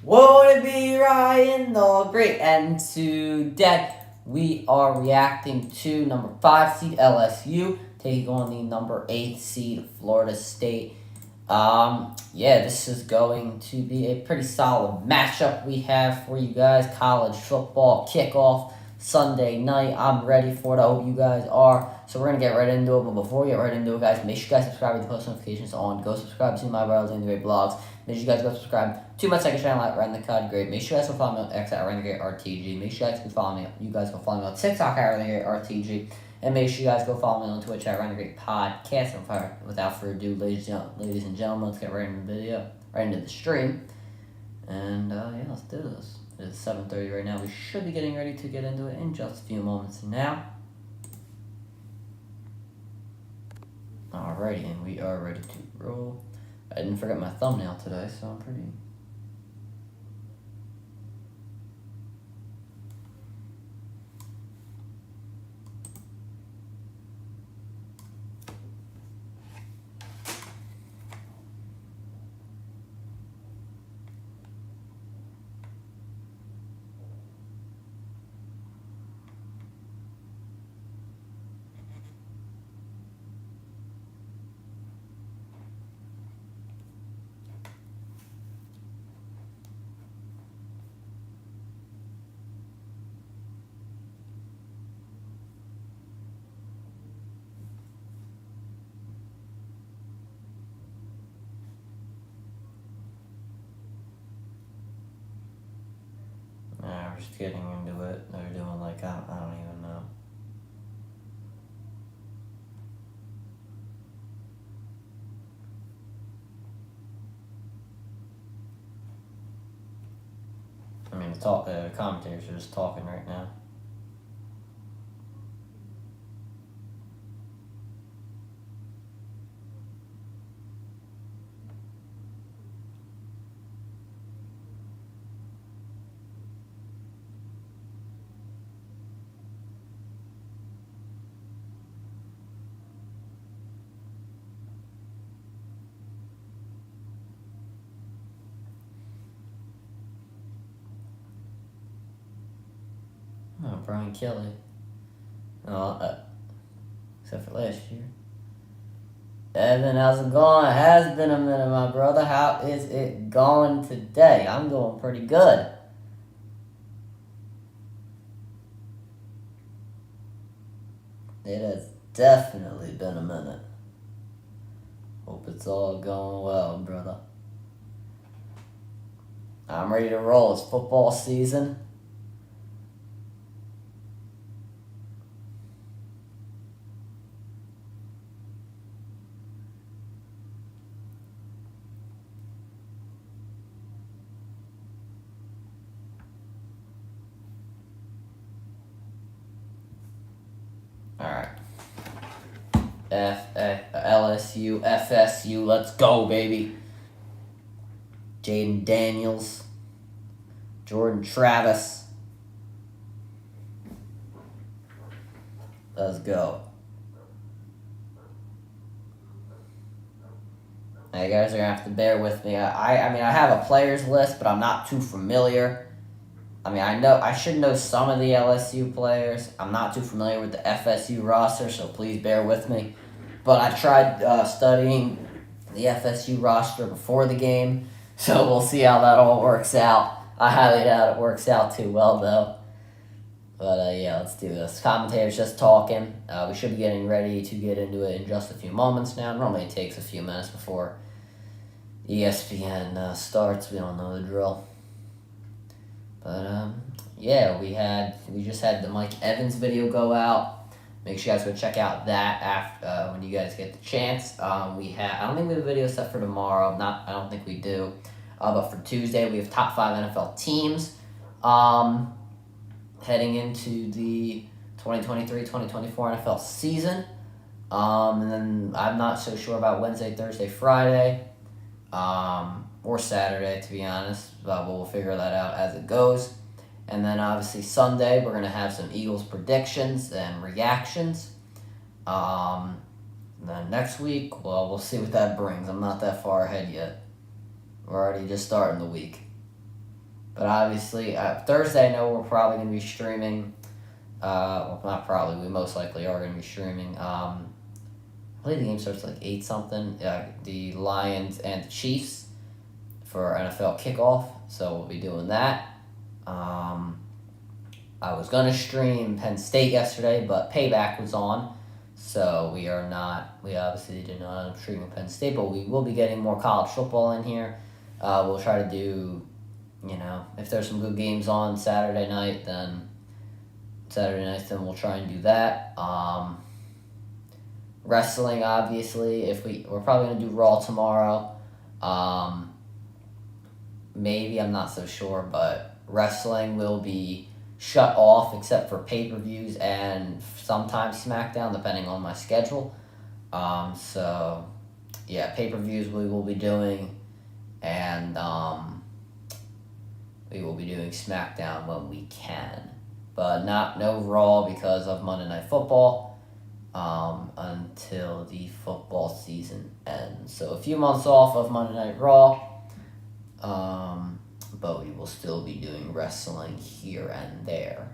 Won't it be Ryan the Great? And today we are reacting to number 5 seed LSU taking on the number 8 seed Florida State. This is going to be a pretty solid matchup we have for you guys. College football kickoff Sunday night. I'm ready for it. I hope you guys are. So we're going to get right into it. But before we get right into it, guys, make sure you guys subscribe with the post notifications on. Go subscribe to my Brothers and the Great blogs. Make sure you guys go subscribe to my second channel at Ryan the Cod Great. Make sure you guys go follow me on X at Ryan the Great RTG. Make sure you guys go follow me. You guys go follow me on TikTok at Ryan the Great RTG. And make sure you guys go follow me on Twitch at Ryan the Great Podcast. And without further ado, ladies and gentlemen, let's get right into the video, right into the stream. And let's do this. It's 7:30 right now. We should be getting ready to get into it in just a few moments now. Alrighty, and we are ready to roll. I didn't forget my thumbnail today, so I'm pretty... we're just getting into it. They're doing like, I don't even know. I mean, the commentators are just talking right now. Oh, Brian Kelly. Except for last year. Evan, how's it going? It has been a minute, my brother. How is it going today? I'm doing pretty good. It has definitely been a minute. Hope it's all going well, brother. I'm ready to roll. It's football season. Alright. LSU, FSU, let's go, baby. Jaden Daniels, Jordan Travis. Let's go. Now you guys are gonna have to bear with me. I mean, I have a players list, but I'm not too familiar. I mean, I should know some of the LSU players. I'm not too familiar with the FSU roster, so please bear with me. But I tried studying the FSU roster before the game, so we'll see how that all works out. I highly doubt it works out too well, though. But, let's do this. Commentators just talking. We should be getting ready to get into it in just a few moments now. Normally it takes a few minutes before ESPN starts. We don't know the drill. But, we just had the Mike Evans video go out. Make sure you guys go check out that after when you guys get the chance. I don't think we have a video set for tomorrow. I don't think we do. But for Tuesday, we have top 5 NFL teams heading into the 2023-2024 NFL season. And then I'm not so sure about Wednesday, Thursday, Friday, or Saturday, to be honest. But we'll figure that out as it goes. And then obviously Sunday, we're going to have some Eagles predictions and reactions. Then next week, well, we'll see what that brings. I'm not that far ahead yet. We're already just starting the week. But obviously, Thursday, I know we're probably going to be streaming. Well, not probably. We most likely are going to be streaming. I believe the game starts like 8 something. The Lions and the Chiefs for NFL kickoff. So we'll be doing that. I was going to stream Penn State yesterday, but Payback was on. So we obviously did not end up streaming Penn State, but we will be getting more college football in here. We'll try to do, if there's some good games on Saturday night, then we'll try and do that. Wrestling, obviously, we're probably going to do Raw tomorrow. Maybe, I'm not so sure, but wrestling will be shut off except for pay-per-views and sometimes SmackDown, depending on my schedule. Pay-per-views we will be doing, and we will be doing SmackDown when we can. But no Raw because of Monday Night Football until the football season ends. So a few months off of Monday Night Raw, but we will still be doing wrestling here and there.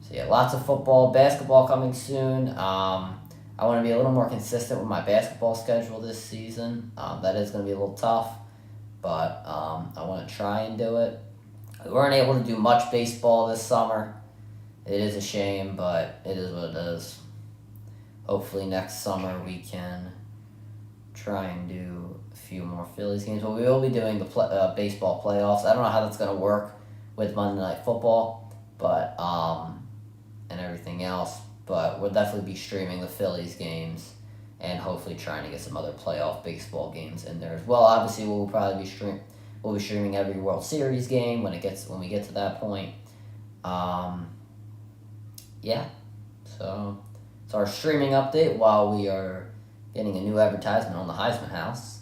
So yeah, lots of football, basketball coming soon. I want to be a little more consistent with my basketball schedule this season. That is going to be a little tough, but I want to try and do it. We weren't able to do much baseball this summer. It is a shame, but it is what it is. Hopefully next summer we can try and do a few more Phillies games. But we will be doing the baseball playoffs. I don't know how that's going to work with Monday Night Football, but and everything else. But we'll definitely be streaming the Phillies games and hopefully trying to get some other playoff baseball games in there as well. Obviously, we'll probably be streaming every World Series game when we get to that point. So it's our streaming update while we are getting a new advertisement on the Heisman House.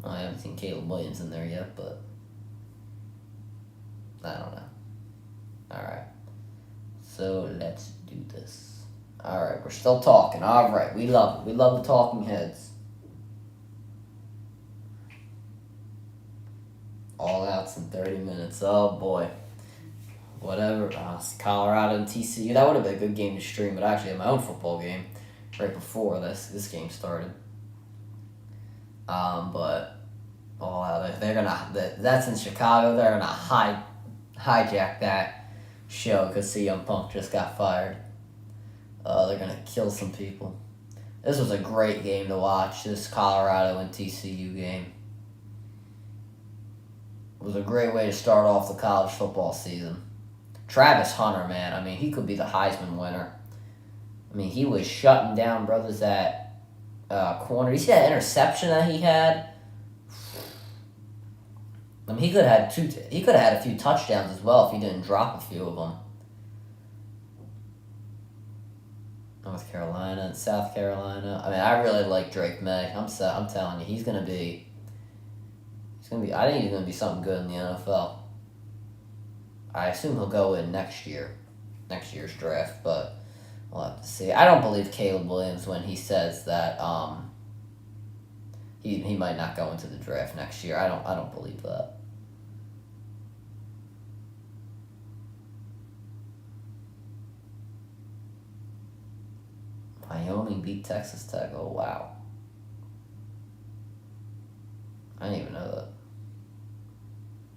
I haven't seen Caleb Williams in there yet, but I don't know. Alright. So let's do this. Alright, we're still talking. Alright, we love it. We love the talking heads. All outs in 30 minutes. Oh boy. Whatever. Colorado and TCU. That would have been a good game to stream, but I actually had my own football game right before this game started. But all out. That's in Chicago. They're gonna hijack that show because CM Punk just got fired. They're gonna kill some people. This was a great game to watch. This Colorado and TCU game. It was a great way to start off the college football season. Travis Hunter, man, I mean, he could be the Heisman winner. I mean, he was shutting down brothers at corner. You see that interception that he had? I mean, he could have had a few touchdowns as well if he didn't drop a few of them. North Carolina and South Carolina. I mean, I really like Drake May. I'm telling you, he's gonna be. I think he's gonna be something good in the NFL. I assume he'll go in next year's draft, but we'll have to see. I don't believe Caleb Williams when he says that he might not go into the draft next year. I don't believe that. Wyoming beat Texas Tech. Oh wow. I didn't even know that.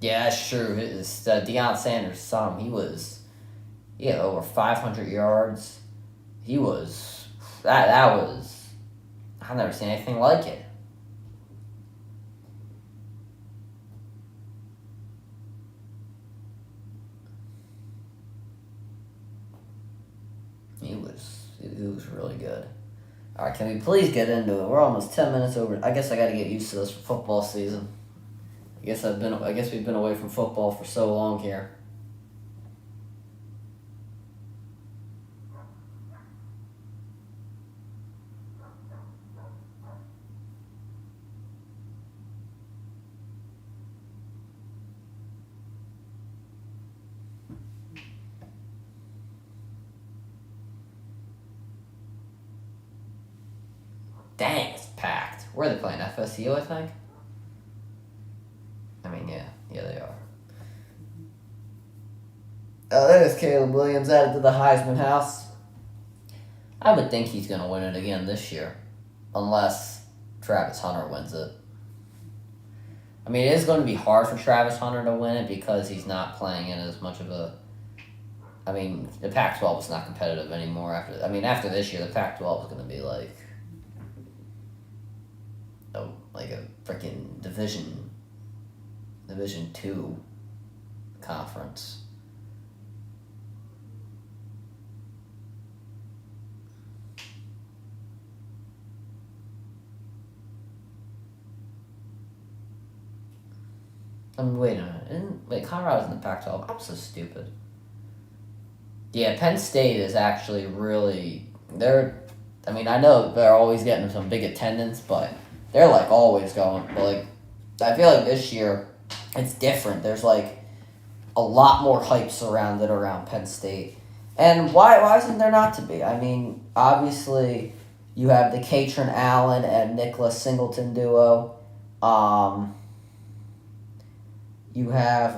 Yeah, that's true. It's Deion Sanders' son. He had over 500 yards. That was, I've never seen anything like it. It was really good. All right, can we please get into it? We're almost 10 minutes over. I guess I got to get used to this for football season. I guess we've been away from football for so long here. Dang, it's packed. Where are they playing? FSU, I think? I mean, yeah. Yeah, they are. There's Caleb Williams added to the Heisman house. I would think he's going to win it again this year. Unless Travis Hunter wins it. I mean, it is going to be hard for Travis Hunter to win it because he's not playing in as much of a... I mean, the Pac-12 is not competitive anymore. After this year, the Pac-12 is going to be like a freaking Division 2 conference. I mean, wait a minute. Colorado's in the Pac-12. I'm so stupid. Yeah, Penn State is actually really... I know they're always getting some big attendance, but they're, always going. But, I feel like this year, it's different. There's, a lot more hype surrounded around Penn State. And why isn't there not to be? I mean, obviously, you have the Katrin Allen and Nicholas Singleton duo. You have,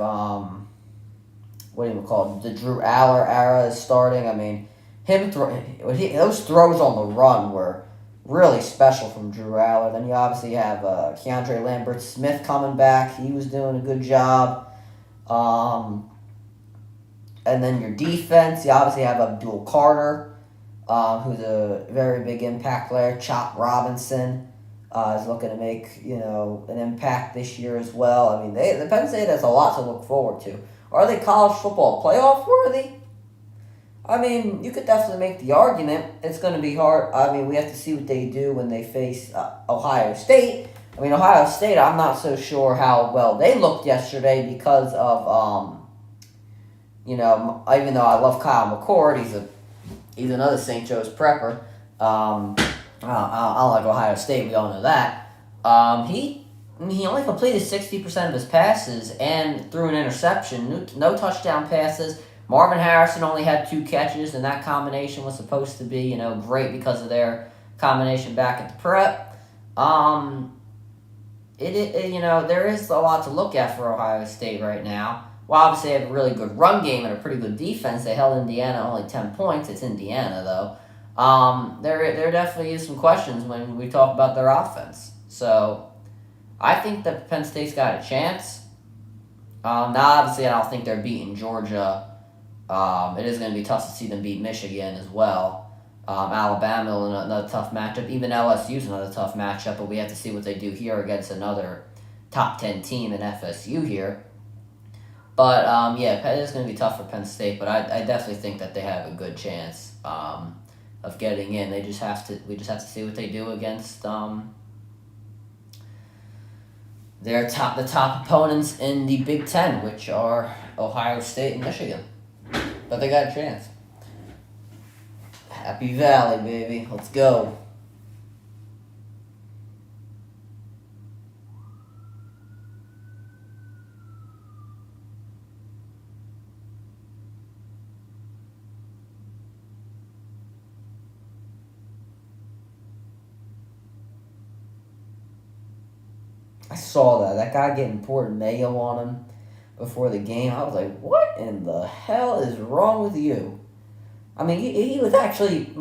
the Drew Aller era is starting. I mean, those throws on the run were really special from Drew Aller. Then you obviously have Keandre Lambert-Smith coming back. He was doing a good job. And then your defense, you obviously have Abdul Carter, who's a very big impact player. Chop Robinson is looking to make, an impact this year as well. I mean, the Penn State has a lot to look forward to. Are they college football playoff worthy? I mean, you could definitely make the argument. It's going to be hard. I mean, we have to see what they do when they face Ohio State. I mean, Ohio State, I'm not so sure how well they looked yesterday because of, even though I love Kyle McCord, he's another St. Joe's prepper. I don't like Ohio State. We all know that. He only completed 60% of his passes and threw an interception. No touchdown passes. Marvin Harrison only had 2 catches, and that combination was supposed to be, great because of their combination back at the prep. There is a lot to look at for Ohio State right now. Well, obviously they have a really good run game and a pretty good defense. They held Indiana only 10 points. It's Indiana, though. There definitely is some questions when we talk about their offense. So, I think that Penn State's got a chance. Now, obviously, I don't think they're beating Georgia. It is going to be tough to see them beat Michigan as well. Alabama, another tough matchup. Even LSU's another tough matchup, but we have to see what they do here against another top 10 team in FSU here. But, it is going to be tough for Penn State, but I definitely think that they have a good chance of getting in. We just have to see what they do against the top opponents in the Big Ten, which are Ohio State and Michigan. But they got a chance. Happy Valley, baby. Let's go. I saw that. That guy getting poured mayo on him before the game. I was like, what in the hell is wrong with you? I mean, he was actually,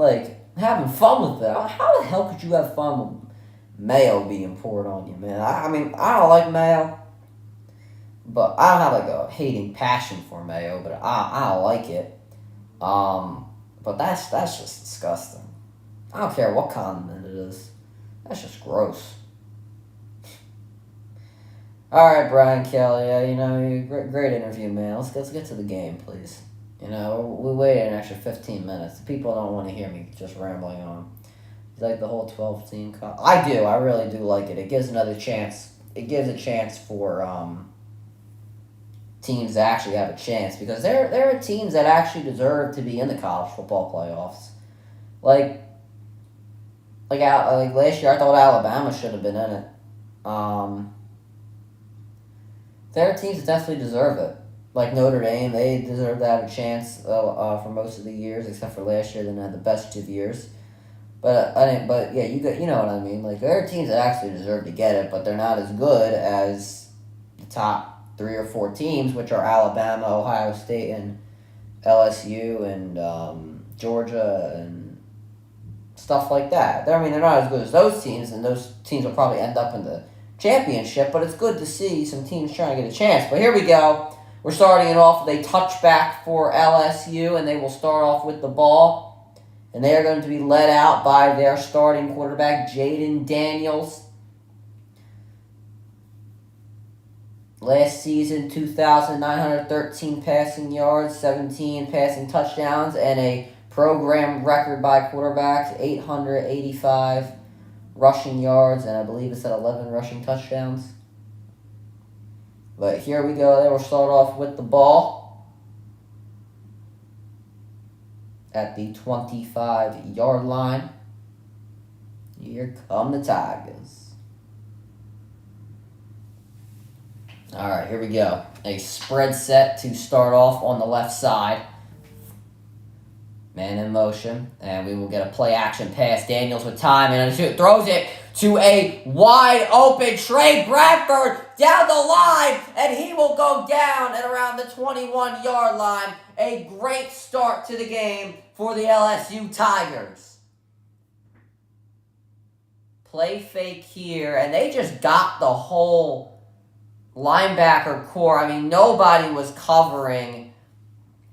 having fun with that. How the hell could you have fun with mayo being poured on you, man? I don't like mayo. But I don't have, a hating passion for mayo, but I don't like it. But that's just disgusting. I don't care what condiment it is. That's just gross. All right, Brian Kelly. Great interview, man. Let's get to the game, please. We waited an extra 15 minutes. People don't want to hear me just rambling on. You like the whole 12-team? I do. I really do like it. It gives another chance. It gives a chance for teams to actually have a chance because there are teams that actually deserve to be in the college football playoffs. Like last year, I thought Alabama should have been in it. There are teams that definitely deserve it. Like Notre Dame, they deserve to have a chance for most of the years, except for last year. They had the best 2 years. But yeah, you know what I mean. Like there are teams that actually deserve to get it, but they're not as good as the top 3 or 4 teams, which are Alabama, Ohio State, and LSU, and Georgia, and stuff like that. I mean, they're not as good as those teams, and those teams will probably end up in the championship. But it's good to see some teams trying to get a chance. But here we go. We're starting it off with a touchback for LSU, and they will start off with the ball. And they are going to be led out by their starting quarterback, Jaden Daniels. Last season, 2,913 passing yards, 17 passing touchdowns, and a program record by quarterbacks, 885 rushing yards, and I believe it's at 11 rushing touchdowns. But here we go. They will start off with the ball at the 25-yard line. Here come the Tigers. All right, here we go. A spread set to start off on the left side. Man in motion, and we will get a play action pass. Daniels with time, and throws it to a wide open Trey Bradford down the line, and he will go down at around the 21-yard line. A great start to the game for the LSU Tigers. Play fake here, and they just got the whole linebacker core. I mean, nobody was covering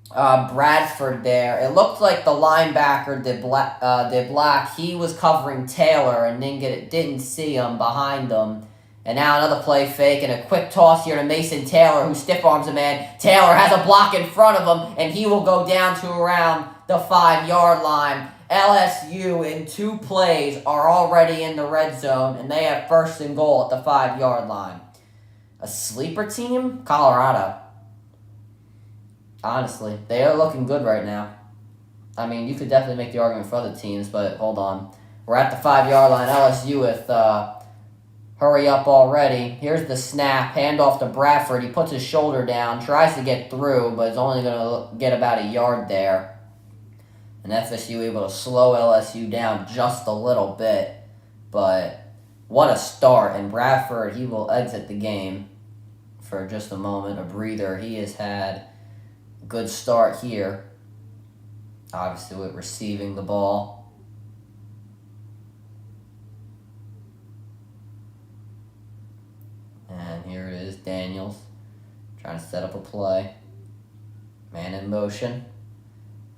Bradford there. It looked like the linebacker did black. He was covering Taylor and didn't see him behind him. And now another play fake and a quick toss here to Mason Taylor, who stiff arms a man. Taylor has a block in front of him, and he will go down to around the 5-yard line. LSU in 2 plays are already in the red zone, and they have 1st and goal at the 5-yard line. A sleeper team? Colorado. Honestly, they are looking good right now. I mean, you could definitely make the argument for other teams, but hold on. We're at the 5-yard line. LSU with hurry up already. Here's the snap. Handoff to Bradford. He puts his shoulder down, tries to get through, but is only going to get about a yard there. And FSU able to slow LSU down just a little bit. But what a start. And Bradford, he will exit the game for just a moment, a breather. He has had a good start here. Obviously with receiving the ball. And here it is, Daniels trying to set up a play. Man in motion.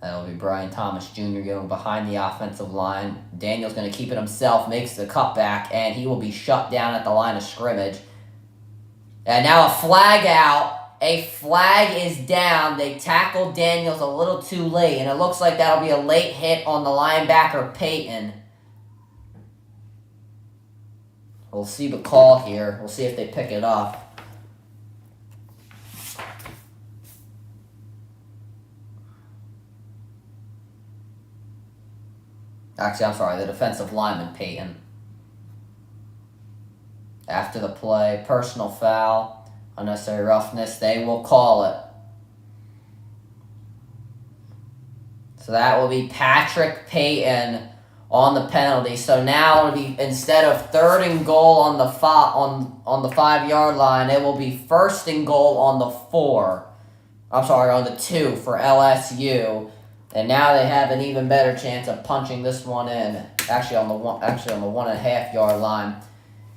That'll be Brian Thomas Jr. going behind the offensive line. Daniels going to keep it himself, makes the cutback, and he will be shut down at the line of scrimmage. And now a flag out. A flag is down. They tackled Daniels a little too late, and it looks like that'll be a late hit on the linebacker, Peyton. We'll see the call here. We'll see if they pick it up. Actually, I'm sorry, the defensive lineman, Peyton. After the play, personal foul, unnecessary roughness, they will call it. So that will be Patrick Peyton on the penalty. So now it'll be, instead of 3rd and goal on the 5-yard line, it will be 1st and goal on the 4. I'm sorry, on the 2 for LSU. And now they have an even better chance of punching this one in. Actually on the 1.5-yard line.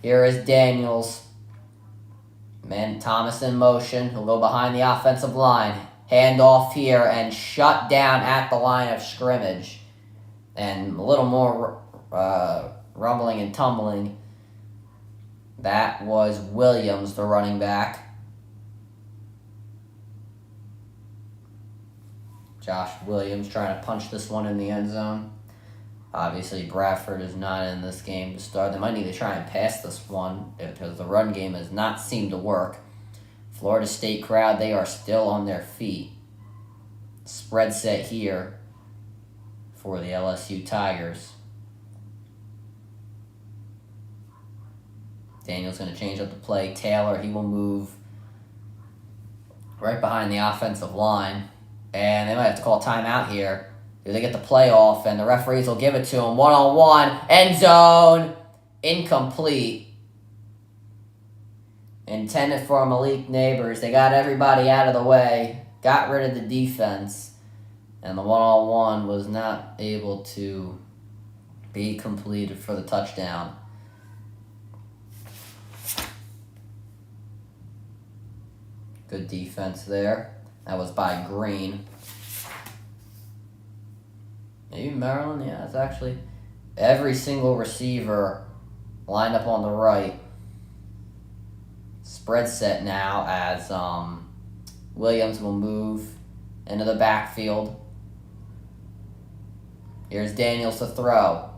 Here is Daniels. Man, Thomas in motion. He'll go behind the offensive line. Hand off here and shut down at the line of scrimmage. And a little more rumbling and tumbling. That was Williams, the running back. Josh Williams trying to punch this one in the end zone. Obviously, Bradford is not in this game to start. They might need to try and pass this one because the run game has not seemed to work. Florida State crowd, they are still on their feet. Spread set here for the LSU Tigers. Daniel's going to change up the play. Taylor, he will move right behind the offensive line. And they might have to call timeout here. Do they get the playoff? And the referees will give it to him. One-on-one. End zone. Incomplete. Intended for Malik Neighbors. They got everybody out of the way. Got rid of the defense. And the one-on-one was not able to be completed for the touchdown. Good defense there. That was by Green. Maybe Maryland? Yeah, it's actually every single receiver lined up on the right. Spread set now as Williams will move into the backfield. Here's Daniels to throw.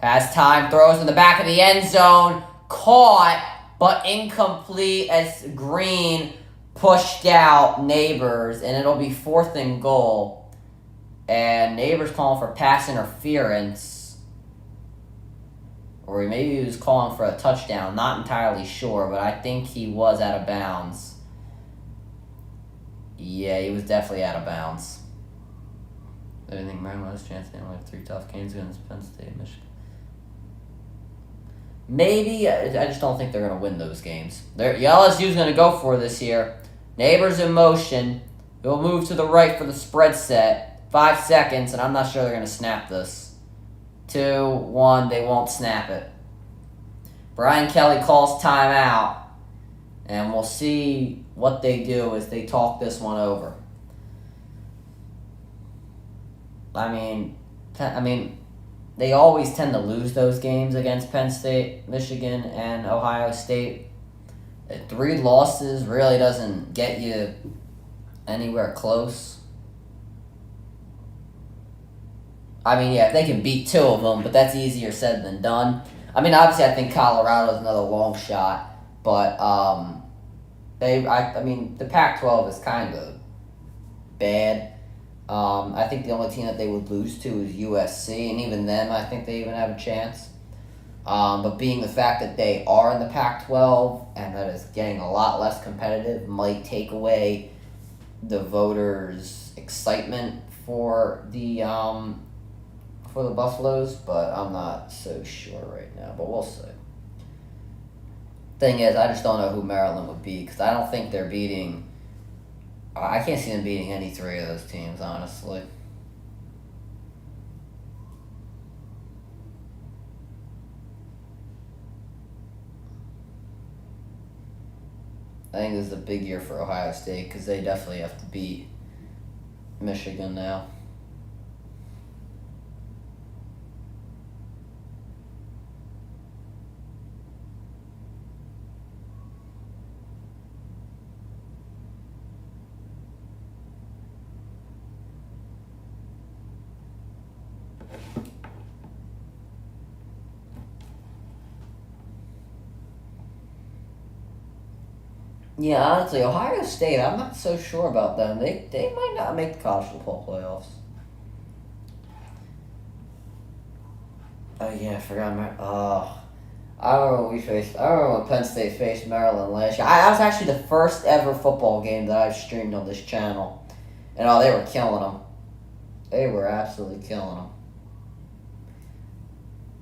Has time, throws in the back of the end zone. Caught, but incomplete as Green pushed out Neighbors, and it'll be 4th and goal. And Neighbors calling for pass interference. Or maybe he was calling for a touchdown. Not entirely sure, but I think he was out of bounds. Yeah, he was definitely out of bounds. I think Maryland has a chance. They only have 3 tough games against Penn State, Michigan. Maybe. I just don't think they're going to win those games. LSU's going to go for this year. Neighbors in motion. He'll move to the right for the spread set. 5 seconds, and I'm not sure they're going to snap this. 2, 1, they won't snap it. Brian Kelly calls timeout, and we'll see what they do as they talk this one over. I mean, they always tend to lose those games against Penn State, Michigan, and Ohio State. 3 losses really doesn't get you anywhere close. I mean, yeah, if they can beat 2 of them, but that's easier said than done. I mean, obviously, I think Colorado's another long shot, but the Pac-12 is kind of bad. I think the only team that they would lose to is USC, and even them, I think they even have a chance. But being the fact that they are in the Pac-12 and that it's getting a lot less competitive might take away the voters' excitement for the Buffaloes, but I'm not so sure right now, but we'll see. Thing is, I just don't know who Maryland would beat, because I don't think they're beating... I can't see them beating any 3 of those teams, honestly. I think this is a big year for Ohio State, because they definitely have to beat Michigan now. Yeah, honestly, Ohio State, I'm not so sure about them. They might not make the college football playoffs. Oh, yeah, I forgot. I remember when Penn State faced Maryland last year. That was actually the first ever football game that I've streamed on this channel. And, they were killing them. They were absolutely killing them.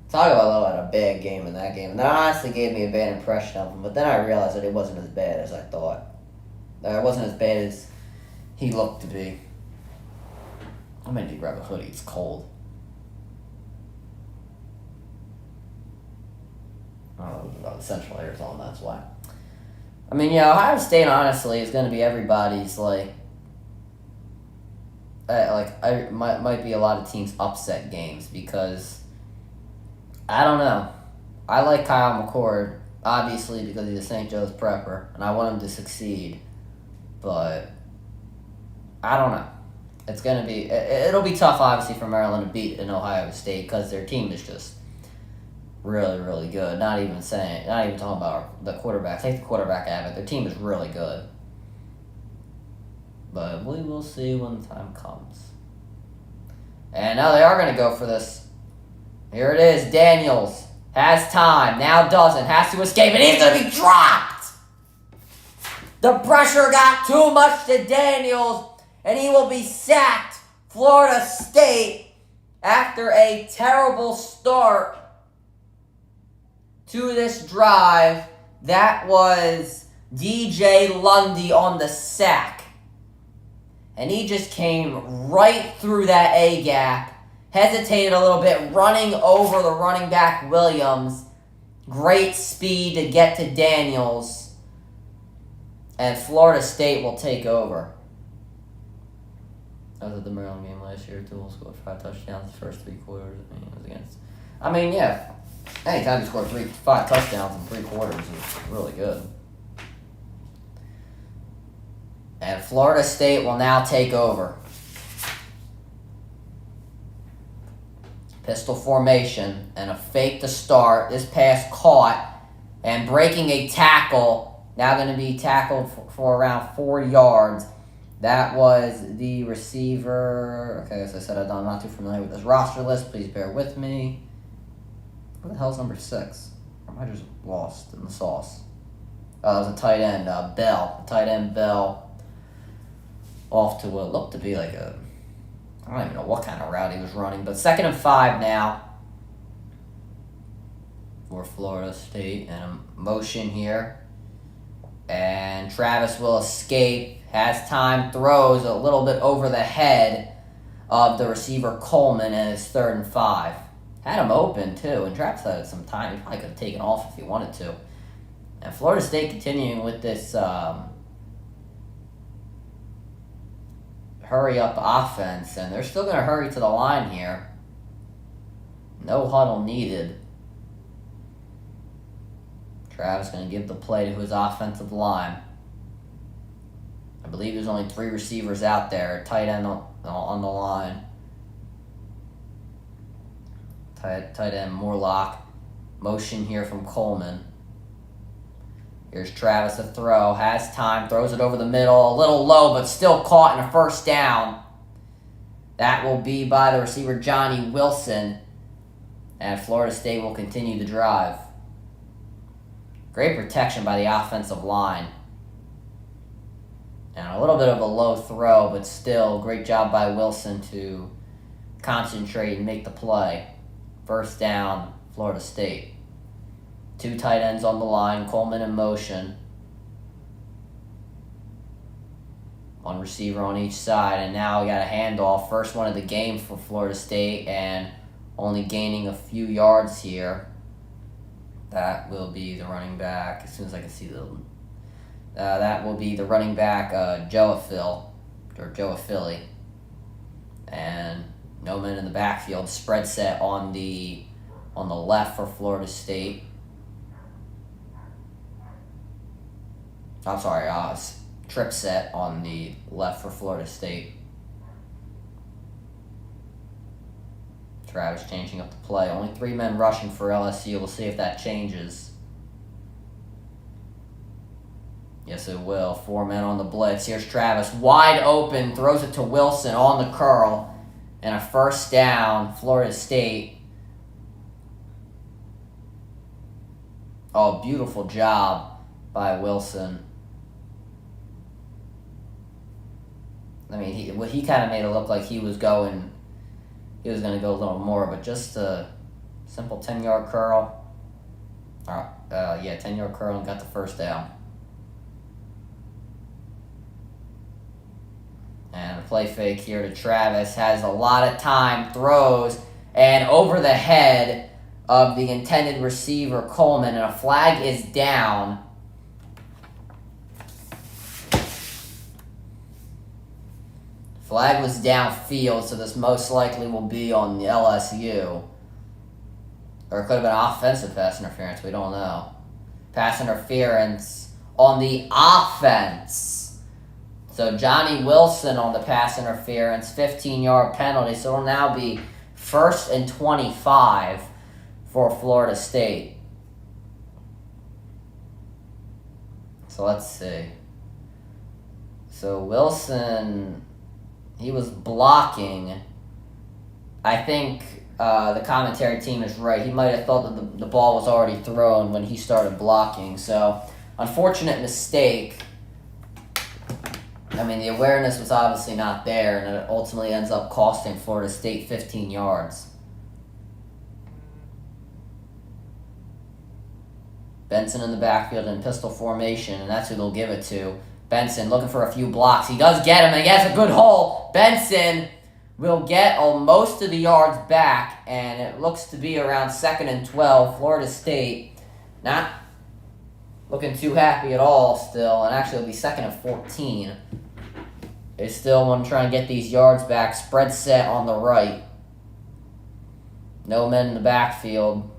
Talk about a bad game in that game. And that honestly gave me a bad impression of him. But then I realized that it wasn't as bad as I thought. That it wasn't as bad as he looked to be. I'm going to grab a hoodie. It's cold. The central air's on, that's why. I mean, yeah, Ohio State, honestly, is going to be everybody's, might be a lot of teams' upset games because... I don't know. I like Kyle McCord, obviously, because he's a St. Joe's prepper, and I want him to succeed. But I don't know. It's going to be... It'll be tough, obviously, for Maryland to beat an Ohio State because their team is just really, really good. Not even talking about the quarterback. Take the quarterback out of it. Their team is really good. But we will see when the time comes. And now they are going to go for this. Here it is, Daniels. Has time, now doesn't, has to escape, and he's going to be dropped! The pressure got too much to Daniels, and he will be sacked Florida State, after a terrible start to this drive, that was DJ Lundy on the sack. And he just came right through that A-gap, hesitated a little bit, running over the running back Williams. Great speed to get to Daniels. And Florida State will take over. That was at the Maryland game last year. Toole scored 5 touchdowns the first 3 quarters. Anytime you score 5 touchdowns in 3 quarters is really good. And Florida State will now take over. Pistol formation and a fake to start. This pass caught and breaking a tackle. Now going to be tackled for around 4 yards. That was the receiver. Okay, as I said, I'm not too familiar with this roster list. Please bear with me. Where the hell's number 6? Or am I just lost in the sauce? Oh, it was a tight end, Bell. Tight end Bell. Off to what looked to be like a... I don't even know what kind of route he was running. But 2nd and 5 now for Florida State. And a motion here. And Travis will escape. Has time, throws a little bit over the head of the receiver Coleman, and it's 3rd and 5. Had him open, too, and Travis had some time. He probably could have taken off if he wanted to. And Florida State continuing with this hurry-up offense, and they're still going to hurry to the line here. No huddle needed. Travis going to give the play to his offensive line. I believe there's only 3 receivers out there. Tight end on the line. Tight end Morlock. Motion here from Coleman. Here's Travis to throw. Has time. Throws it over the middle. A little low, but still caught in a 1st down. That will be by the receiver Johnny Wilson. And Florida State will continue the drive. Great protection by the offensive line. And a little bit of a low throw, but still great job by Wilson to concentrate and make the play. 1st down, Florida State. 2 tight ends on the line, Coleman in motion. 1 receiver on each side, and now we got a handoff. First one of the game for Florida State, and only gaining a few yards here. That will be the running back, as soon as I can see the... that will be the running back, Joe Philly. And no man in the backfield. Spread set on the left for Florida State. I'm sorry, trip set on the left for Florida State. Travis changing up the play. Only 3 men rushing for LSU. We'll see if that changes. Yes, it will. 4 men on the blitz. Here's Travis. Wide open. Throws it to Wilson on the curl. And a 1st down. Florida State. Oh, beautiful job by Wilson. I mean, he kind of made it look like he was going to go a little more, but just a simple 10-yard curl. 10-yard curl and got the 1st down. And a play fake here to Travis. Has a lot of time. Throws. And over the head of the intended receiver, Coleman. And a flag is down. Flag was downfield, so this most likely will be on the LSU. Or it could have been offensive pass interference. We don't know. Pass interference on the offense. So Johnny Wilson on the pass interference, 15-yard penalty. So it'll now be 1st and 25 for Florida State. So let's see. So Wilson, he was blocking. I think the commentary team is right. He might have thought that the ball was already thrown when he started blocking. So unfortunate mistake. I mean, the awareness was obviously not there, and it ultimately ends up costing Florida State 15 yards. Benson in the backfield in pistol formation, and that's who they'll give it to. Benson looking for a few blocks. He does get him, and he has a good hole. Benson will get most of the yards back, and it looks to be around 2nd and 12. Florida State not looking too happy at all still, and actually it'll be 2nd and 14. They still want to try and get these yards back. Spread set on the right. No men in the backfield.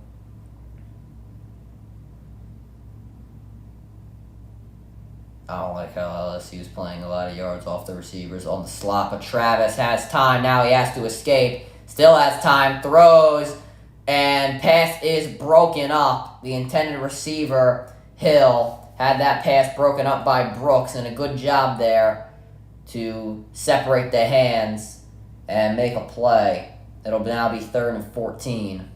I don't like how LSU's playing a lot of yards off the receivers on the slot, but Travis has time. Now he has to escape. Still has time. Throws, and pass is broken up. The intended receiver, Hill, had that pass broken up by Brooks, and a good job there to separate the hands and make a play. It'll now be 3rd and 14.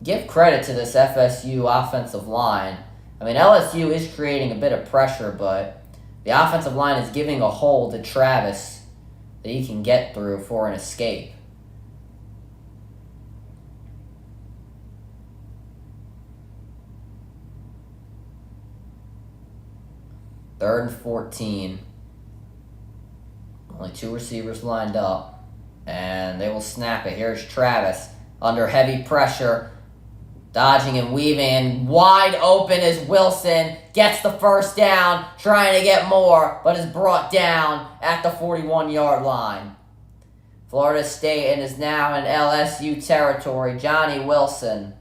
Give credit to this FSU offensive line. I mean, LSU is creating a bit of pressure, but the offensive line is giving a hole to Travis that he can get through for an escape. Third and 14. Only 2 receivers lined up, and they will snap it. Here's Travis under heavy pressure. Dodging and weaving, and wide open is Wilson. Gets the first down, trying to get more, but is brought down at the 41-yard line. Florida State and is now in LSU territory. Johnny Wilson,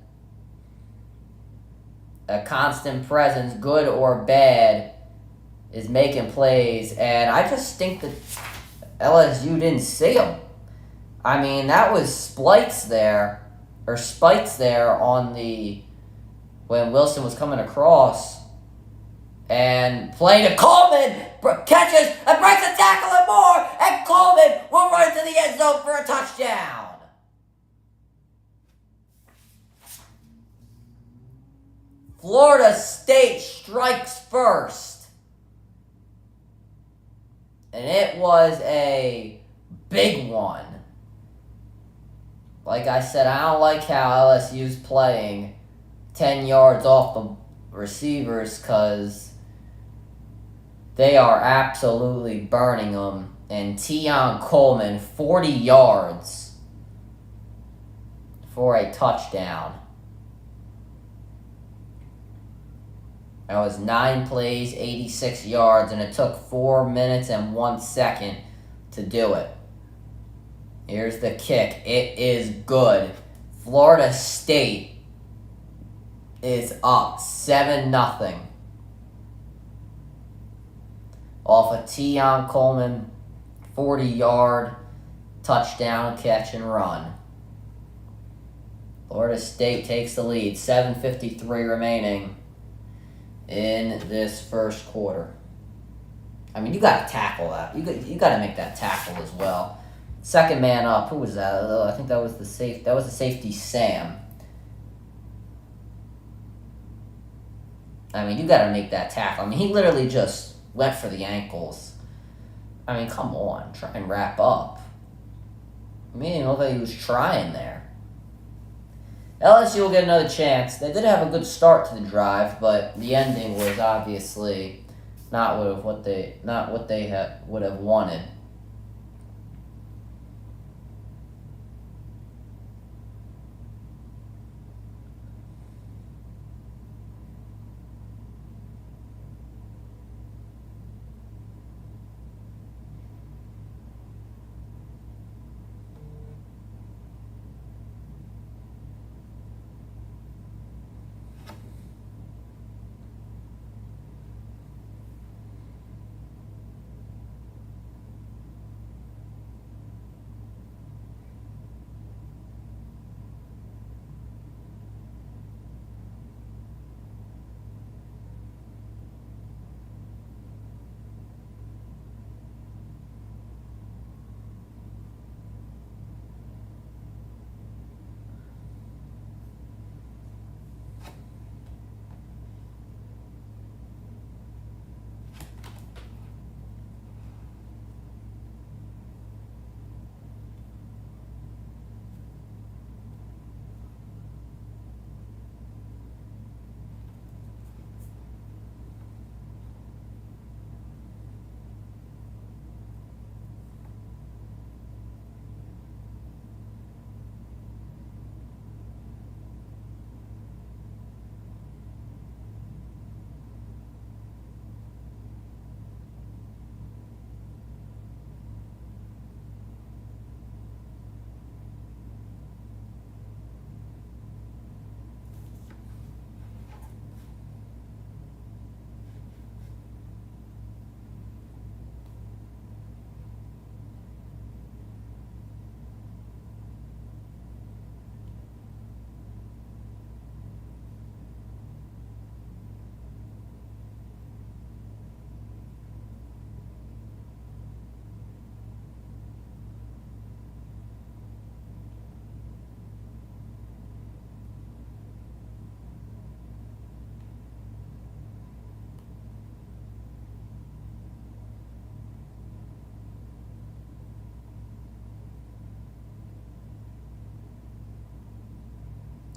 a constant presence, good or bad, is making plays, and I just think that LSU didn't see him. I mean, that was spikes there on the, when Wilson was coming across, and play to Coleman, catches and breaks a tackle and more, and Coleman will run to the end zone for a touchdown. Florida State strikes first, and it was a big one. Like I said, I don't like how LSU's playing 10 yards off the receivers because they are absolutely burning them. And Tion Coleman, 40 yards for a touchdown. That was 9 plays, 86 yards, and it took 4 minutes and 1 second to do it. Here's the kick. It is good. Florida State is up 7-0. Off a Tion Coleman 40-yard touchdown catch and run. Florida State takes the lead. 7:53 remaining in this first quarter. I mean, you got to tackle that. You got to make that tackle as well. Second man up. Who was that? I think that was the safety Sam. I mean, you got to make that tackle. I mean, he literally just went for the ankles. I mean, come on, try and wrap up. I mean, it didn't look like he was trying there. LSU will get another chance. They did have a good start to the drive, but the ending was obviously not what they would have wanted.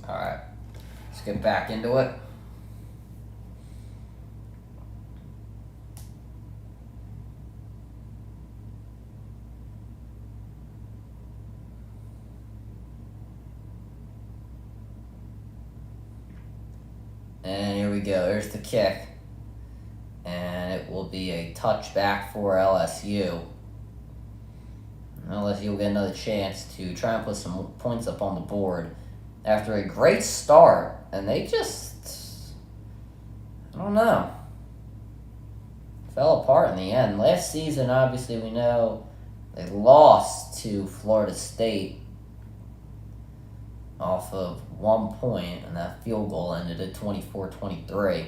Alright, let's get back into it. And here we go. There's the kick. And it will be a touchback for LSU. LSU will get another chance to try and put some points up on the board after a great start. And they just, I don't know, fell apart in the end. Last season, obviously, we know they lost to Florida State off of 1 point, and that field goal ended at 24-23.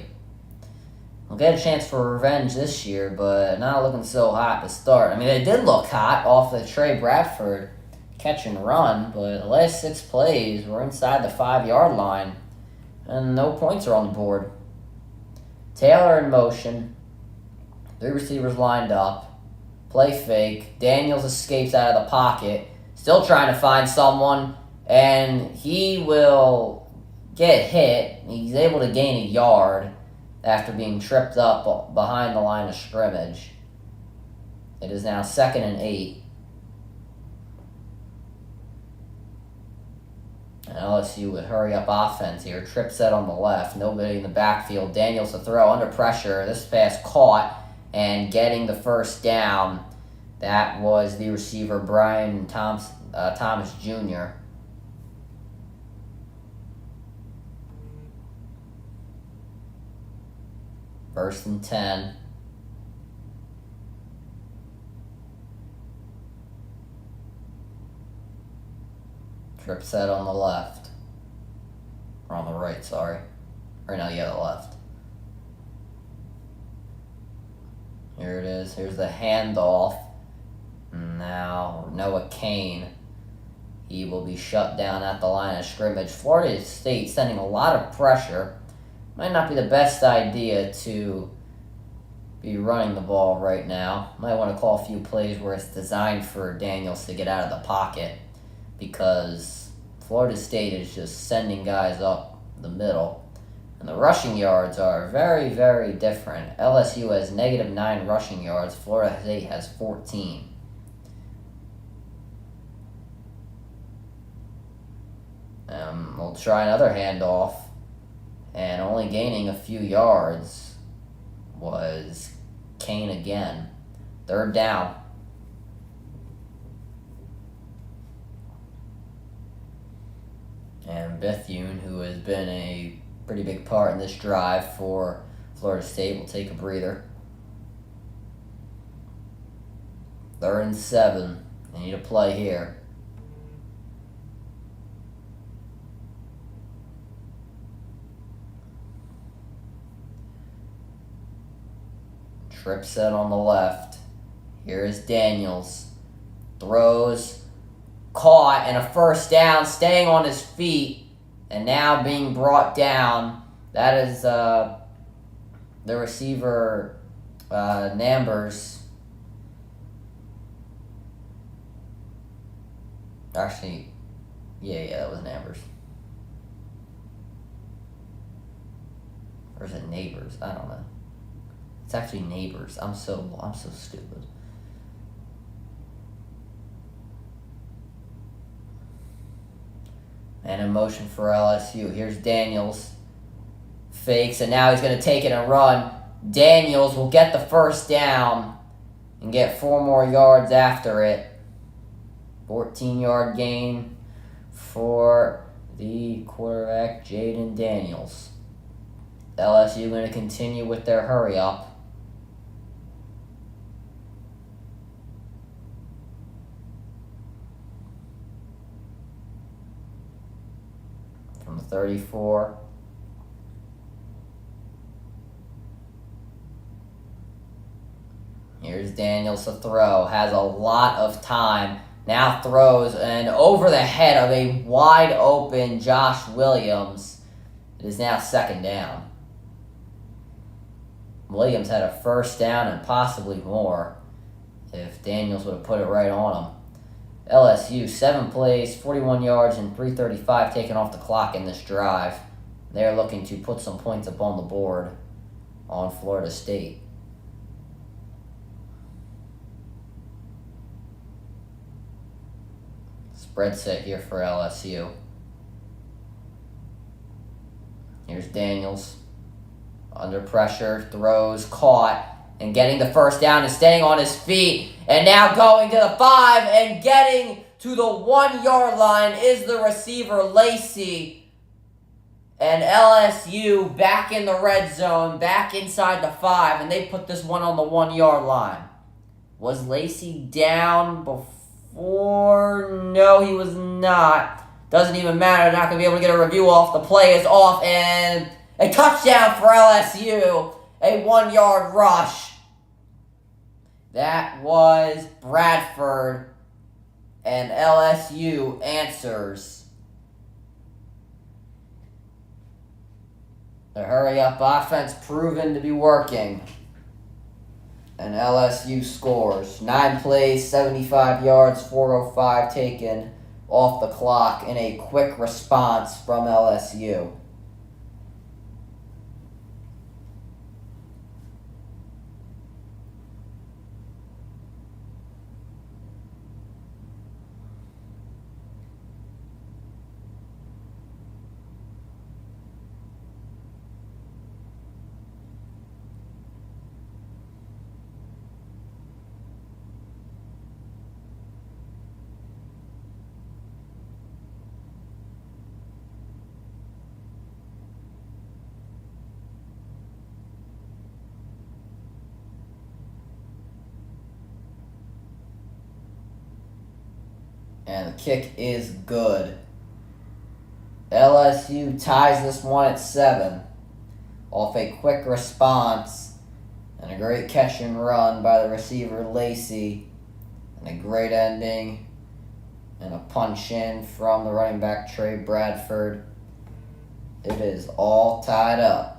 We'll get a chance for revenge this year, but not looking so hot to start. I mean, they did look hot off the Trey Bradford catch and run, but the last 6 plays were inside the 5-yard line, and no points are on the board. Taylor in motion, 3 receivers lined up, play fake, Daniels escapes out of the pocket, still trying to find someone, and he will get hit. He's able to gain a yard after being tripped up behind the line of scrimmage. It is now 2nd and 8. And LSU would hurry up offense here. Trip set on the left. Nobody in the backfield. Daniels to throw under pressure. This pass caught and getting the first down. That was the receiver, Brian Thomas Jr. First and 10. Trip set on the left. Or on the right, sorry. Or no, yeah, the left. Here it is. Here's the handoff. Now, Noah Kane. He will be shut down at the line of scrimmage. Florida State sending a lot of pressure. Might not be the best idea to be running the ball right now. Might want to call a few plays where it's designed for Daniels to get out of the pocket, because Florida State is just sending guys up the middle. And the rushing yards are very, very different. LSU has -9 rushing yards. Florida State has 14. We'll try another handoff. And only gaining a few yards was Kane again. 3rd down. And Bethune, who has been a pretty big part in this drive for Florida State, will take a breather. 3rd and 7. They need a play here. Trip set on the left. Here is Daniels. Throws. Caught, and a first down, staying on his feet, and now being brought down. That is the receiver, Nambers. Actually, yeah, that was Nambers. Or is it Neighbors? I don't know. It's actually Neighbors. I'm so stupid. And in motion for LSU. Here's Daniels. Fakes, and now he's going to take it and run. Daniels will get the first down and get 4 more yards after it. 14-yard gain for the quarterback, Jaden Daniels. LSU going to continue with their hurry up. From 34. Here's Daniels to throw. Has a lot of time. Now throws, and over the head of a wide open Josh Williams. It is now 2nd down. Williams had a first down and possibly more if Daniels would have put it right on him. LSU, 7 plays, 41 yards, and 3:35 taken off the clock in this drive. They're looking to put some points up on the board on Florida State. Spread set here for LSU. Here's Daniels. Under pressure, throws, caught, and getting the first down and staying on his feet. And now going to the 5 and getting to the 1-yard line is the receiver, Lacey. And LSU back in the red zone, back inside the 5, and they put this one on the 1-yard line. Was Lacey down before? No, he was not. Doesn't even matter. Not going to be able to get a review off. The play is off, and a touchdown for LSU. A 1-yard rush. That was Bradford, and LSU answers. The hurry-up offense proven to be working. And LSU scores. 9 plays, 75 yards, 4:05 taken off the clock in a quick response from LSU. And the kick is good. LSU ties this one at 7 off a quick response and a great catch and run by the receiver Lacey, and a great ending and a punch in from the running back Trey Bradford. It is all tied up.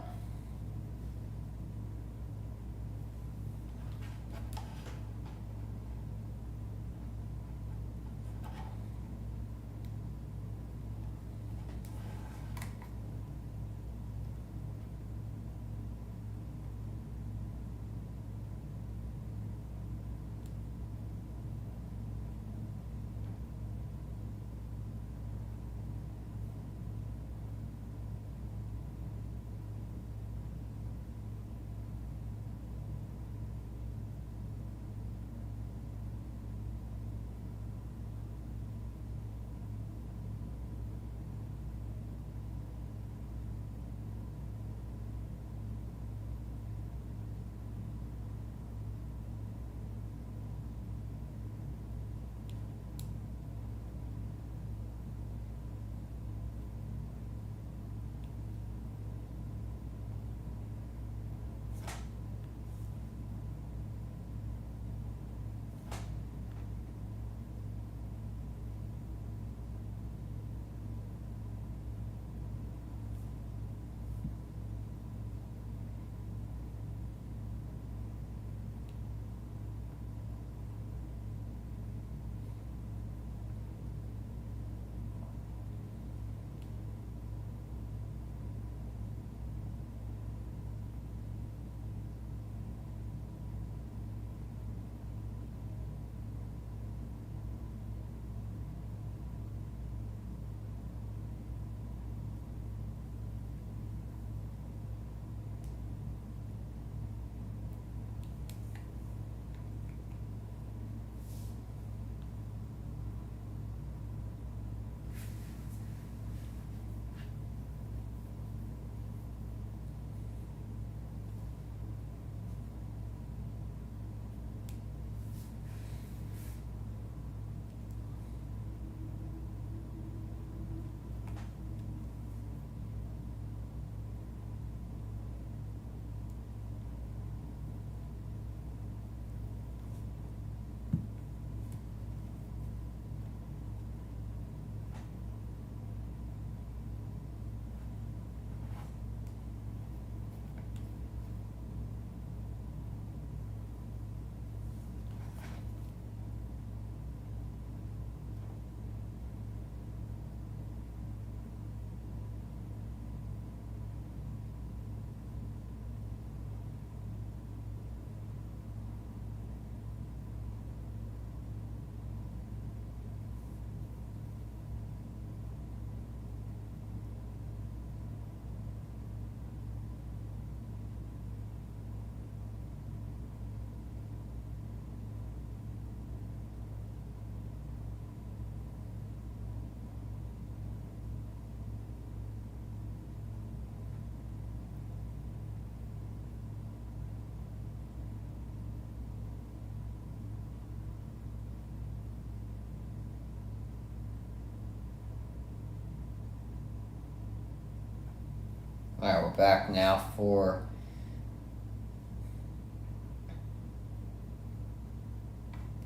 Alright, we're back now for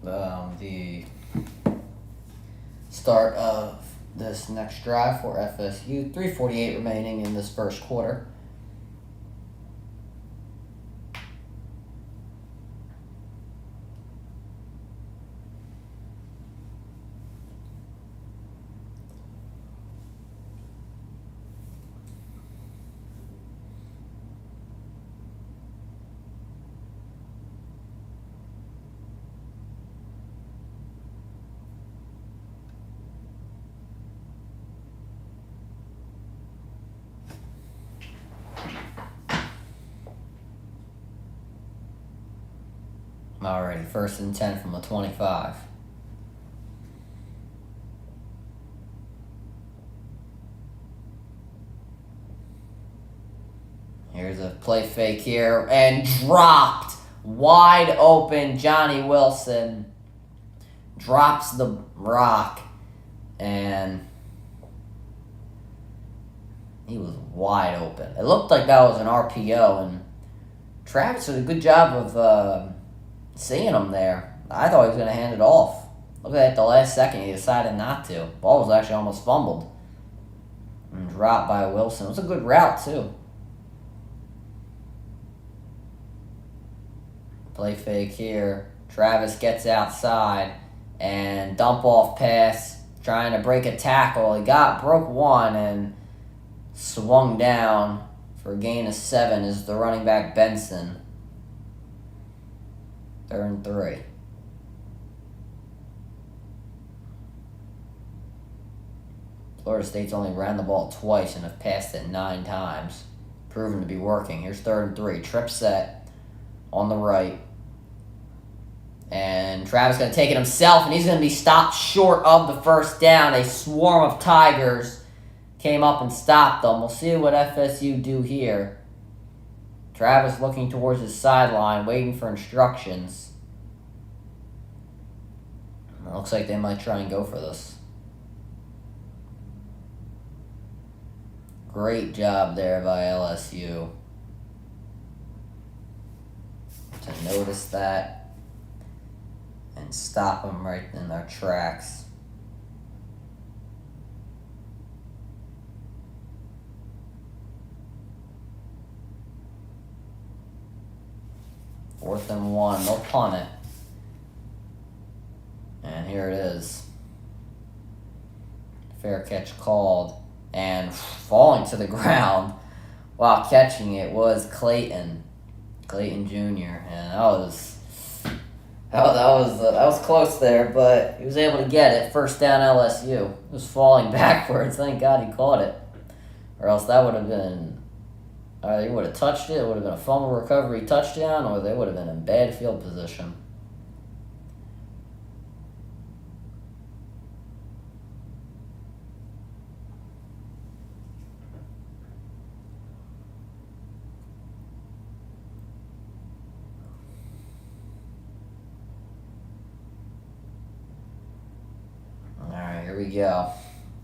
the start of this next drive for FSU. 3:48 remaining in this first quarter. Alrighty, 1st and 10 from the 25. Here's a play fake here, and dropped. Wide open, Johnny Wilson drops the rock, and he was wide open. It looked like that was an RPO, and Travis did a good job of seeing him there. I thought he was going to hand it off. Look at the last second, he decided not to. Ball was actually almost fumbled and dropped by Wilson. It was a good route, too. Play fake here. Travis gets outside and dump off pass, trying to break a tackle. He broke one and swung down for a gain of 7 is the running back Benson. 3rd and 3. Florida State's only ran the ball twice and have passed it 9 times. Proven to be working. Here's 3rd and 3. Trip set on the right. And Travis going to take it himself, and he's going to be stopped short of the first down. A swarm of Tigers came up and stopped them. We'll see what FSU do here. Travis looking towards his sideline, waiting for instructions. It looks like they might try and go for this. Great job there by LSU to notice that and stop them right in their tracks. Fourth and 1, they'll punt it. And here it is. Fair catch called. And falling to the ground while catching it was Clayton Jr. And that was close there, but he was able to get it. First down LSU. It was falling backwards. Thank God he caught it. Or else that would have been... he would have touched it. It would have been a fumble recovery touchdown, or they would have been in bad field position. Here we go.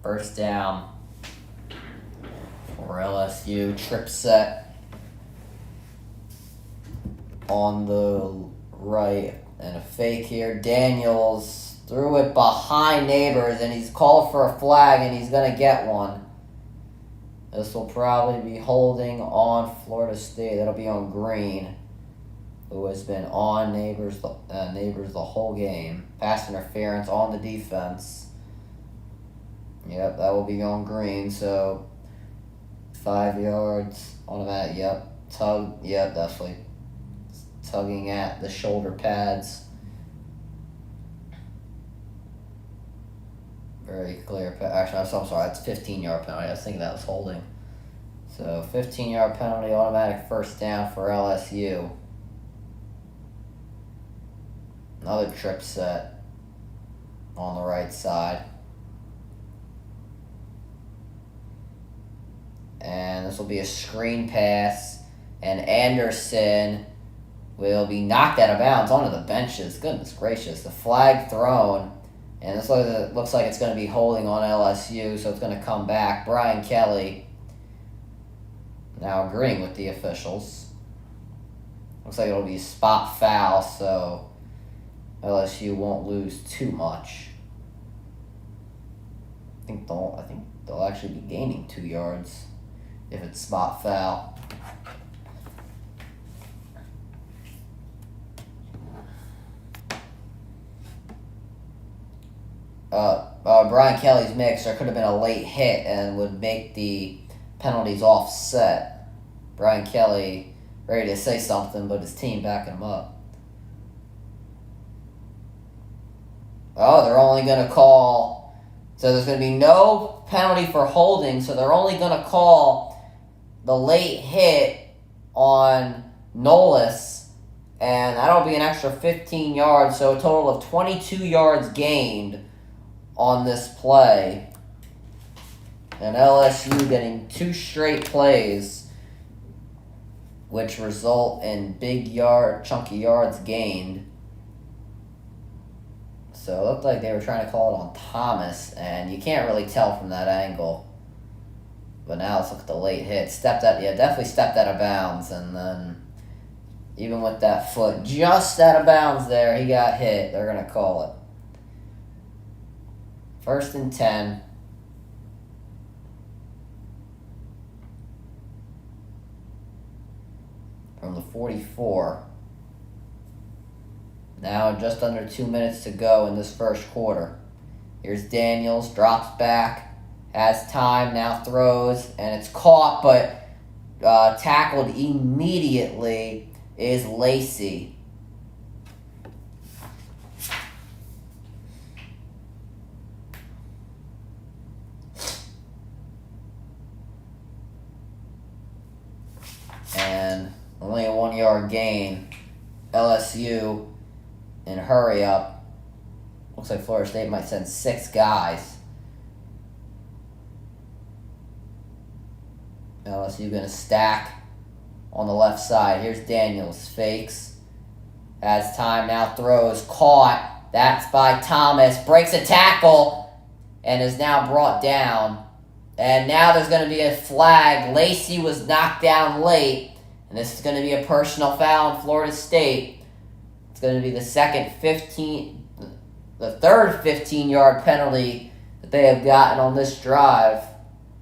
First down for LSU. Trip set on the right. And a fake here. Daniels threw it behind Neighbors, and he's called for a flag, and he's going to get one. This will probably be holding on Florida State. That'll be on Green, who has been on Neighbors the whole game. Pass interference on the defense. Yep, that will be on Green, so 5 yards on that. Yep, tug. Yep, definitely tugging at the shoulder pads. Very clear. Actually, I'm sorry. That's 15-yard penalty. I was thinking that was holding. So 15-yard penalty, automatic first down for LSU. Another trip set on the right side. And this will be a screen pass. And Anderson will be knocked out of bounds onto the benches. Goodness gracious. The flag thrown. And this looks like it's going to be holding on LSU, so it's going to come back. Brian Kelly. Now agreeing with the officials. Looks like it'll be a spot foul, so LSU won't lose too much. I think they'll actually be gaining 2 yards if it's spot foul. Brian Kelly's mix, there could have been a late hit and would make the penalties offset. Brian Kelly ready to say something, but his team backing him up. Oh, they're only going to call... So there's going to be no penalty for holding, so they're only going to call the late hit on Nolis, and that'll be an extra 15 yards, so a total of 22 yards gained on this play. And LSU getting 2 straight plays, which result in chunky yards gained. So it looked like they were trying to call it on Thomas, and you can't really tell from that angle. But now let's look at the late hit. Definitely stepped out of bounds, and then even with that foot just out of bounds there, he got hit. They're going to call it. 1st and 10. From the 44. Now just under 2 minutes to go in this first quarter. Here's Daniels, drops back, has time, now throws, and it's caught, but tackled immediately is Lacey. And only a 1 yard gain. LSU in hurry up. Looks like Florida State might send 6 guys. LSU going to stack on the left side. Here's Daniels. Fakes. Has time. Now throws. Caught. That's by Thomas. Breaks a tackle. And is now brought down. And now there's going to be a flag. Lacey was knocked down late. And this is going to be a personal foul in Florida State. It's going to be the third 15-yard penalty that they have gotten on this drive.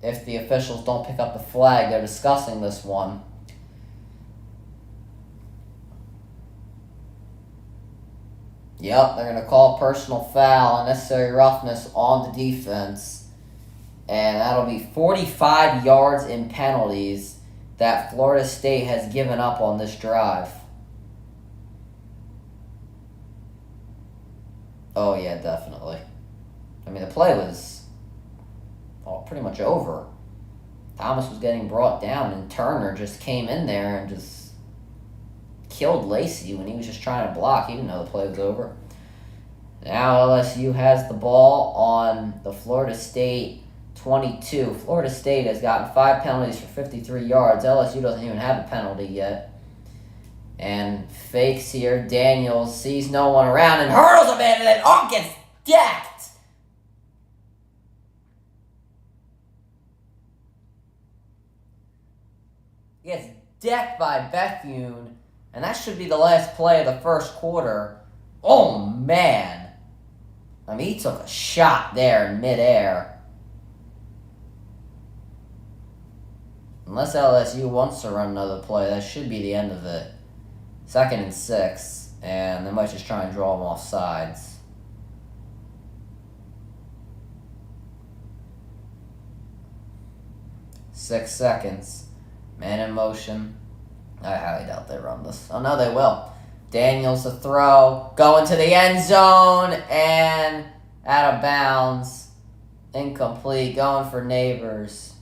If the officials don't pick up the flag, they're discussing this one. Yep, they're going to call personal foul, unnecessary roughness on the defense. And that'll be 45 yards in penalties that Florida State has given up on this drive. Oh, yeah, definitely. I mean, the play was pretty much over. Thomas was getting brought down, and Turner just came in there and just killed Lacey when he was just trying to block. He didn't know the play was over. Now LSU has the ball on the Florida State 22. Florida State has gotten 5 penalties for 53 yards. LSU doesn't even have a penalty yet. And fakes here. Daniels sees no one around and hurls a man, and then gets decked. Gets decked by Bethune, and that should be the last play of the first quarter. Oh, man. I mean, he took a shot there in midair. Unless LSU wants to run another play, that should be the end of it. 2nd and 6, and they might just try and draw them off sides. Six seconds. Man in motion. I highly doubt they run this. Oh, no, they will. Daniels to throw. Going to the end zone. And out of bounds. Incomplete. Going for Neighbors.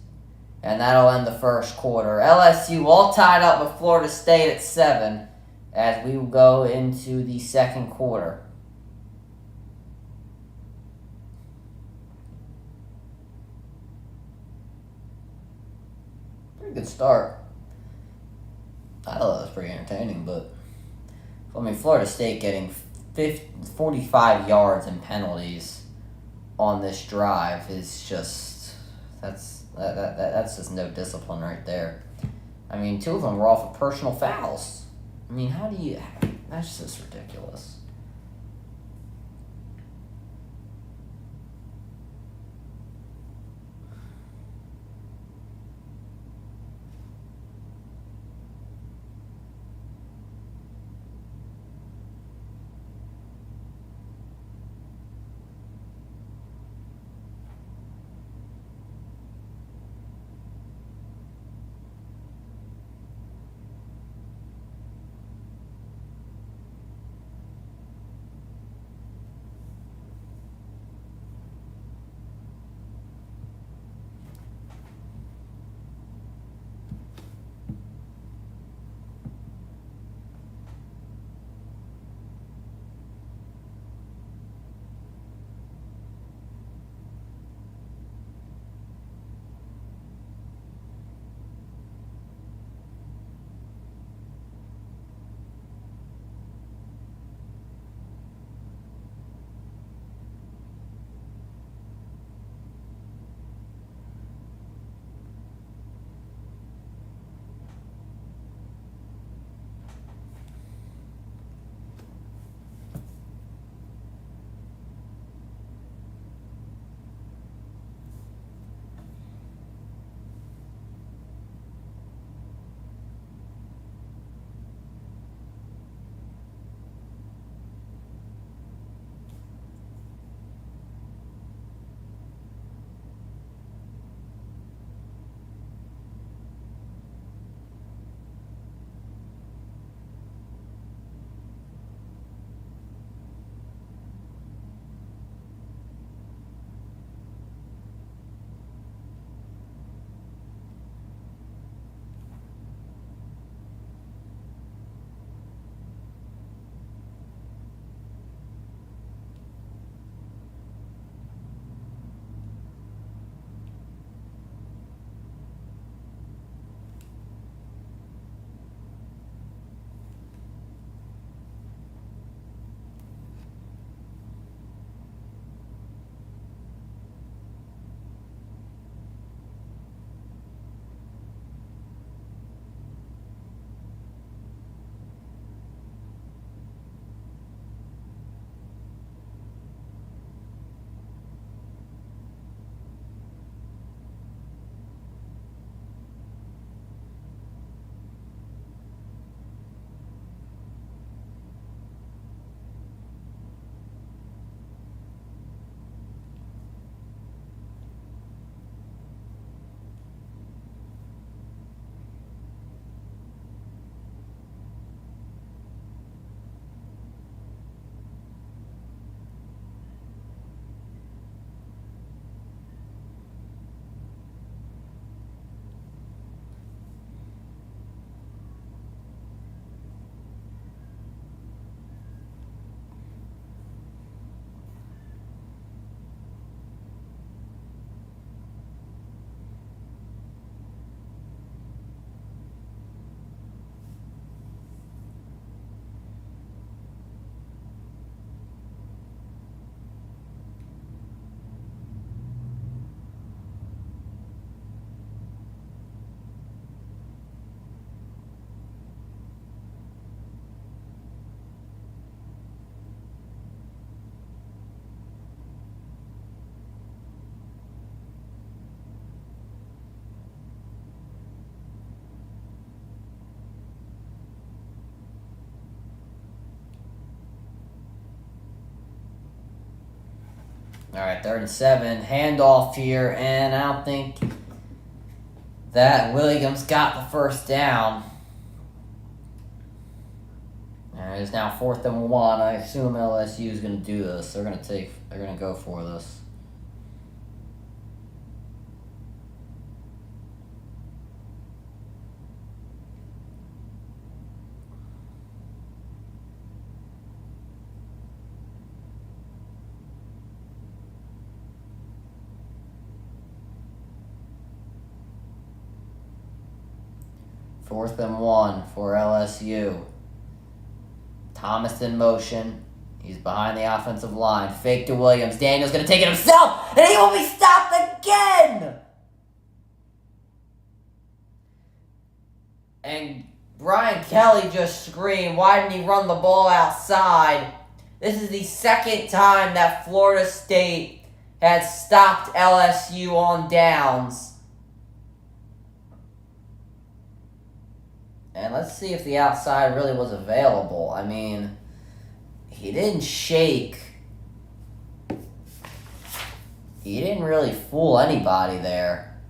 And that'll end the first quarter. LSU all tied up with Florida State at 7 as we will go into the second quarter. Pretty good start. I thought it was pretty entertaining, but I mean, Florida State getting 45 yards in penalties on this drive is just that's just no discipline right there. I mean, 2 of them were off of personal fouls. I mean, how do you... That's just ridiculous. All right, 3rd and 7. Handoff here, and I don't think that Williams got the first down. It is now 4th and 1. I assume LSU is going to do this. They're going to go for this. Fourth and 1 for LSU. Thomas in motion. He's behind the offensive line. Fake to Williams. Daniel's going to take it himself, and he will be stopped again! And Brian Kelly just screamed, why didn't he run the ball outside? This is the second time that Florida State has stopped LSU on downs. And let's see if the outside really was available. I mean, he didn't shake. He didn't really fool anybody there.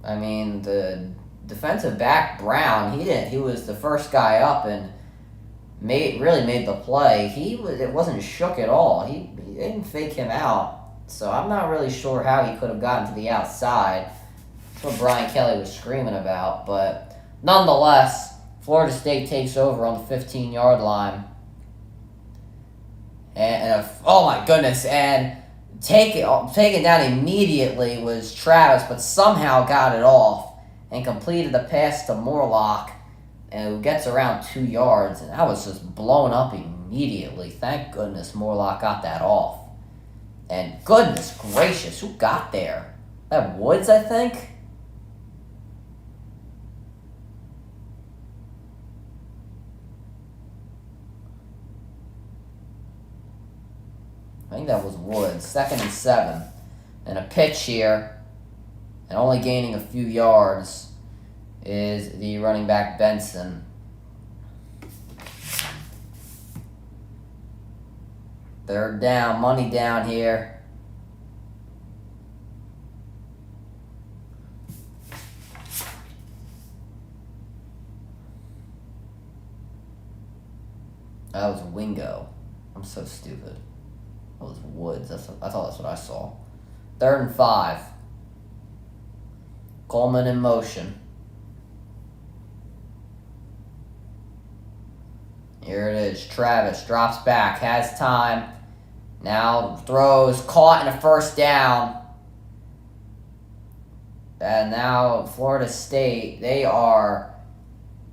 I mean, the defensive back, Brown, he was the first guy up and really made the play. It wasn't shook at all. He didn't fake him out. So I'm not really sure how he could have gotten to the outside. That's what Brian Kelly was screaming about. But nonetheless, Florida State takes over on the 15-yard line. Oh my goodness, and taken down immediately was Travis, but somehow got it off and completed the pass to Morlock, and it gets around 2 yards, and that was just blown up immediately. Thank goodness Morlock got that off. And goodness gracious, who got there? That Woods, I think? I think that was Woods. 2nd and 7. And a pitch here, and only gaining a few yards, is the running back Benson. Third down, money down here. That was Wingo. I'm so stupid. That was Woods. I thought that's what I saw. 3rd and 5. Coleman in motion. Here it is. Travis drops back, has time. Now throws, caught in a first down. And now Florida State, they are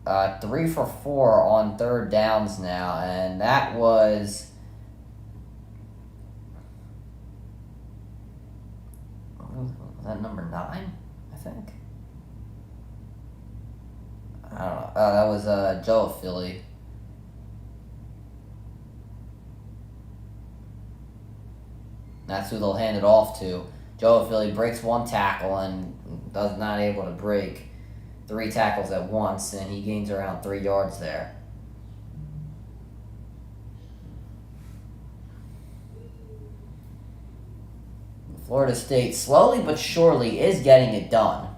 3 for 4 on 3rd downs now. And that was... Was that number 9, I think? I don't know. Oh, that was Joe Philly. That's who they'll hand it off to. Joe Philly breaks 1 tackle and does not able to break 3 tackles at once, and he gains around 3 yards there. Florida State slowly but surely is getting it done.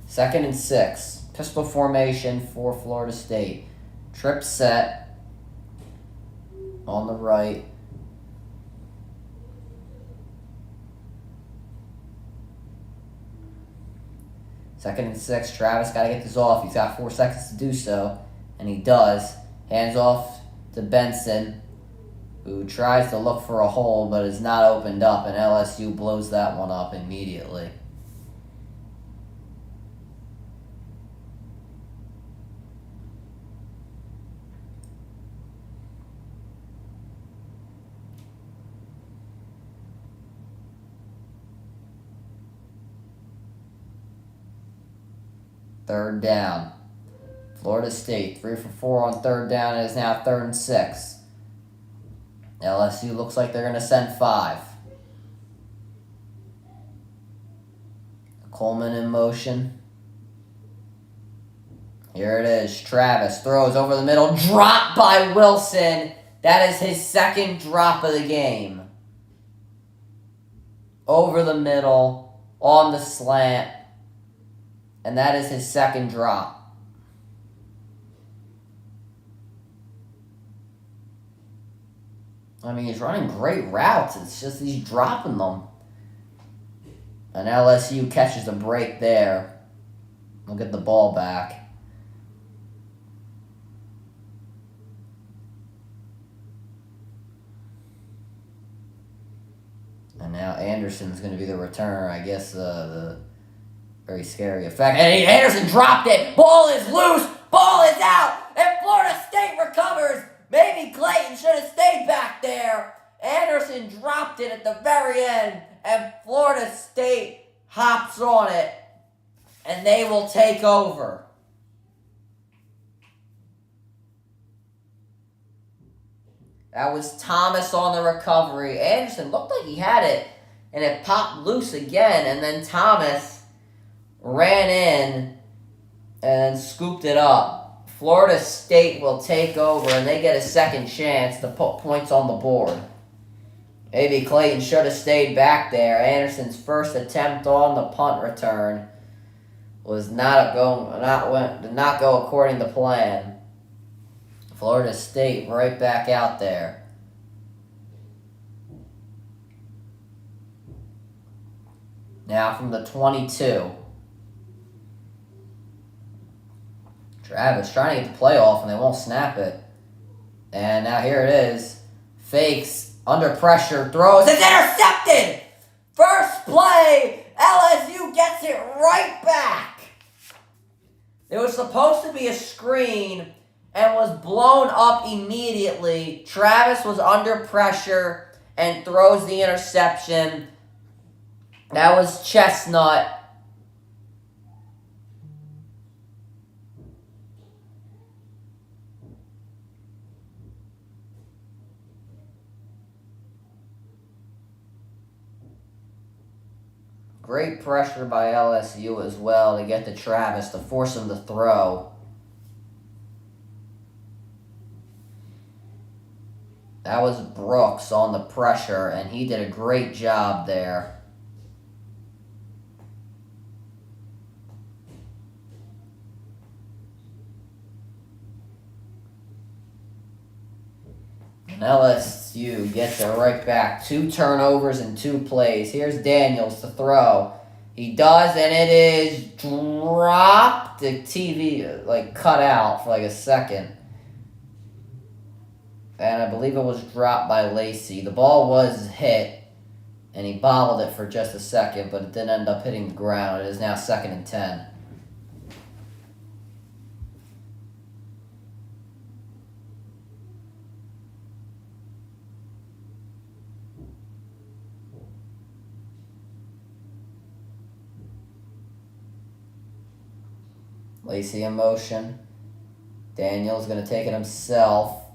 Second and 6. Pistol formation for Florida State. Trip set on the right. Second and 6. Travis got to get this off. He's got 4 seconds to do so, and he does. Hands off to Benson, who tries to look for a hole but is not opened up, and LSU blows that one up immediately. Third down. Florida State, 3 for 4 on 3rd down. It is now 3rd and 6. LSU looks like they're going to send 5. Coleman in motion. Here it is. Travis throws over the middle. Dropped by Wilson. That is his 2nd drop of the game. Over the middle, on the slant. And that is his 2nd drop. I mean, he's running great routes. It's just he's dropping them. And LSU catches a break there. They'll get the ball back. And now Anderson's going to be the returner. I guess the very scary effect. And Anderson dropped it. Ball is loose. Ball is out. And Florida State recovers. Maybe Clayton should have stayed back there. Anderson dropped it at the very end, and Florida State hops on it, and they will take over. That was Thomas on the recovery. Anderson looked like he had it, and it popped loose again, and then Thomas ran in and scooped it up. Florida State will take over, and they get a second chance to put points on the board. Maybe Clayton should have stayed back there. Anderson's first attempt on the punt return was did not go according to plan. Florida State right back out there. Now from the 22. Travis trying to get the play off and they won't snap it. And now here it is. Fakes, under pressure, throws. It's intercepted! First play, LSU gets it right back. It was supposed to be a screen and was blown up immediately. Travis was under pressure and throws the interception. That was Chestnut. Great pressure by LSU as well to get to Travis to force him to throw. That was Brooks on the pressure, and he did a great job there. And LSU gets it right back. 2 turnovers in 2 plays. Here's Daniels to throw. He does, and it is dropped. The TV cut out for a second. And I believe it was dropped by Lacey. The ball was hit, and he bobbled it for just a second, but it didn't end up hitting the ground. It is now 2nd and 10. Lacey in motion. Daniel's going to take it himself.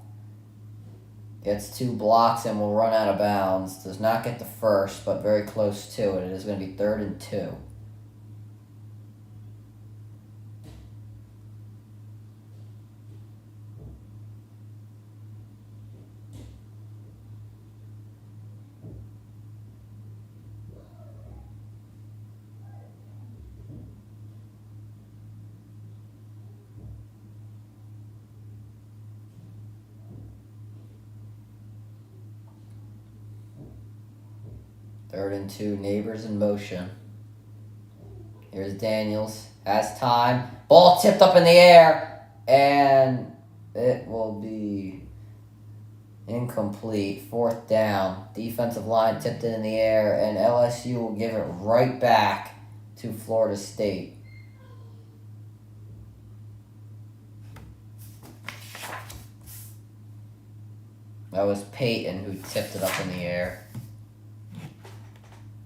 Gets 2 blocks and will run out of bounds. Does not get the first, but very close to it. It is going to be 3rd and 2. Third and 2, Neighbors in motion. Here's Daniels. Has time. Ball tipped up in the air. And it will be incomplete. 4th down. Defensive line tipped it in the air. And LSU will give it right back to Florida State. That was Peyton who tipped it up in the air.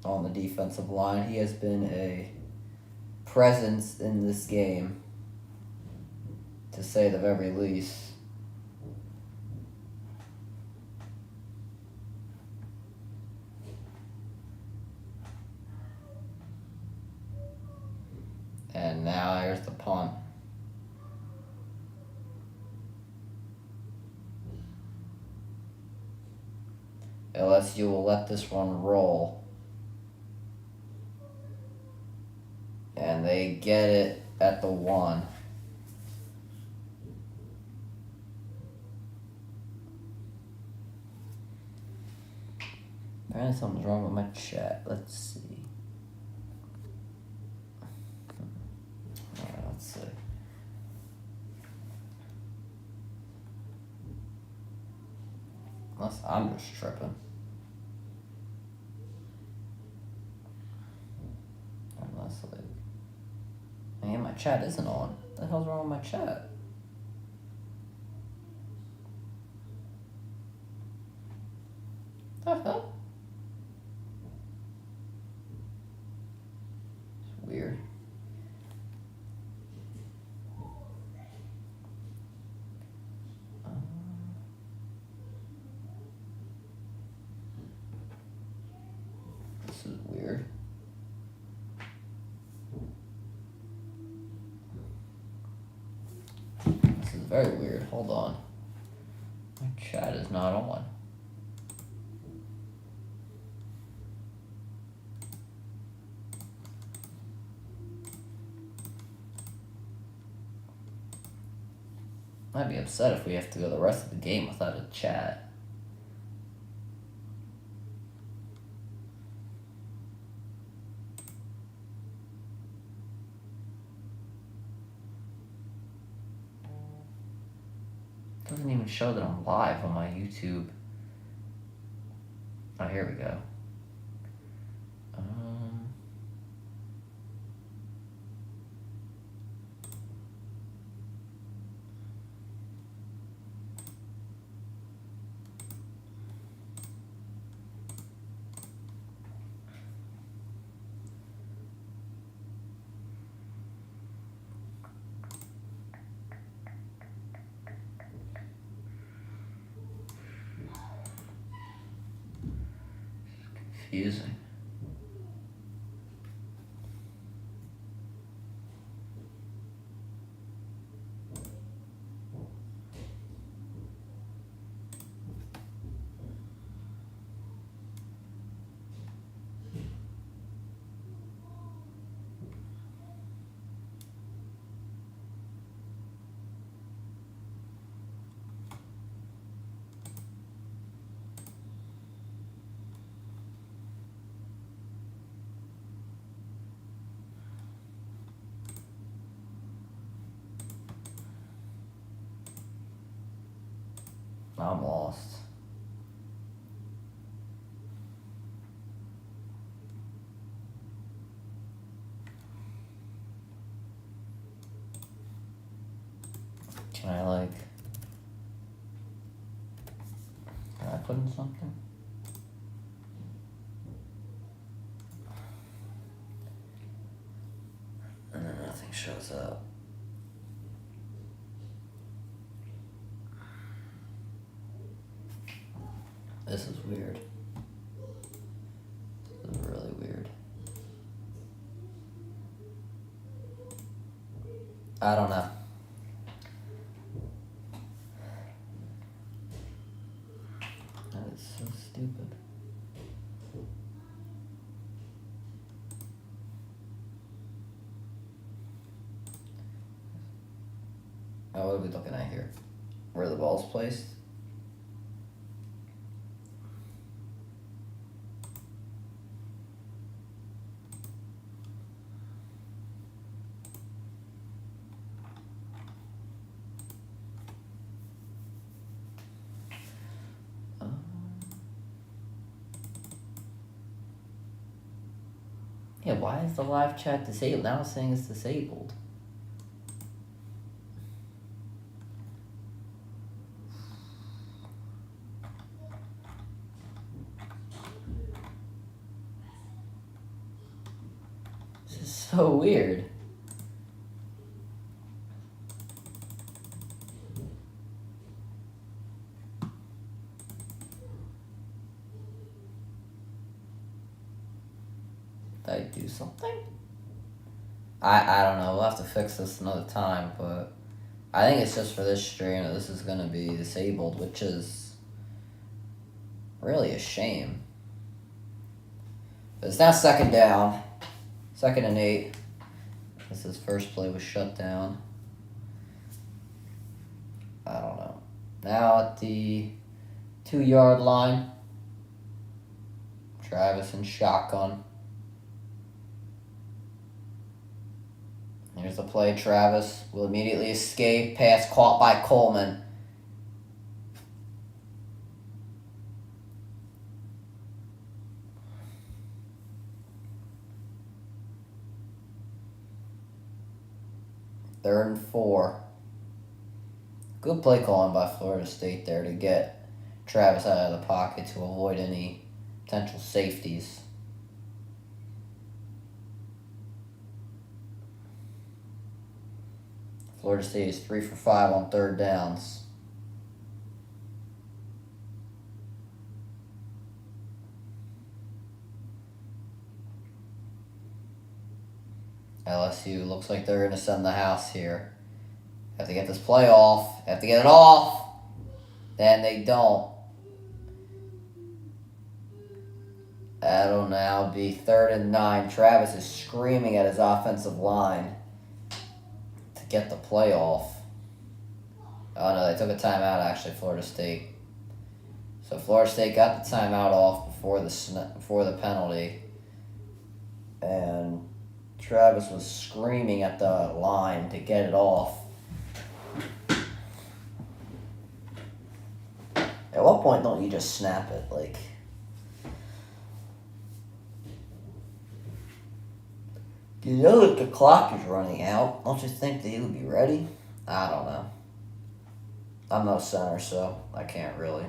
On the defensive line. He has been a presence in this game, to say the very least. And now here's the punt. LSU will let this one roll. And they get it at the 1. Apparently something's wrong with my chat. Let's see. Alright, let's see. Unless I'm just tripping. Man, my chat isn't on. What the hell's wrong with my chat? is weird. This is very weird. Hold on. My chat is not on. I'd be upset if we have to go the rest of the game without a chat. Doesn't even show that I'm live on my YouTube. Oh, here we go. Confusing. I'm lost. Can I put in something? And then nothing shows up. This is weird. This is really weird. I don't know. That is so stupid. Oh, what are we looking at here? Where the ball's placed? Yeah, why is the live chat disabled? Now it's saying it's disabled. This is so weird. Did I do something? I don't know. We'll have to fix this another time, but I think it's just for this stream that this is going to be disabled, which is really a shame. But it's now second down. 2nd and 8. This is first play was shut down. I don't know. Now at the 2-yard line. Travis in shotgun. Here's the play. Travis will immediately escape. Pass caught by Coleman. Third and 4. Good play calling by Florida State there to get Travis out of the pocket to avoid any potential safeties. Florida State is 3 for 5 on 3rd downs. LSU looks like they're going to send the house here. Have to get this play off. Have to get it off. And they don't. That'll now be 3rd and 9. Travis is screaming at his offensive line to get the play off. Oh no, they took a timeout actually, Florida State. So Florida State got the timeout off before the penalty. And Travis was screaming at the line to get it off. At what point don't you just snap it? Like, you know that the clock is running out. Don't you think that he would be ready? I don't know. I'm no center, so I can't really.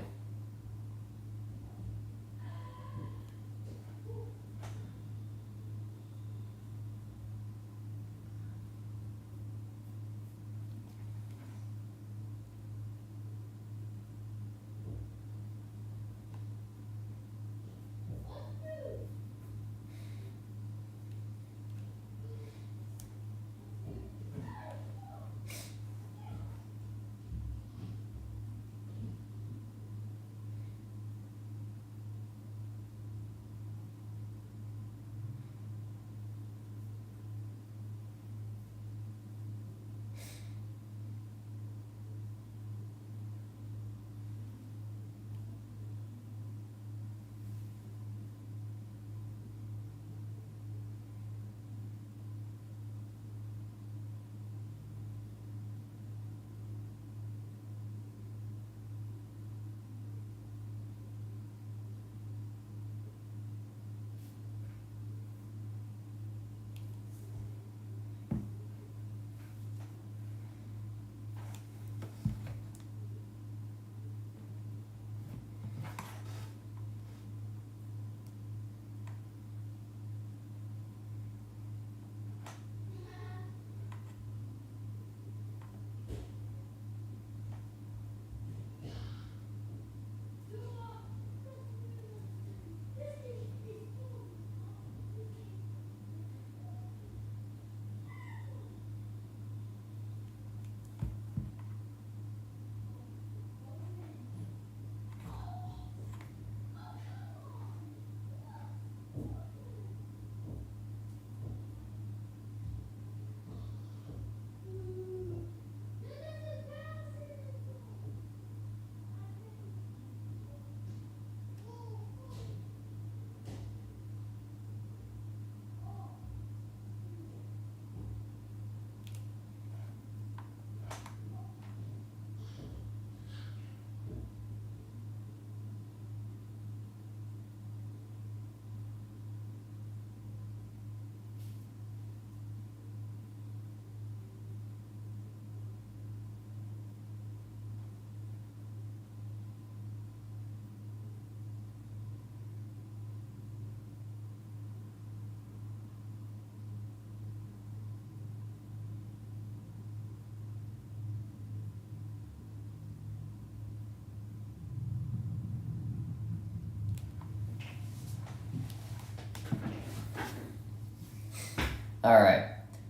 All right,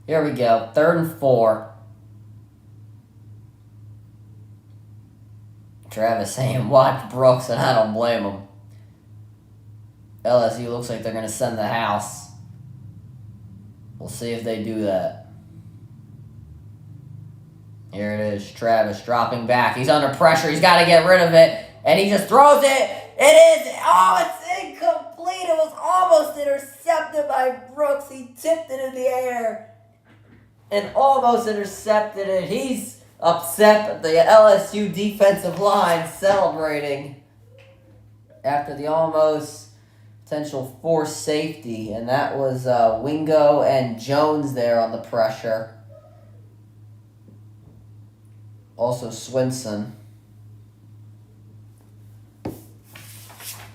here we go. 3rd and 4. Travis saying, watch Brooks, and I don't blame him. LSU looks like they're going to send the house. We'll see if they do that. Here it is, Travis dropping back. He's under pressure. He's got to get rid of it. And he just throws it. It is, it's incomplete. It was almost intercepted by Brooks. He tipped it in the air and almost intercepted it. He's upset at the LSU defensive line celebrating after the almost potential forced safety. And that was Wingo and Jones there on the pressure. Also Swinson.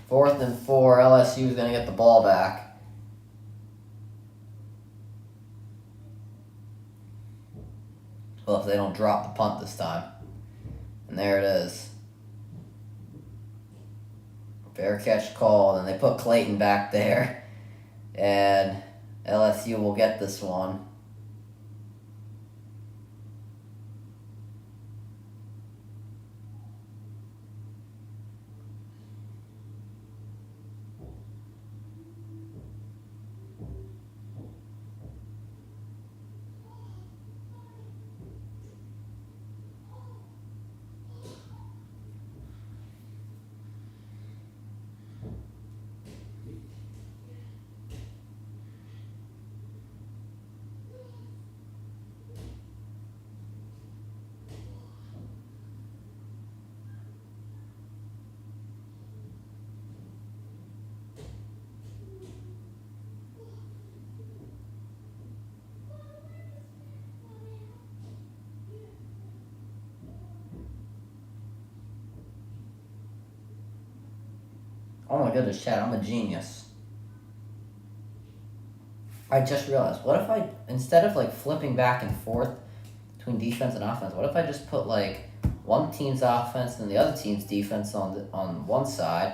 4th and 4, LSU is going to get the ball back. Well, if they don't drop the punt this time. And there it is. Fair catch called, and they put Clayton back there. And LSU will get this one. Oh my goodness, Chad, I'm a genius. I just realized, what if I, instead of like flipping back and forth between defense and offense, what if I just put like one team's offense and the other team's defense on one side,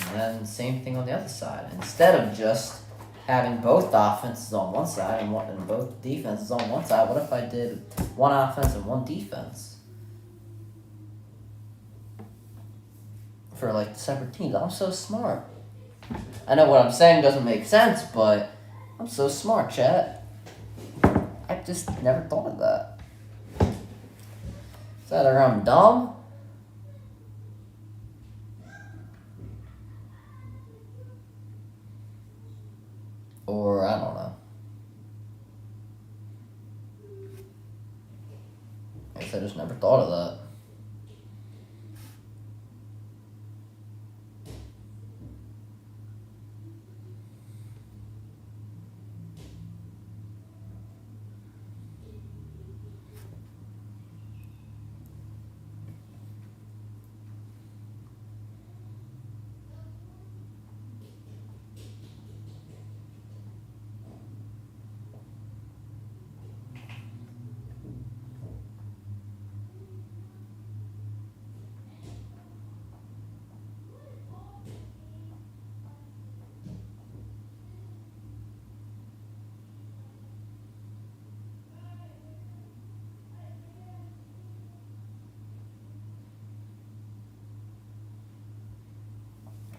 and then same thing on the other side, instead of just having both offenses on one side and both defenses on one side? What if I did one offense and one defense for like separate teams? I'm so smart. I know what I'm saying doesn't make sense, but I'm so smart, chat. I just never thought of that. Is that either I'm dumb? Or I don't know. I guess I just never thought of that.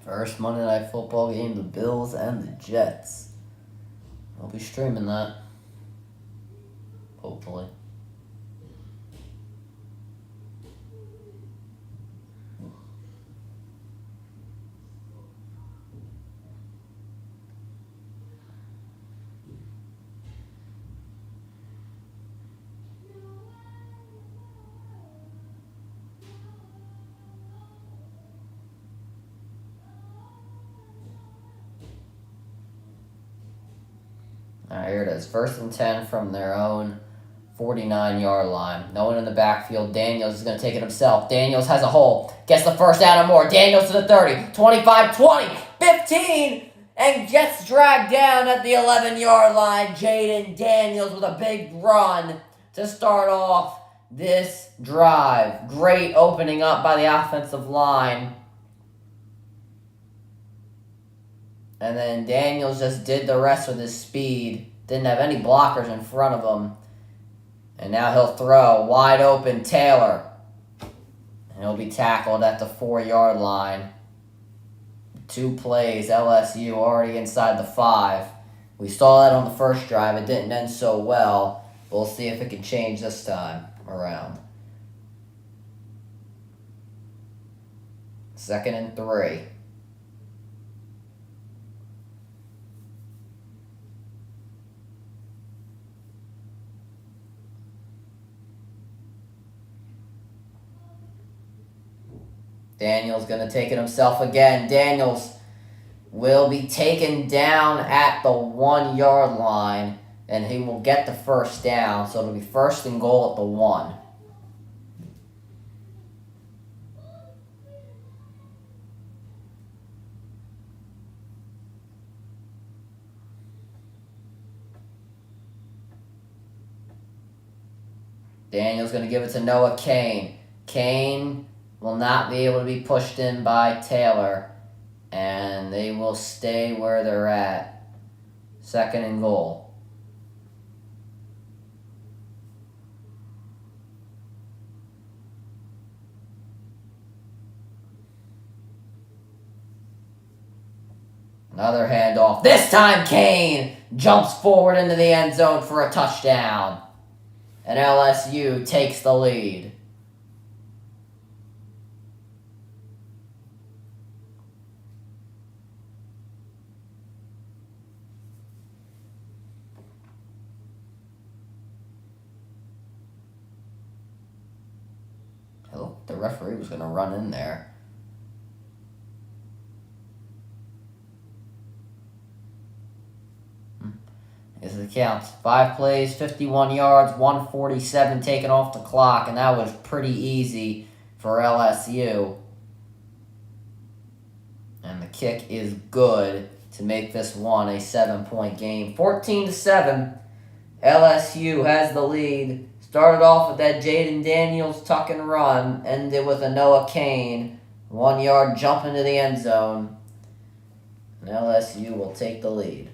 First Monday Night Football game, the Bills and the Jets. I'll be streaming that. Hopefully. Alright, here it is. 1st and 10 from their own 49-yard line. No one in the backfield. Daniels is going to take it himself. Daniels has a hole. Gets the first down and more. Daniels to the 30. 25, 20, 15. And gets dragged down at the 11-yard line. Jaden Daniels with a big run to start off this drive. Great opening up by the offensive line. And then Daniels just did the rest with his speed. Didn't have any blockers in front of him. And now he'll throw wide open Taylor. And he'll be tackled at the 4-yard line. 2 plays, LSU already inside the 5. We saw that on the first drive. It didn't end so well. We'll see if it can change this time around. 2nd and 3. Daniels going to take it himself again. Daniels will be taken down at the 1-yard line, and he will get the first down. So it'll be 1st and goal at the 1. Daniels going to give it to Noah Kane. Kane will not be able to be pushed in by Taylor, and they will stay where they're at. 2nd and goal. Another handoff. This time Kane jumps forward into the end zone for a touchdown, and LSU takes the lead. The referee was going to run in there. Here's the counts. 5 plays, 51 yards, 147 taken off the clock, and that was pretty easy for LSU. And And the kick is good to make this one a 7-point game. 14-7. LSU has the lead. Started off with that Jaden Daniels tuck and run. Ended with a Noah Kane 1-yard jump into the end zone. And LSU will take the lead.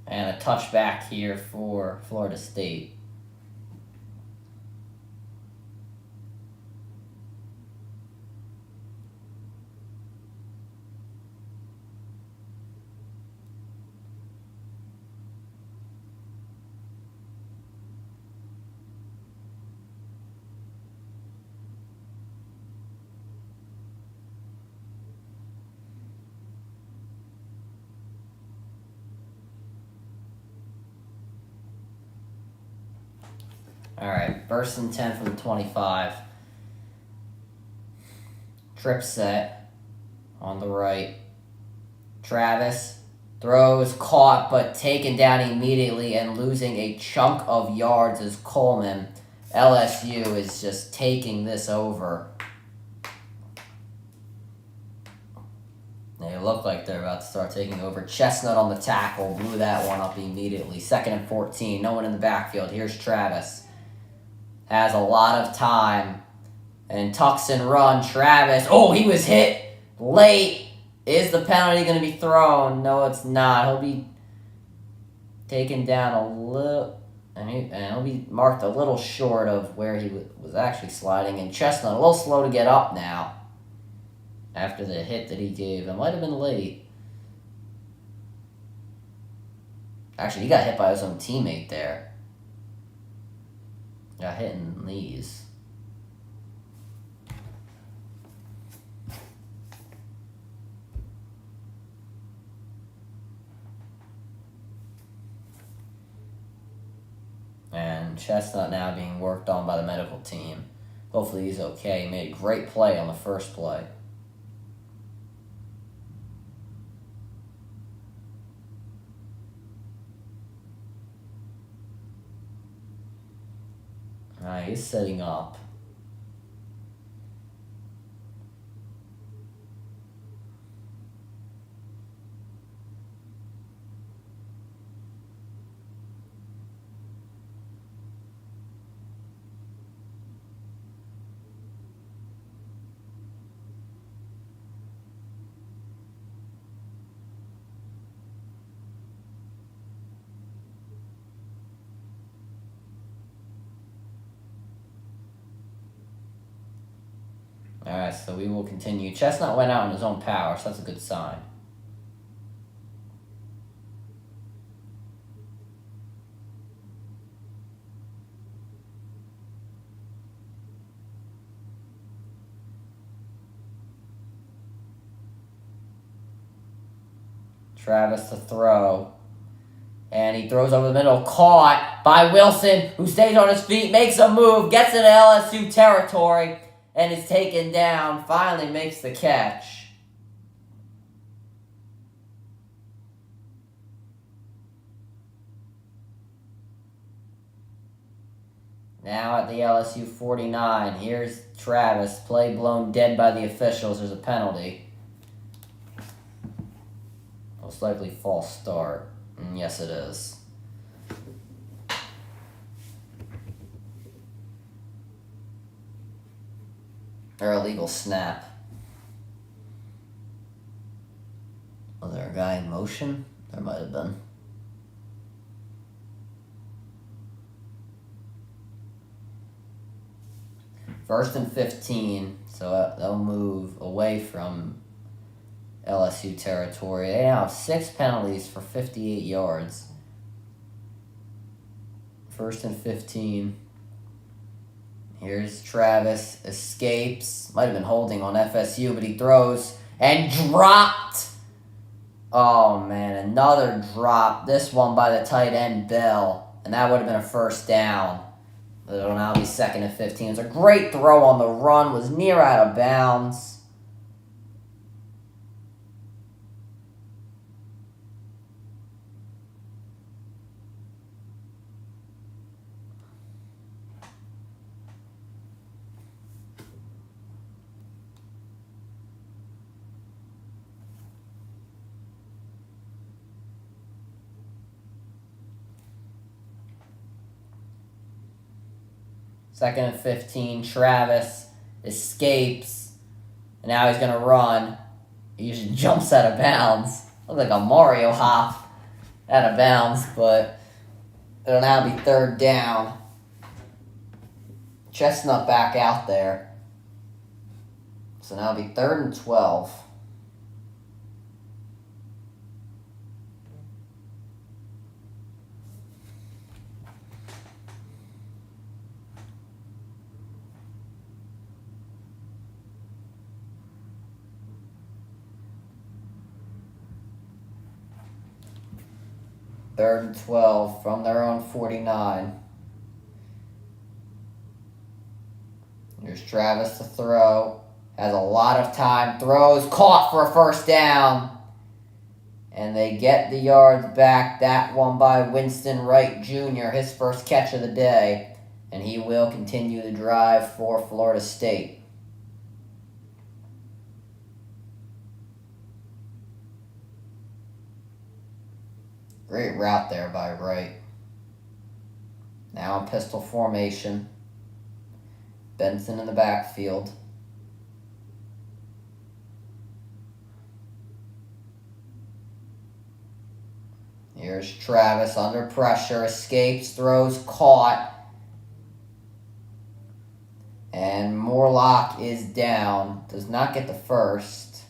And a touchback here for Florida State. All right, 1st and 10 from the 25. Trip set on the right. Travis throws, caught, but taken down immediately and losing a chunk of yards as Coleman. LSU is just taking this over. They look like they're about to start taking over. Chestnut on the tackle, blew that one up immediately. 2nd and 14, no one in the backfield. Here's Travis. Has a lot of time and tucks and run. Travis, he was hit late Is the penalty going to be thrown? No, it's not. He'll be taken down a little, and he'll be marked a little short of where he was actually sliding. And Chestnut a little slow to get up now after the hit that he gave. It might have been late. Actually, he got hit by his own teammate there. Got hit in the knees. And Chestnut now being worked on by the medical team. Hopefully he's okay. He made a great play on the first play. Alright, he's setting up. Alright, so we will continue. Chestnut went out in his own power, so that's a good sign. Travis to throw. And he throws over the middle. Caught by Wilson, who stays on his feet, makes a move, gets into LSU territory, and is taken down. Finally makes the catch. Now at the LSU 49. Here's Travis. Play blown dead by the officials. There's a penalty. Most likely false start. And yes, it is. Or illegal snap. Was there a guy in motion? There might have been. First and 15, so they'll move away from LSU territory. They now have 6 penalties for 58 yards. First and 15. Here's Travis. Escapes. Might have been holding on FSU, but he throws and dropped. Oh, man. Another drop. This one by the tight end, Bell. And that would have been a first down. But it'll now be second and 15. It's a great throw on the run. Was near out of bounds. Second and 15, Travis escapes, and now he's going to run. He just jumps out of bounds. Looks like a Mario hop out of bounds, but it'll now be third down. Chestnut back out there. So now it'll be 3rd and 12. Third and 12 from their own 49. Here's Travis to throw. Has a lot of time. Throws. Caught for a first down. And they get the yards back. That one by Winston Wright Jr., his first catch of the day. And he will continue the drive for Florida State. Great route there by Wright. Now in pistol formation. Benson in the backfield. Here's Travis under pressure, escapes, throws, caught. And Morlock is down. Does not get the first.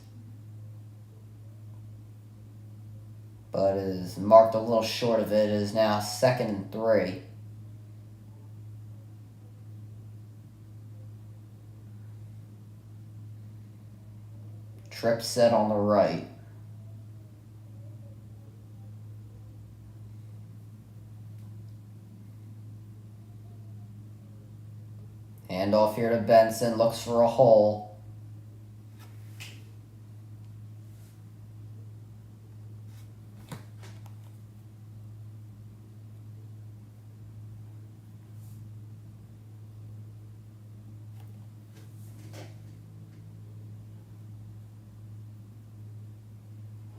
But is marked a little short of it. It is now 2nd and 3. Trip set on the right. Handoff here to Benson. Looks for a hole.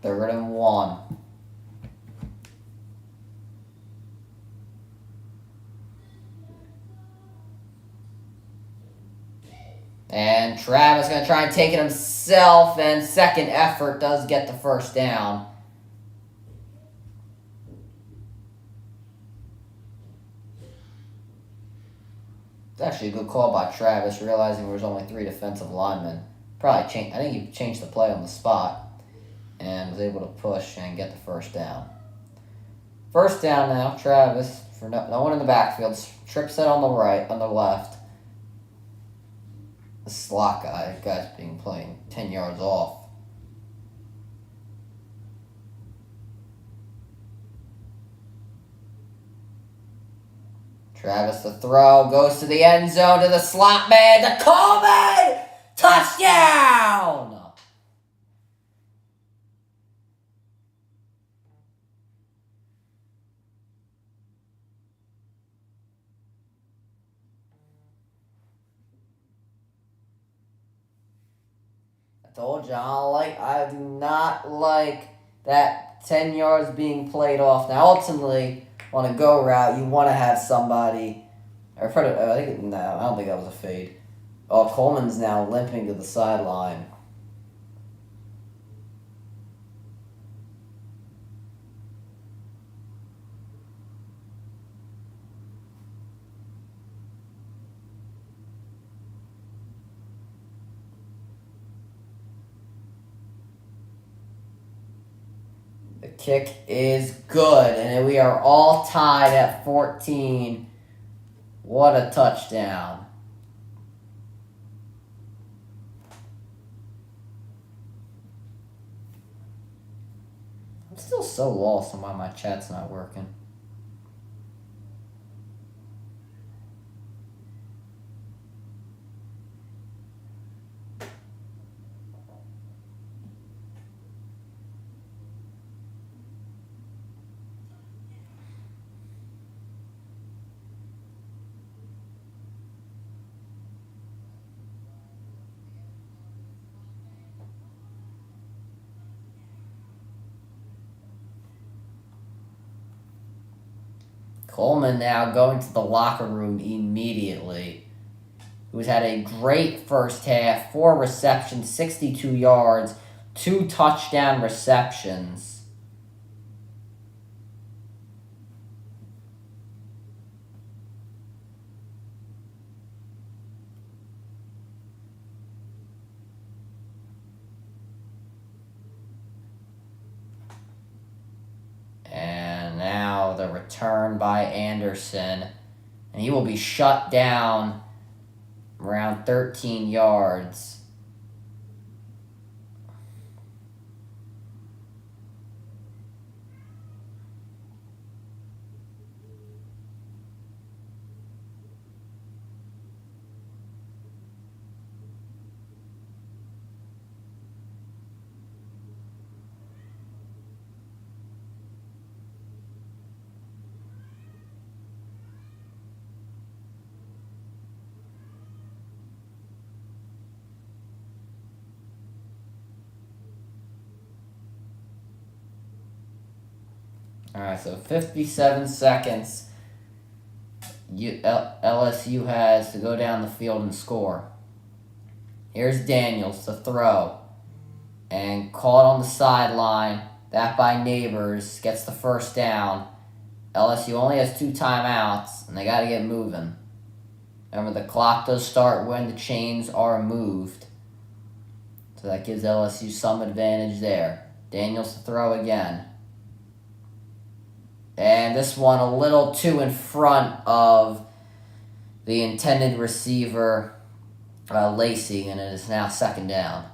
Third and 1. And Travis going to try and take it himself, and second effort does get the first down. It's actually a good call by Travis, realizing there was only 3 defensive linemen. I think he changed the play on the spot and was able to push and get the first down. First down now, Travis, for no one in the backfield. Trip set on the right, on the left. The slot guy, the guy's playing 10 yards off. Travis the throw, goes to the end zone to the slot man, to Coleman! Touchdown! Told you, I do not like that 10 yards being played off. Now, ultimately, on a go route, you want to have somebody. I don't think that was a fade. Oh, Coleman's now limping to the sideline. The kick is good, and we are all tied at 14. What a touchdown. I'm still so lost on why my chat's not working. Coleman now going to the locker room immediately. Who's had a great first half, 4 receptions, 62 yards, 2 touchdown receptions. The return by Anderson, and he will be shut down around 13 yards. Alright, so 57 seconds LSU has to go down the field and score. Here's Daniels to throw. And caught on the sideline. Back by Neighbors. Gets the first down. LSU only has 2 timeouts, and they got to get moving. Remember, the clock does start when the chains are moved. So that gives LSU some advantage there. Daniels to throw again. And this one a little too in front of the intended receiver, Lacey, and it is now 2nd down.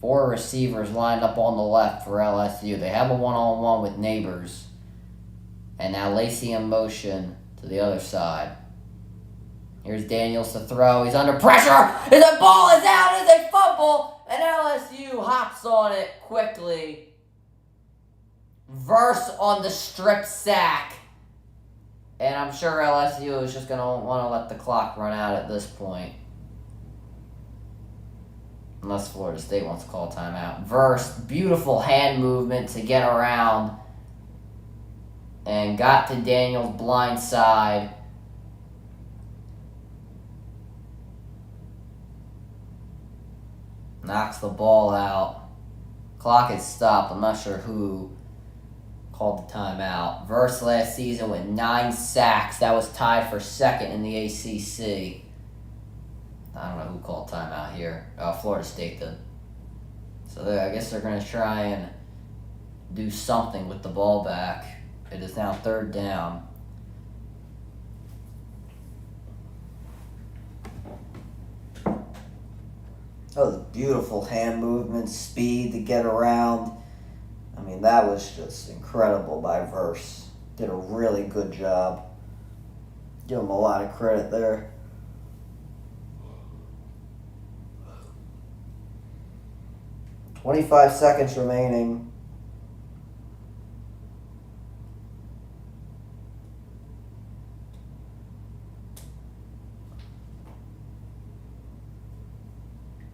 Four receivers lined up on the left for LSU. They have a one-on-one with Neighbors. And now Lacey in motion to the other side. Here's Daniels to throw. He's under pressure. And the ball is out as a fumble. And LSU hops on it quickly. Verse on the strip sack. And I'm sure LSU is just going to want to let the clock run out at this point. Unless Florida State wants to call timeout. Verse, beautiful hand movement to get around. And got to Daniels' blind side. Knocks the ball out. Clock is stopped. I'm not sure who called the timeout. Verse last season with 9 sacks. That was tied for 2nd in the ACC. I don't know who called timeout here. Florida State did. So I guess they're going to try and do something with the ball back. It is now 3rd down. That was beautiful hand movement, speed to get around. I mean, that was just incredible by Verse. Did a really good job. Give him a lot of credit there. "25 seconds remaining."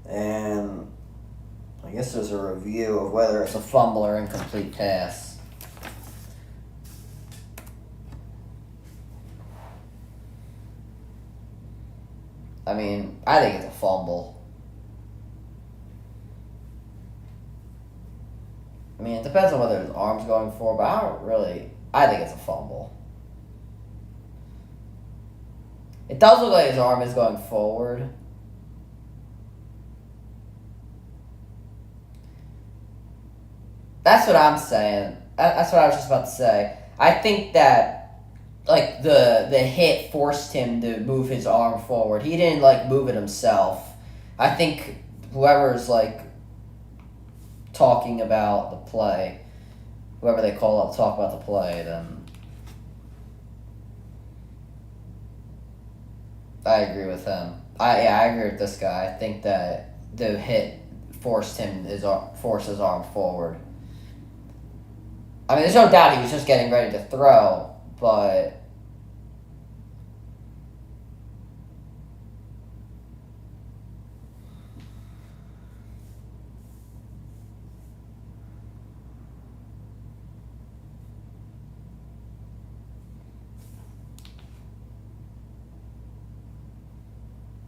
And I guess there's a review of whether it's a fumble or incomplete pass. I mean, I think it's a fumble. I mean, it depends on whether his arm's going forward, but I think it's a fumble. It does look like his arm is going forward. That's what I'm saying. That's what I was just about to say. I think that, like, the hit forced him to move his arm forward. He didn't, like, move it himself. I think whoever's, like, talking about the play, whoever they call up to talk about the play, then I agree with him. I agree with this guy. I think that the hit forced his arm forward. I mean, there's no doubt he was just getting ready to throw, but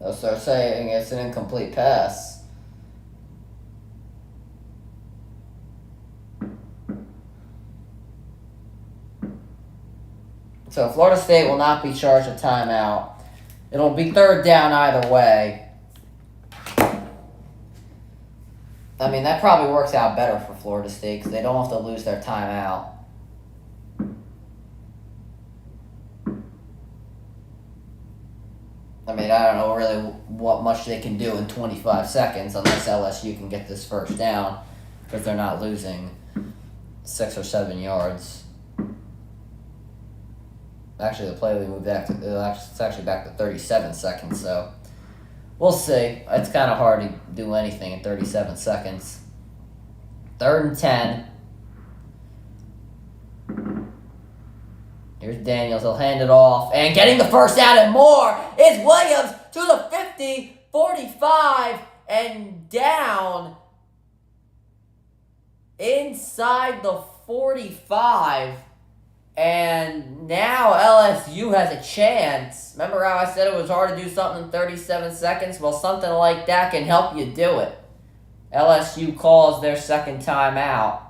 they'll start saying it's an incomplete pass. So Florida State will not be charged a timeout. It'll be 3rd down either way. I mean, that probably works out better for Florida State because they don't have to lose their timeout. I mean, I don't know really what much they can do in 25 seconds unless LSU can get this first down because they're not losing 6 or 7 yards. Actually, the play we moved back to, it's actually back to 37 seconds, so we'll see. It's kind of hard to do anything in 37 seconds. 3rd and 10. Here's Daniels. He'll hand it off. And getting the first down and more is Williams to the 50, 45 and down inside the 45. And now LSU has a chance. Remember how I said it was hard to do something in 37 seconds? Well, something like that can help you do it. LSU calls their second timeout.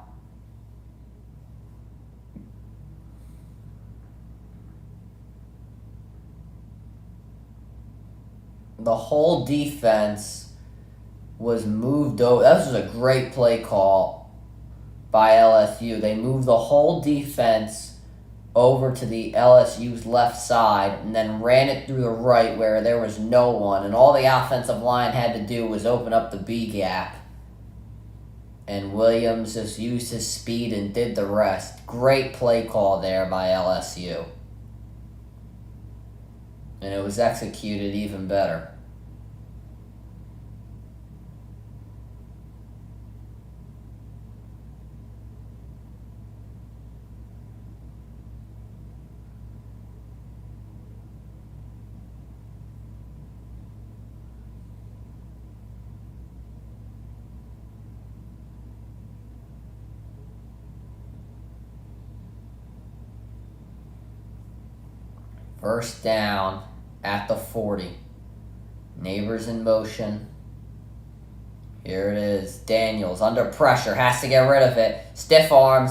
The whole defense was moved over. This was a great play call by LSU. They moved the whole defense over to the LSU's left side and then ran it through the right where there was no one. And all the offensive line had to do was open up the B gap. And Williams just used his speed and did the rest. Great play call there by LSU. And it was executed even better. First down at the 40. Neighbors in motion. Here it is. Daniels under pressure. Has to get rid of it. Stiff arms.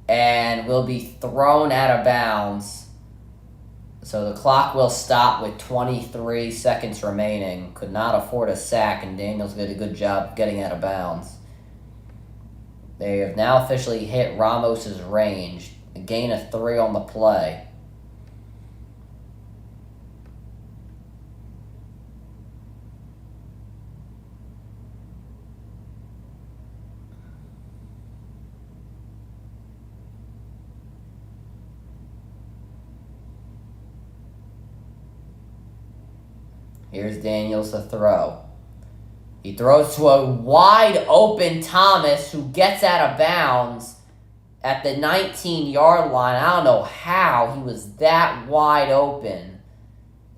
And will be thrown out of bounds. So the clock will stop with 23 seconds remaining. Could not afford a sack. And Daniels did a good job getting out of bounds. They have now officially hit Ramos's range. A gain of 3 on the play. Here's Daniels to throw. He throws to a wide open Thomas who gets out of bounds at the 19-yard line. I don't know how he was that wide open.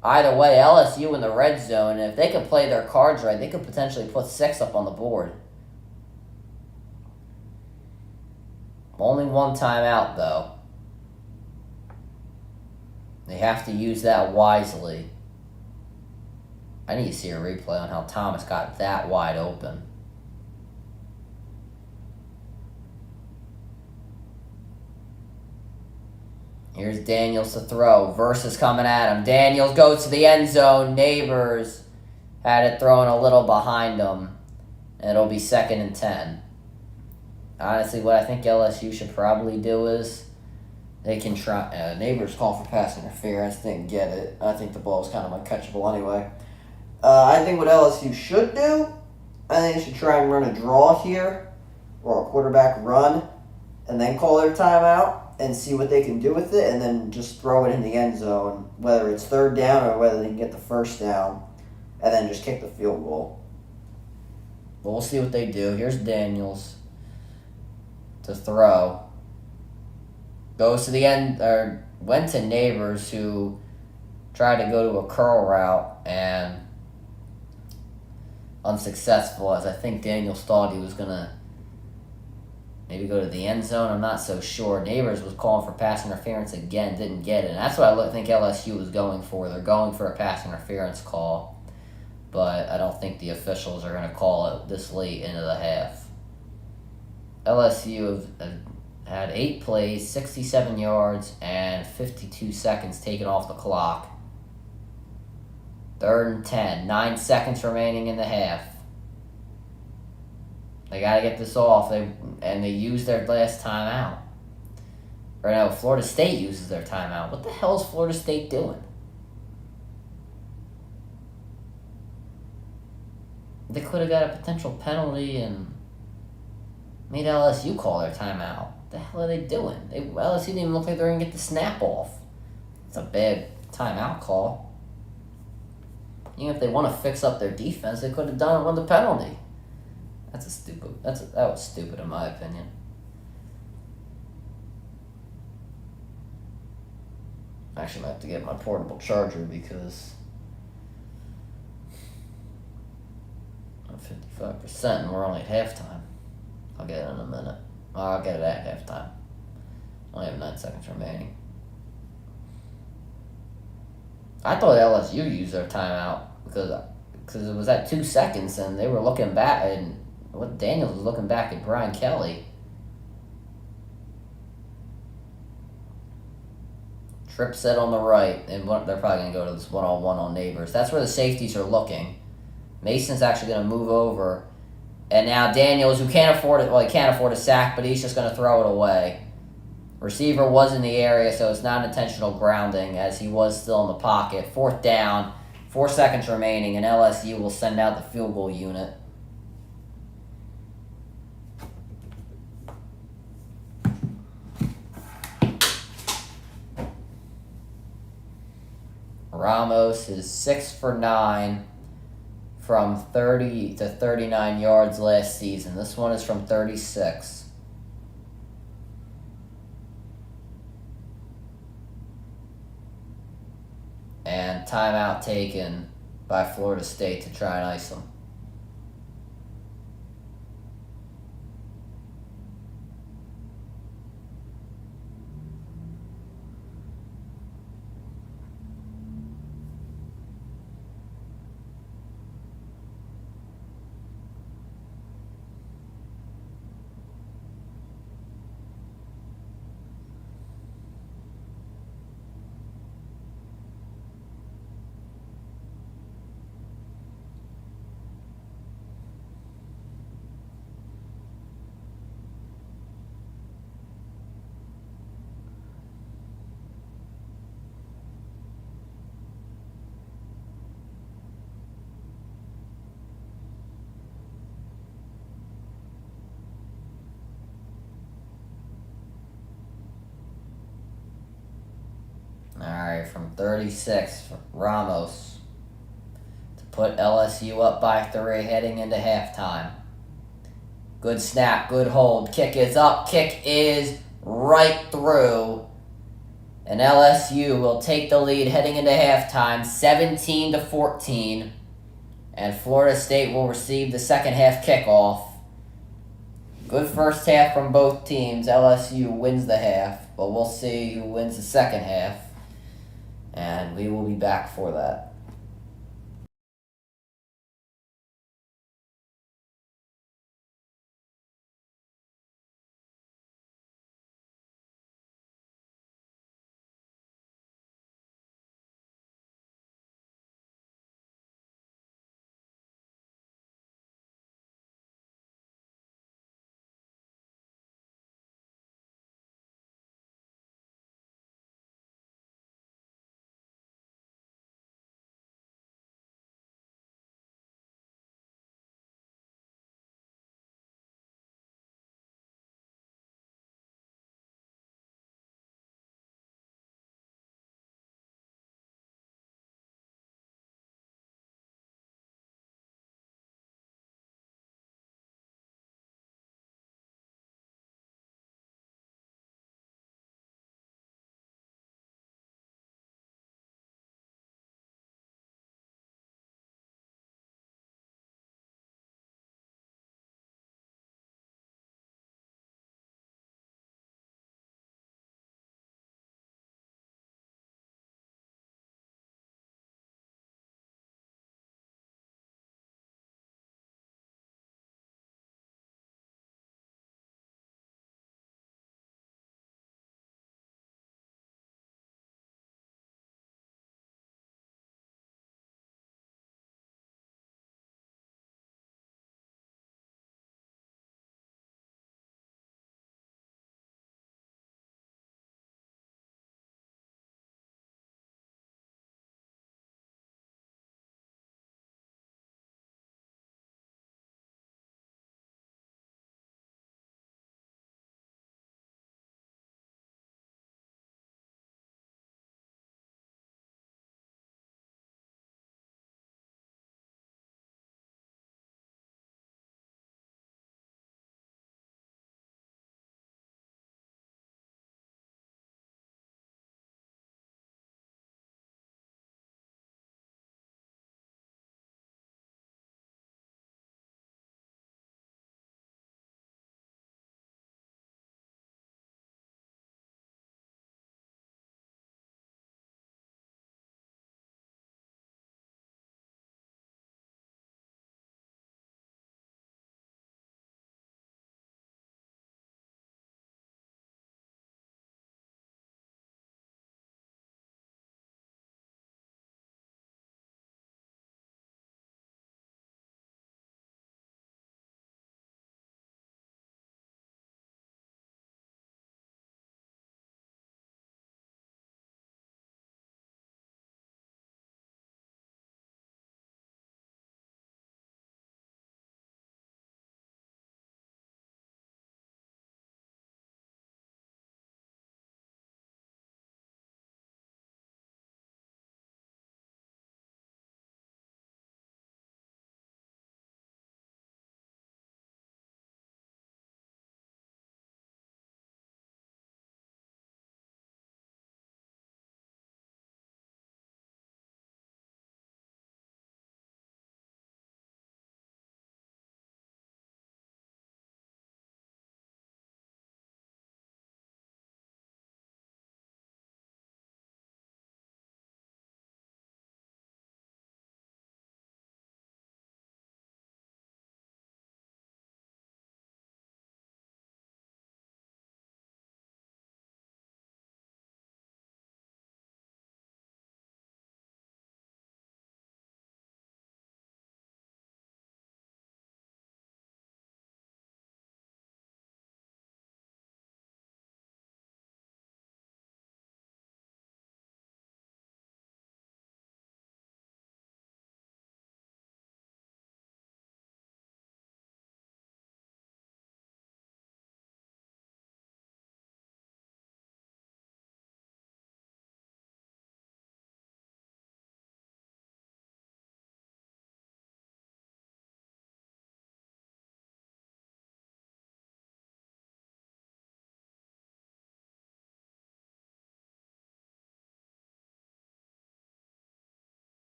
Either way, LSU in the red zone, and if they could play their cards right, they could potentially put 6 up on the board. Only one timeout, though. They have to use that wisely. I need to see a replay on how Thomas got that wide open. Here's Daniels to throw. Versus coming at him. Daniels goes to the end zone. Neighbors had it thrown a little behind him. And it'll be 2nd and 10. Honestly, what I think LSU should probably do is they can try. Neighbors call for pass interference. Didn't get it. I think the ball was kind of uncatchable anyway. I think what LSU should do, I think they should try and run a draw here, or a quarterback run, and then call their timeout and see what they can do with it, and then just throw it in the end zone, whether it's 3rd down or whether they can get the 1st down, and then just kick the field goal. But we'll see what they do. Here's Daniels to throw. Goes to the end, or went to Neighbors, who tried to go to a curl route, and unsuccessful, as I think Daniels thought he was going to maybe go to the end zone. I'm not so sure. Neighbors was calling for pass interference again, didn't get it. And that's what I think LSU was going for. They're going for a pass interference call, but I don't think the officials are going to call it this late into the half. LSU have had 8 plays, 67 yards, and 52 seconds taken off the clock. 3rd and 10. 9 seconds remaining in the half. They got to get this off. They use their last timeout. Or no, Florida State uses their timeout. What the hell is Florida State doing? They could have got a potential penalty and made LSU call their timeout. What the hell are they doing? LSU didn't even look like they were going to get the snap off. It's a bad timeout call. Even if they want to fix up their defense, they could have done it with the penalty. That was stupid in my opinion. Actually, I might have to get my portable charger because 55%, and we're only at halftime. I'll get it in a minute. I'll get it at halftime. Only have 9 seconds remaining. I thought LSU used their timeout because it was at 2 seconds, and they were looking back, and what Daniels was looking back at Brian Kelly. Tripp set on the right, and they're probably going to go to this one-on-one on Neighbors. That's where the safeties are looking. Mason's actually going to move over. And now Daniels, who can't afford it, he can't afford a sack, but he's just going to throw it away. Receiver was in the area, so it's not intentional grounding, as he was still in the pocket. 4th down, 4 seconds remaining, and LSU will send out the field goal unit. Ramos is 6 for 9 from 30 to 39 yards last season. This one is from 36. And timeout taken by Florida State to try and ice them. Alright, from 36, Ramos to put LSU up by 3 heading into halftime. Good snap, good hold. Kick is up, kick is right through. And LSU will take the lead heading into halftime, 17-14. And Florida State will receive the second half kickoff. Good first half from both teams. LSU wins the half, but we'll see who wins the second half. And we will be back for that.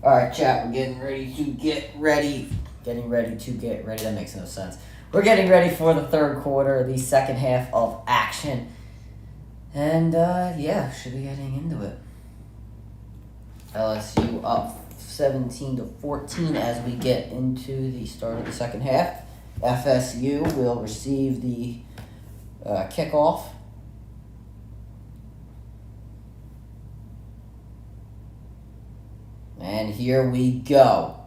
All right, chat. We're getting ready to get ready. That makes no sense. We're getting ready for the third quarter, the second half of action. And, should be getting into it. LSU up 17-14 as we get into the start of the second half. FSU will receive the kickoff. And here we go.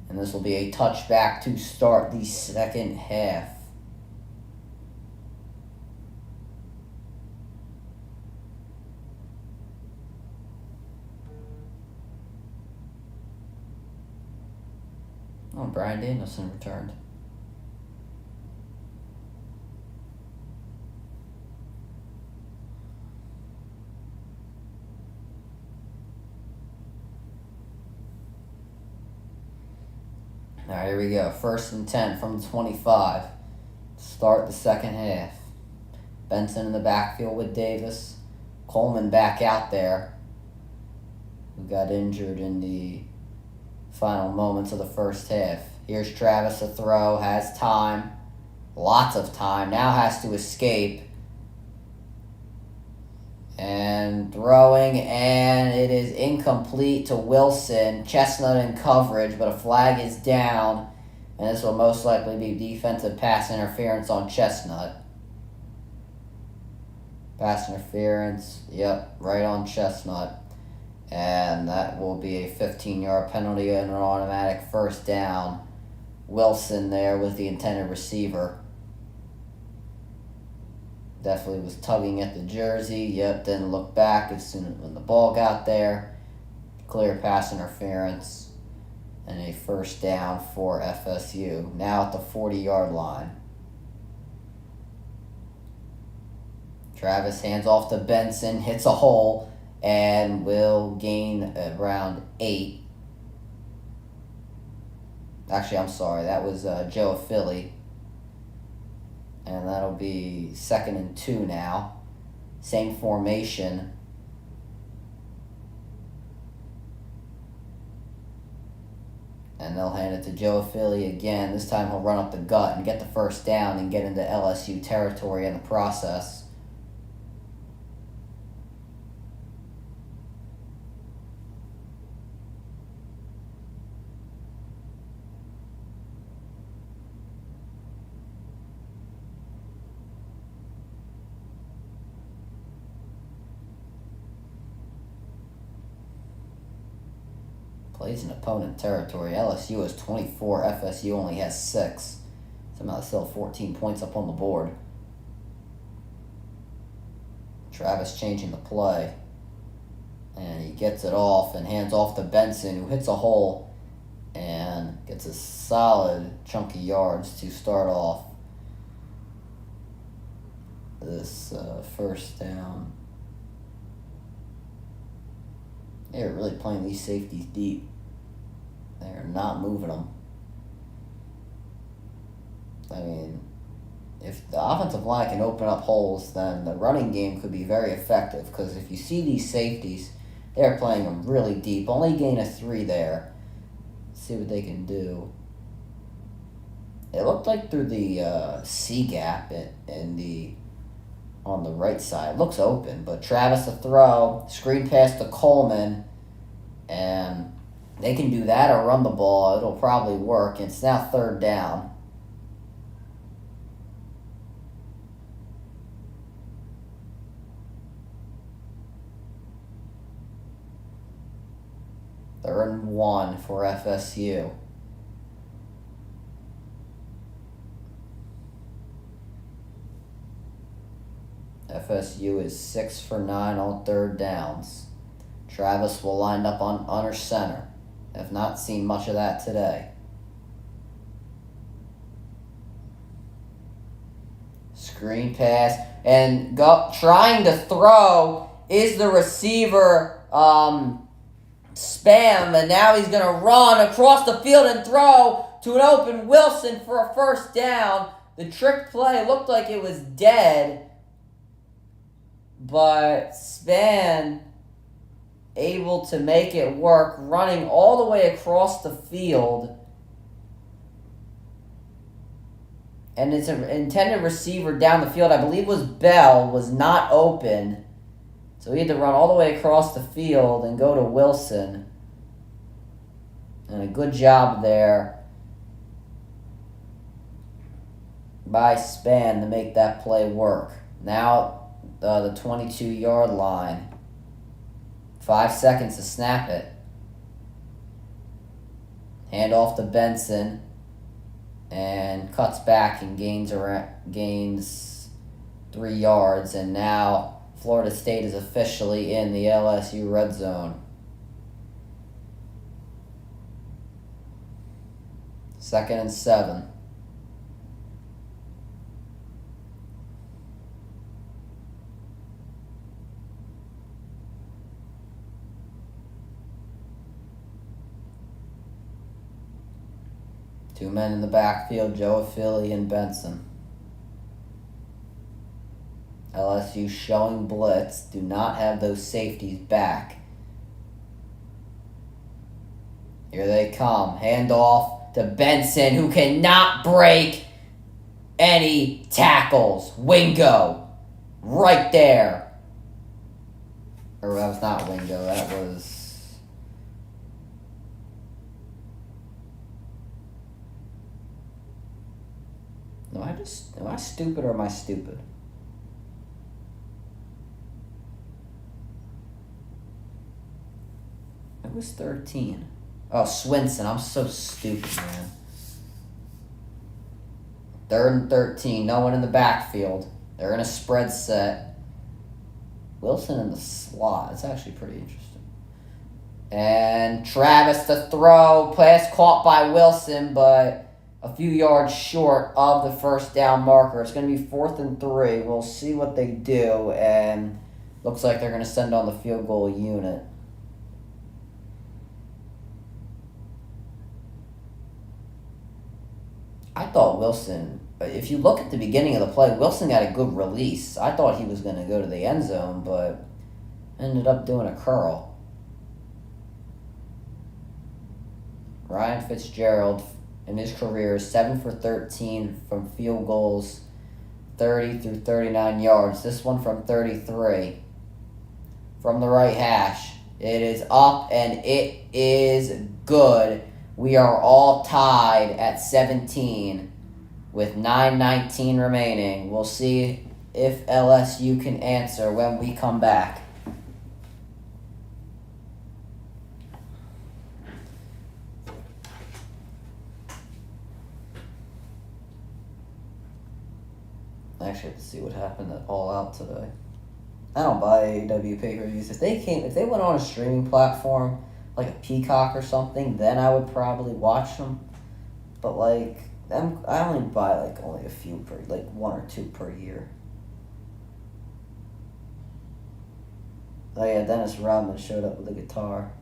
And this will be a touchback to start the second half. Oh, Brian Danielson returned. All right, here we go. 1st and 10 from the 25. Start the second half. Benson in the backfield with Davis. Coleman back out there, who got injured in the final moments of the first half. Here's Travis to throw, has time, lots of time, now has to escape. And throwing, and it is incomplete to Wilson. Chestnut in coverage, but a flag is down, and this will most likely be defensive pass interference on Chestnut. Pass interference, yep, right on Chestnut. And that will be a 15-yard penalty and an automatic first down. Wilson there was the intended receiver. Definitely was tugging at the jersey. Yep, didn't look back as soon as when the ball got there. Clear pass interference. And a first down for FSU. Now at the 40-yard line. Travis hands off to Benson, hits a hole, and will gain around 8. Actually, I'm sorry. That was Joe Philly. And that'll be 2nd and 2 now. Same formation. And they'll hand it to Joe Philly again. This time he'll run up the gut and get the first down and get into LSU territory in the process. Plays in opponent territory. LSU has 24. FSU only has 6. Somehow still 14 points up on the board. Travis changing the play. And he gets it off and hands off to Benson, who hits a hole and gets a solid chunk of yards to start off this first down. They're really playing these safeties deep. They're not moving them. I mean, if the offensive line can open up holes, then the running game could be very effective. Because if you see these safeties, they're playing them really deep. Only gain a 3 there. Let's see what they can do. It looked like through the C gap on the right side. It looks open, but Travis to throw, screen pass to Coleman, and they can do that or run the ball. It'll probably work. It's now 3rd down. Third and 1 for FSU. FSU is 6 for 9 on 3rd downs. Travis will line up on under center. Have not seen much of that today. Screen pass. And trying to throw is the receiver Spam. And now he's going to run across the field and throw to an open Wilson for a first down. The trick play looked like it was dead. But Span able to make it work, running all the way across the field. And his intended receiver down the field, I believe was Bell, was not open. So he had to run all the way across the field and go to Wilson. And a good job there by Span to make that play work. Now the 22-yard line. 5 seconds to snap it. Hand off to Benson. And cuts back and gains 3 yards. And now Florida State is officially in the LSU red zone. 2nd and 7. Two men in the backfield, Joe Affili and Benson. LSU showing blitz. Do not have those safeties back. Here they come. Handoff to Benson, who cannot break any tackles. Wingo. Right there. Or that was not Wingo. That was... Am I stupid or am I stupid? It was 13. Oh, Swinson. I'm so stupid, man. 3rd and 13. No one in the backfield. They're in a spread set. Wilson in the slot. It's actually pretty interesting. And Travis to throw. Pass caught by Wilson, but a few yards short of the first down marker. It's going to be 4th and 3. We'll see what they do, and looks like they're going to send on the field goal unit. I thought Wilson, if you look at the beginning of the play, Wilson got a good release. I thought he was going to go to the end zone, but ended up doing a curl. Ryan Fitzgerald, in his career, 7 for 13 from field goals, 30 through 39 yards. This one from 33. From the right hash. It is up and it is good. We are all tied at 17 with 9:19 remaining. We'll see if LSU can answer when we come back. I actually have to see what happened at All Out today. I don't buy AEW pay-per-views. If they went on a streaming platform, like a Peacock or something, then I would probably watch them. But I only buy only a few per, 1 or 2 per year. Oh yeah, Dennis Rodman showed up with a guitar.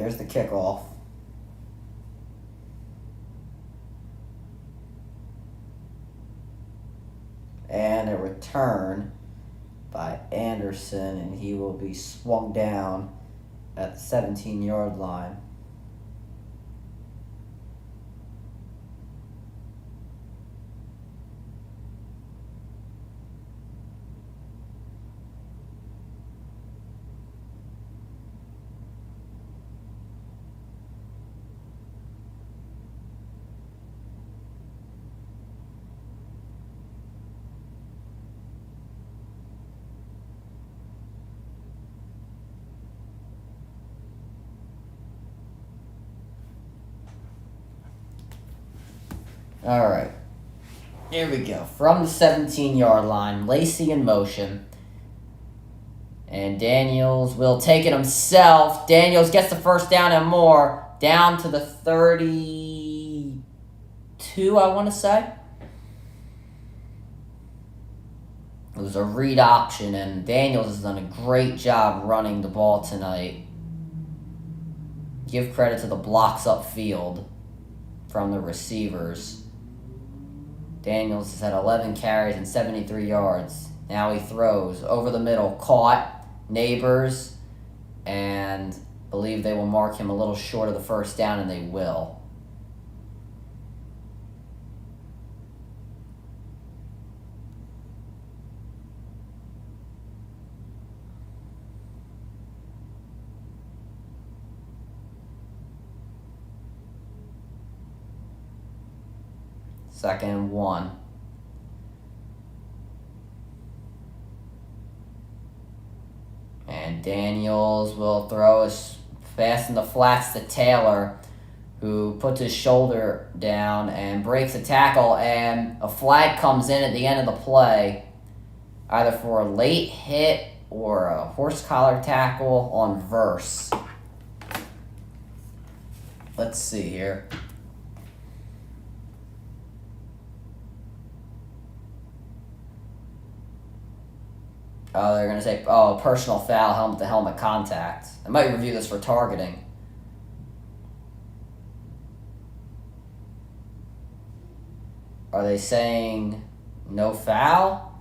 Here's the kickoff. And a return by Anderson, and he will be swung down at the 17-yard line. All right. Here we go. From the 17-yard line, Lacey in motion. And Daniels will take it himself. Daniels gets the first down and more. Down to the 32, I want to say. It was a read option, and Daniels has done a great job running the ball tonight. Give credit to the blocks upfield from the receivers. Daniels has had 11 carries and 73 yards. Now he throws over the middle, caught, Neighbors, and believe they will mark him a little short of the first down, and they will. Second and 1. And Daniels will throw as fast in the flats to Taylor, who puts his shoulder down and breaks a tackle, and a flag comes in at the end of the play, either for a late hit or a horse collar tackle on Verse. Let's see here. Oh, they're going to say, personal foul, helmet-to-helmet contact. I might review this for targeting. Are they saying no foul?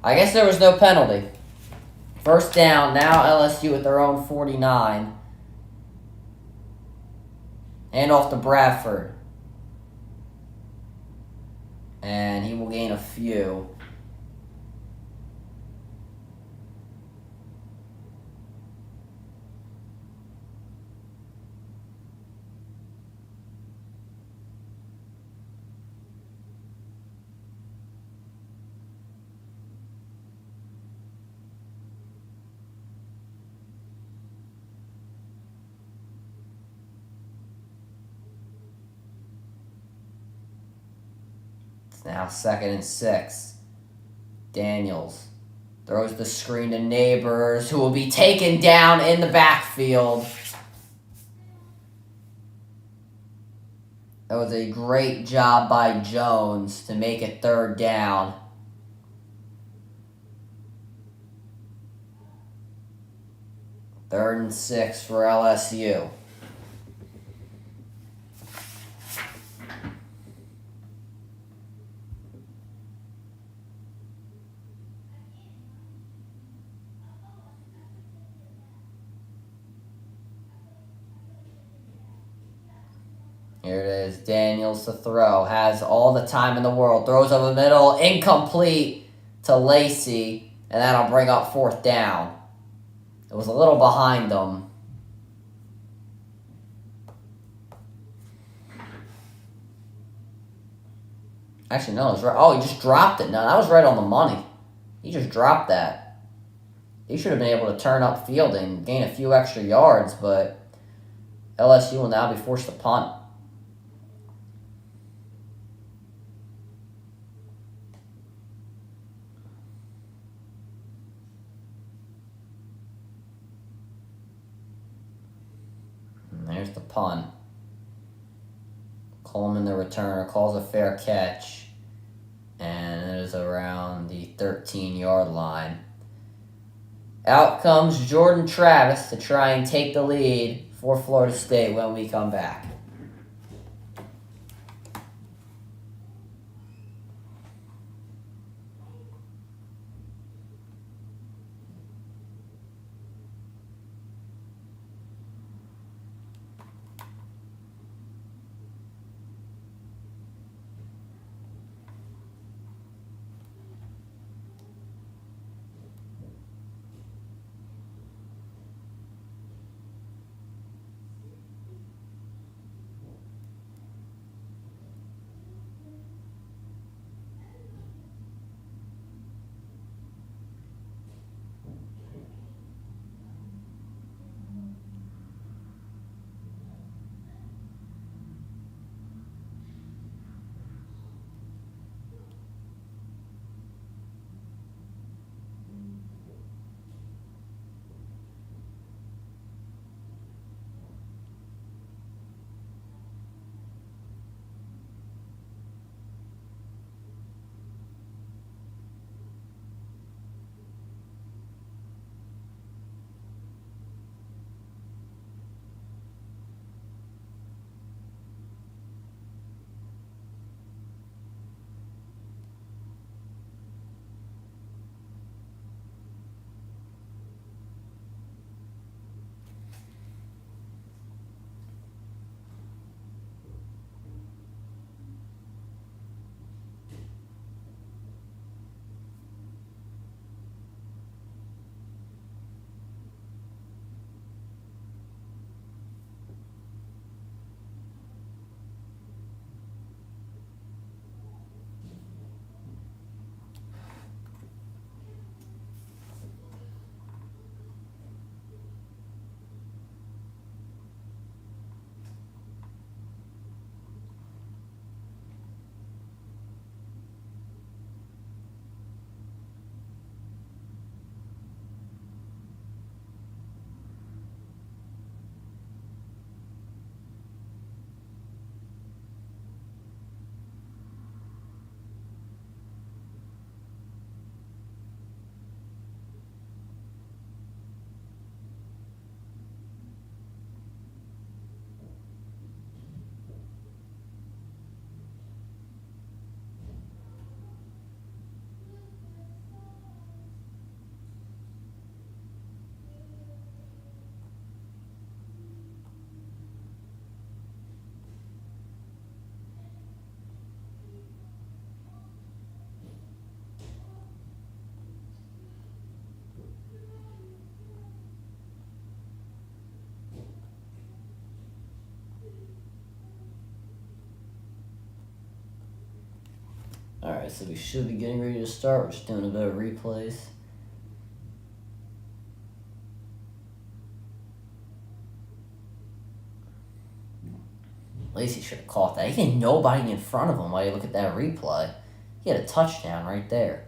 I guess there was no penalty. First down, now LSU at their own 49. Hand off to Bradford. And he will gain a few. Now 2nd and 6. Daniels throws the screen to Neighbors, who will be taken down in the backfield. That was a great job by Jones to make it 3rd down. Third and 6 for LSU. Here it is, Daniels to throw. Has all the time in the world. Throws over the middle, incomplete to Lacey, and that'll bring up 4th down. It was a little behind them. Actually, no, it was right. Oh, he just dropped it. No, that was right on the money. He just dropped that. He should have been able to turn up field and gain a few extra yards, but LSU will now be forced to punt. And there's the punt. Coleman, the returner, calls a fair catch, and it is around the 13-yard line. Out comes Jordan Travis to try and take the lead for Florida State when we come back. Alright, so we should be getting ready to start. We're just doing a bit of replays. Lacey should have caught that. He had nobody in front of him while you look at that replay. He had a touchdown right there.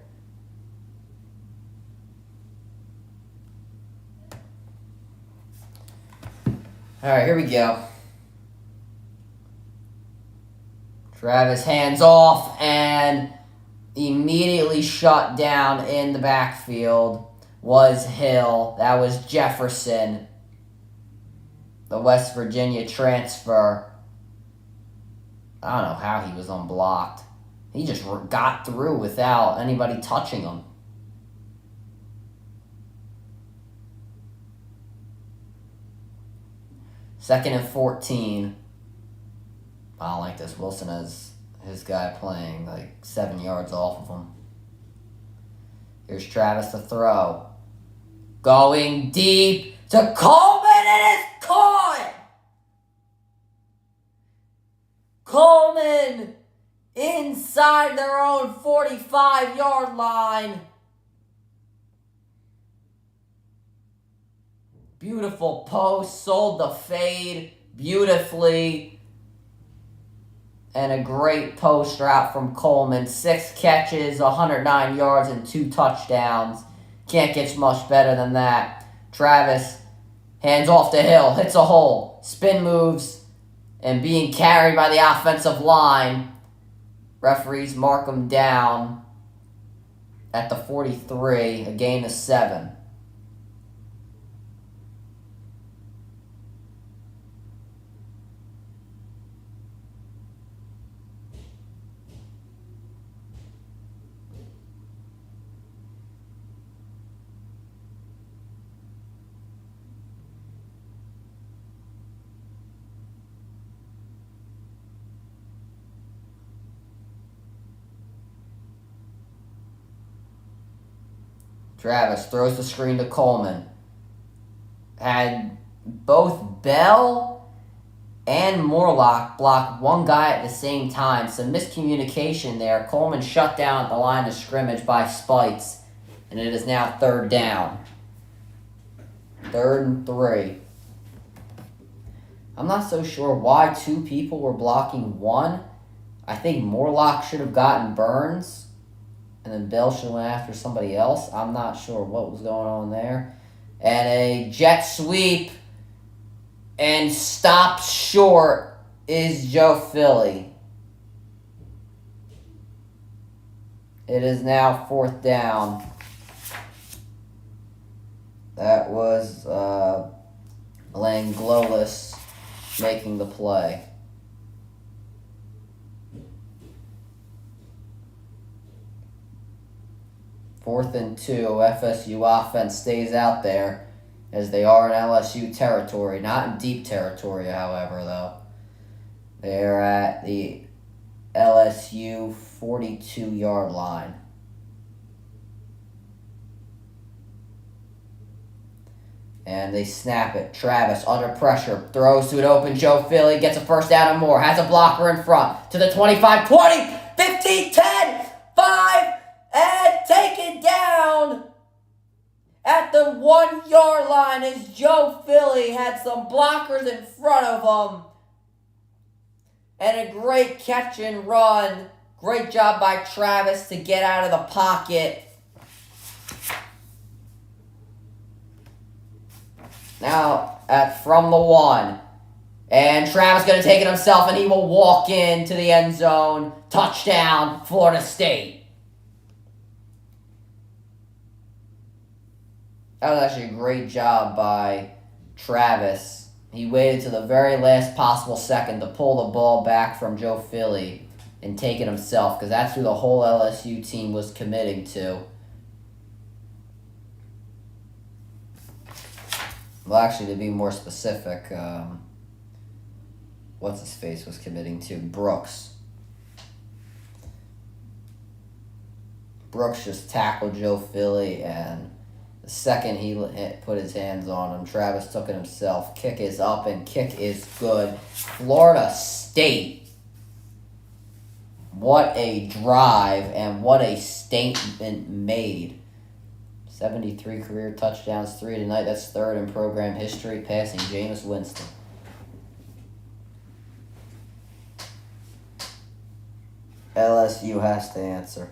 Alright, here we go. Travis hands off and immediately shut down in the backfield was Hill. That was Jefferson, the West Virginia transfer. I don't know how he was unblocked. He just got through without anybody touching him. Second and 14. I don't like this. Wilson has his guy playing like 7 yards off of him. Here's Travis to throw. Going deep to Coleman, and it's caught! Coleman inside their own 45-yard line. Beautiful post, sold the fade beautifully. And a great post route from Coleman. 6 catches, 109 yards, and 2 touchdowns. Can't get much better than that. Travis hands off to Hill, hits a hole, spin moves, and being carried by the offensive line. Referees mark him down at the 43, a gain of 7. Travis throws the screen to Coleman. Had both Bell and Morlock block one guy at the same time. Some miscommunication there. Coleman shut down at the line of scrimmage by Spites. And it is now 3rd down. 3rd and 3. I'm not so sure why 2 people were blocking 1. I think Morlock should have gotten Burns. And then Bell should have went after somebody else. I'm not sure what was going on there. And a jet sweep and stopped short is Joe Philly. It is now 4th down. That was Langlois making the play. 4th and 2, FSU offense stays out there as they are in LSU territory. Not in deep territory, however, though. They're at the LSU 42-yard line. And they snap it. Travis under pressure. Throws to an open Joe Philly. Gets a first down and more. Has a blocker in front. To the 25, 20, 15, 10, 5, and taken down at the 1-yard line as Joe Philly had some blockers in front of him. And a great catch and run. Great job by Travis to get out of the pocket. Now from the 1. And Travis going to take it himself, and he will walk into the end zone. Touchdown, Florida State. That was actually a great job by Travis. He waited to the very last possible second to pull the ball back from Joe Philly and take it himself, because that's who the whole LSU team was committing to. Well, actually, to be more specific, what's-his-face was committing to? Brooks. Brooks just tackled Joe Philly, and the second he put his hands on him, Travis took it himself. Kick is up, and kick is good. Florida State. What a drive, and what a statement made. 73 career touchdowns, 3 tonight. That's 3rd in program history, passing Jameis Winston. LSU has to answer.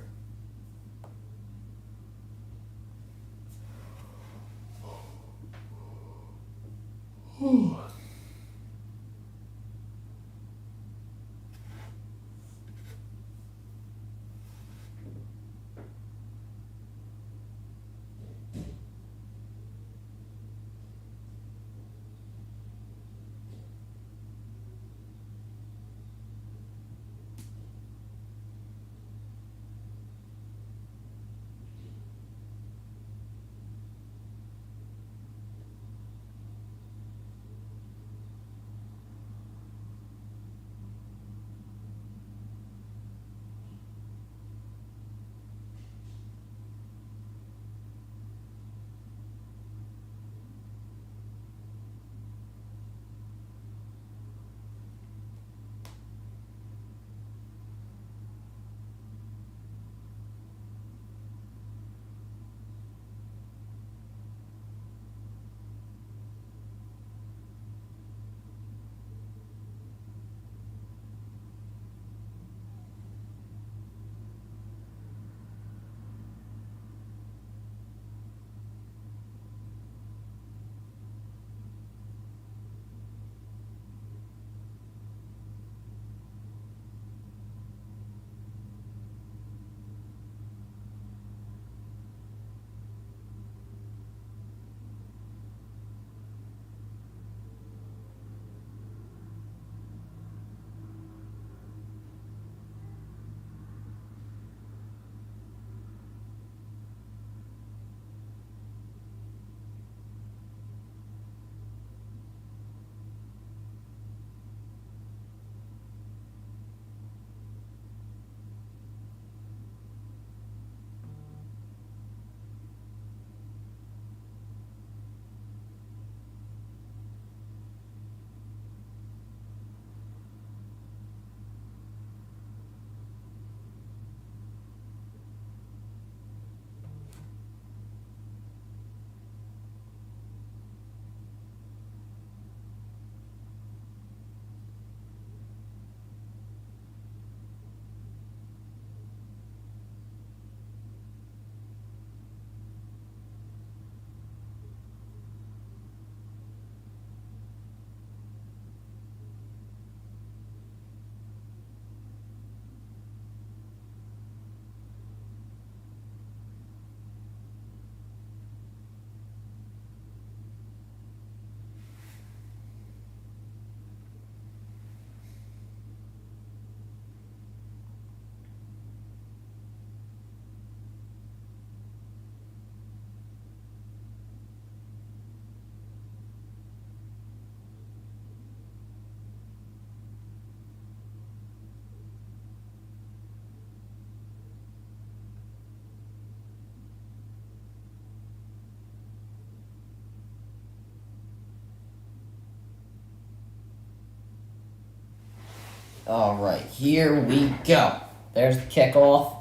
All right, here we go. There's the kickoff.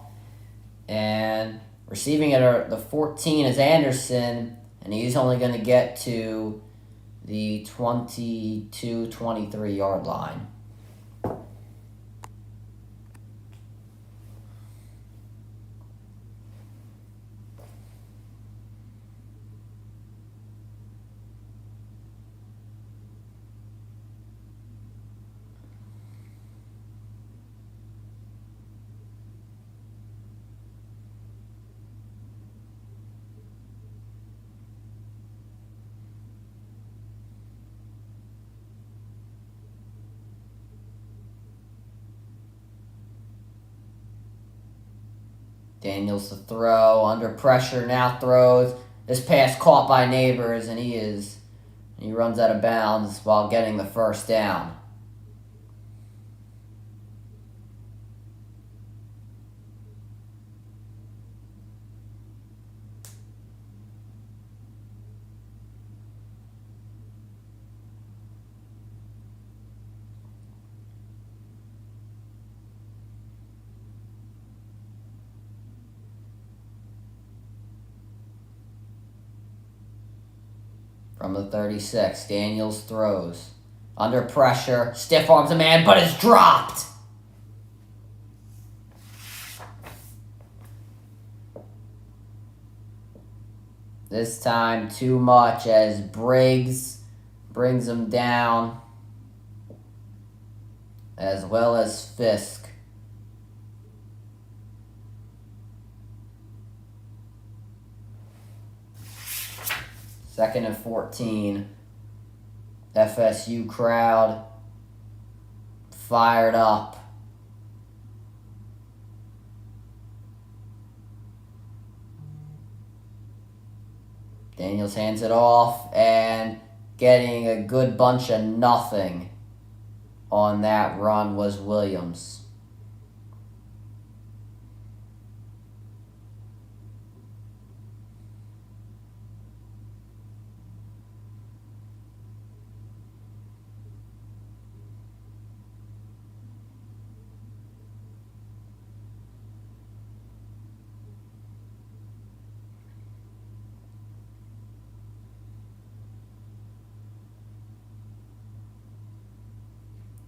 And receiving at the 14 is Anderson, and he's only going to get to the 22-23 yard line. Daniels to throw, under pressure, now throws. This pass caught by Neighbors, and he runs out of bounds while getting the first down. From the 36, Daniels throws. Under pressure, stiff arms a man, but it's dropped. This time too much as Briggs brings him down, as well as Fisk. Second and 14. FSU crowd fired up. Daniels hands it off, and getting a good bunch of nothing on that run was Williams.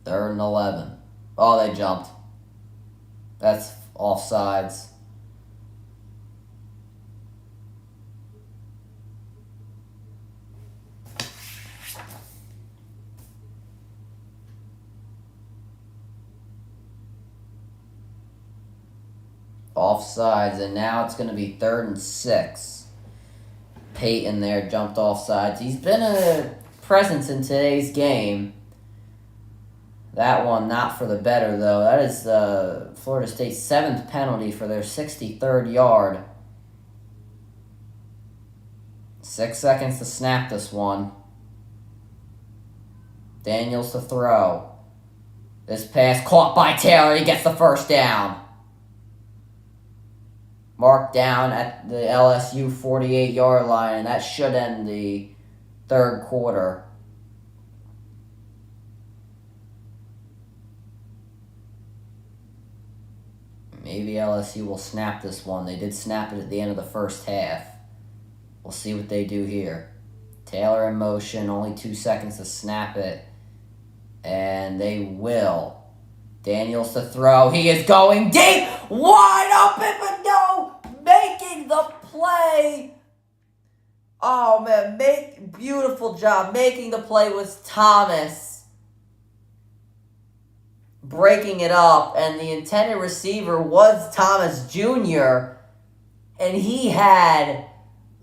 Third and 11. Oh, they jumped. That's offsides. Offsides, and now it's going to be 3rd and 6. Peyton there jumped offsides. He's been a presence in today's game. That one not for the better, though. That is Florida State's 7th penalty for their 63rd yard. 6 seconds to snap this one. Daniels to throw. This pass caught by Taylor. He gets the first down. Marked down at the LSU 48-yard line, and that should end the third quarter. Maybe LSU will snap this one. They did snap it at the end of the first half. We'll see what they do here. Taylor in motion, only 2 seconds to snap it. And they will. Daniels to throw. He is going deep. Wide open, but no. Making the play. Oh, man. Beautiful job. Making the play was Thomas. Breaking it up. And the intended receiver was Thomas Jr. And he had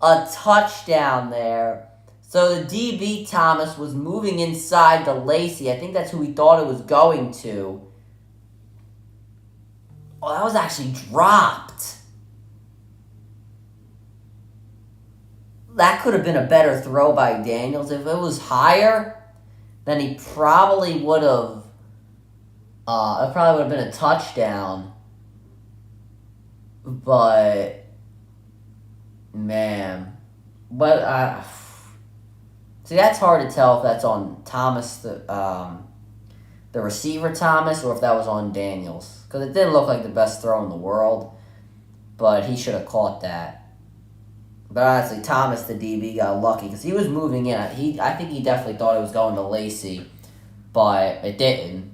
a touchdown there. So the DB Thomas was moving inside to Lacey. I think that's who he thought it was going to. Oh, that was actually dropped. That could have been a better throw by Daniels. If it was higher, then he probably would have... it probably would have been a touchdown. But... man. See, that's hard to tell if that's on Thomas, the the receiver Thomas or if that was on Daniels. Because it didn't look like the best throw in the world, but he should have caught that. But honestly, Thomas, the DB, got lucky because he was moving in. I think he definitely thought it was going to Lacey, but it didn't.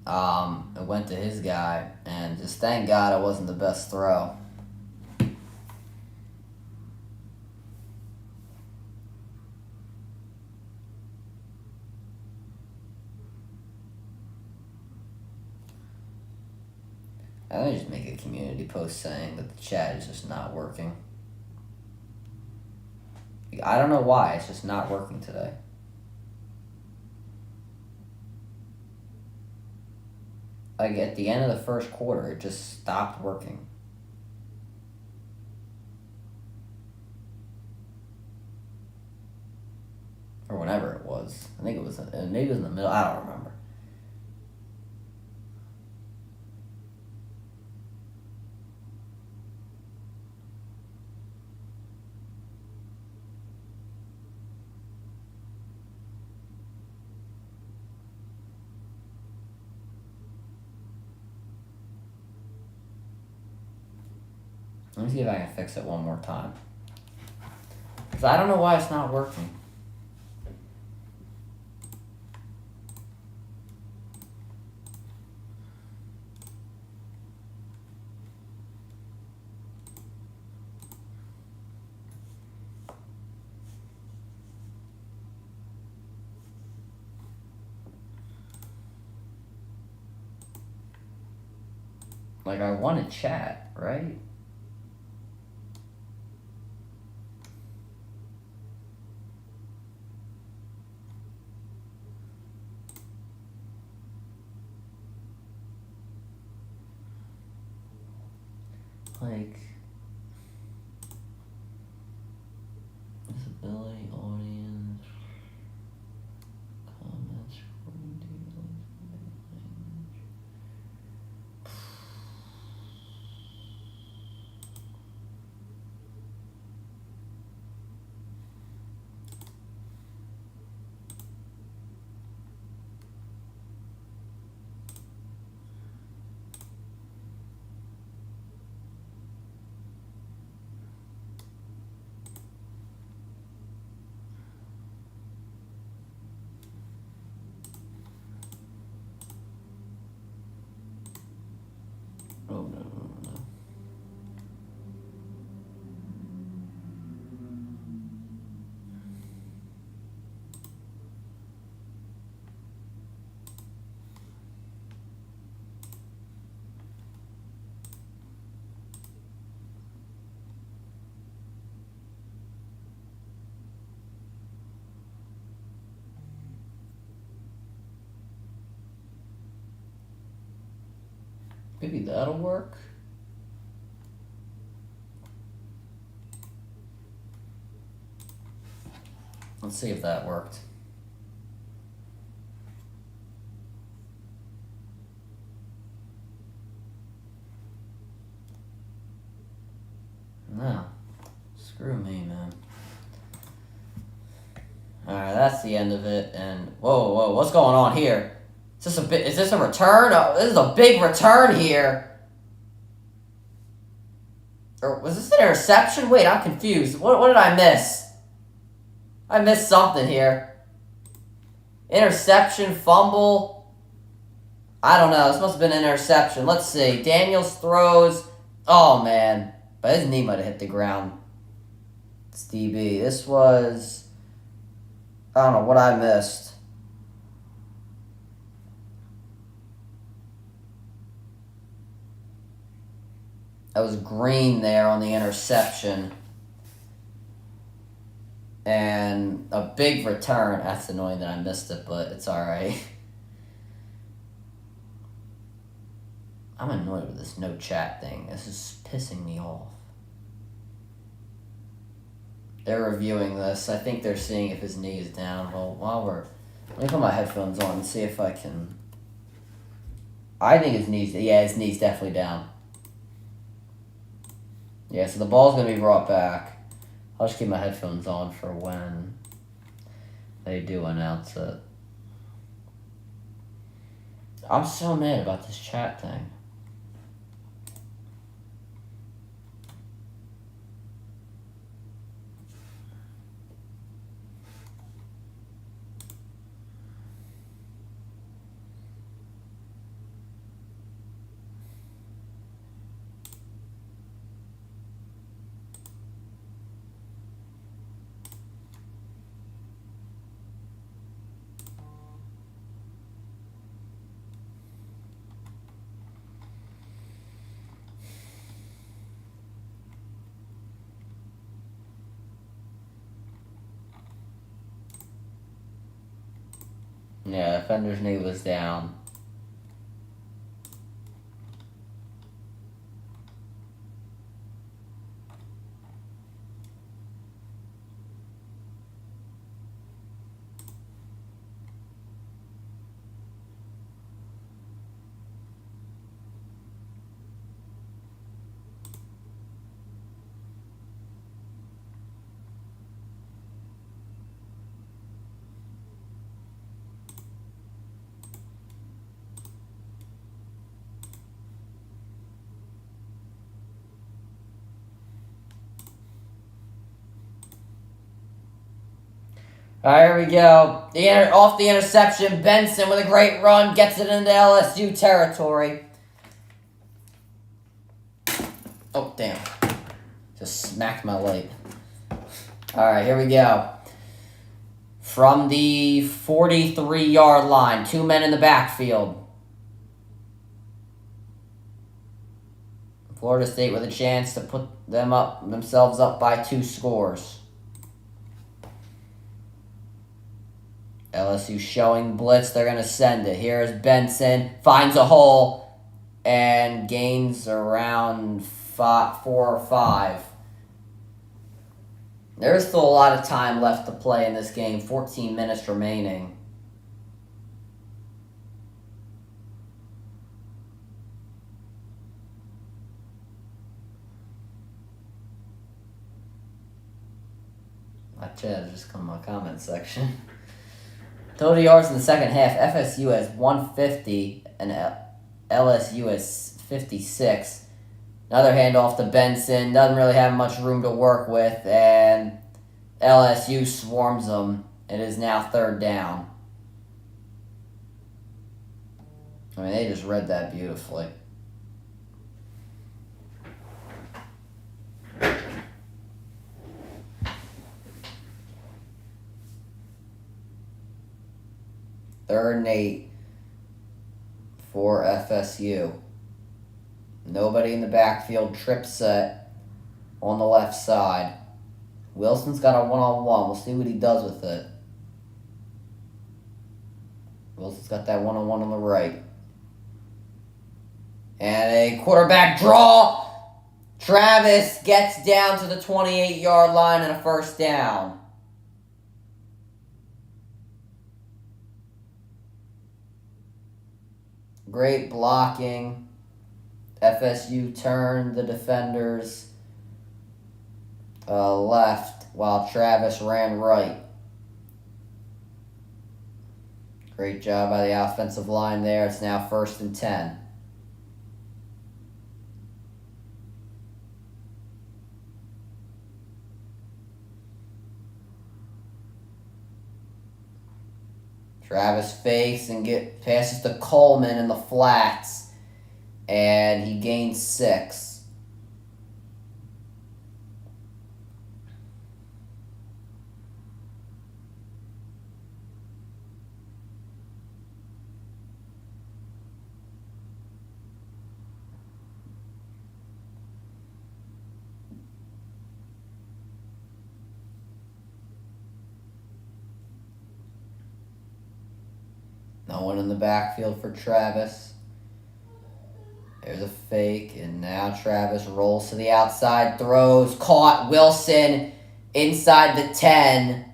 It went to his guy, and just thank God it wasn't the best throw. I might just make a community post saying that the chat is just not working. I don't know why, it's just not working today. Like, at the end of the first quarter, it just stopped working. Or whenever it was. I think it was, maybe it was in the middle, I don't remember. Let me see if I can fix it one more time. Because I don't know why it's not working. Like, I want to chat, right? Like, visibility, audience, comments, recording details, language. Oh, no. Maybe that'll work. Let's see if that worked. No. Screw me, man. Alright, that's the end of it. And whoa, what's going on here? Is this a return? Oh, this is a big return here. Or was this an interception? Wait, I'm confused. What did I miss? I missed something here. Interception, fumble. I don't know. This must have been an interception. Let's see. Daniels throws. Oh, man. But his knee might have hit the ground. It's DB. This was... I don't know what I missed. That was Green there on the interception. And a big return. That's annoying that I missed it, but it's alright. I'm annoyed with this no chat thing. This is pissing me off. They're reviewing this. I think they're seeing if his knee is down. Well, let me put my headphones on and see if I can... I think his knee's definitely down. Yeah, so the ball's going to be brought back. I'll just keep my headphones on for when they do announce it. I'm so mad about this chat thing. Yeah, defender's knee was down. All right, here we go. Off the interception, Benson with a great run gets it into LSU territory. Oh, damn. Just smacked my leg. All right, here we go. From the 43-yard line, 2 men in the backfield. Florida State with a chance to put themselves up by 2 scores. LSU showing blitz. They're going to send it. Here's Benson. Finds a hole and gains around 4 or 5. There's still a lot of time left to play in this game. 14 minutes remaining. My chat just come in my comment section. Total yards in the second half, FSU has 150 and LSU has 56. Another handoff to Benson. Doesn't really have much room to work with, and LSU swarms them. It is now 3rd down. I mean, they just read that beautifully. Third and 8 for FSU. Nobody in the backfield. Trip set on the left side. Wilson's got a one-on-one. We'll see what he does with it. Wilson's got that one-on-one on the right. And a quarterback draw. Travis gets down to the 28-yard line and a 1st down. Great blocking. FSU turned the defenders left while Travis ran right. Great job by the offensive line there. It's now 1st and 10. Travis fakes and passes to Coleman in the flats, and he gains 6. No one in the backfield for Travis. There's a fake, and now Travis rolls to the outside, throws, caught, Wilson inside the 10.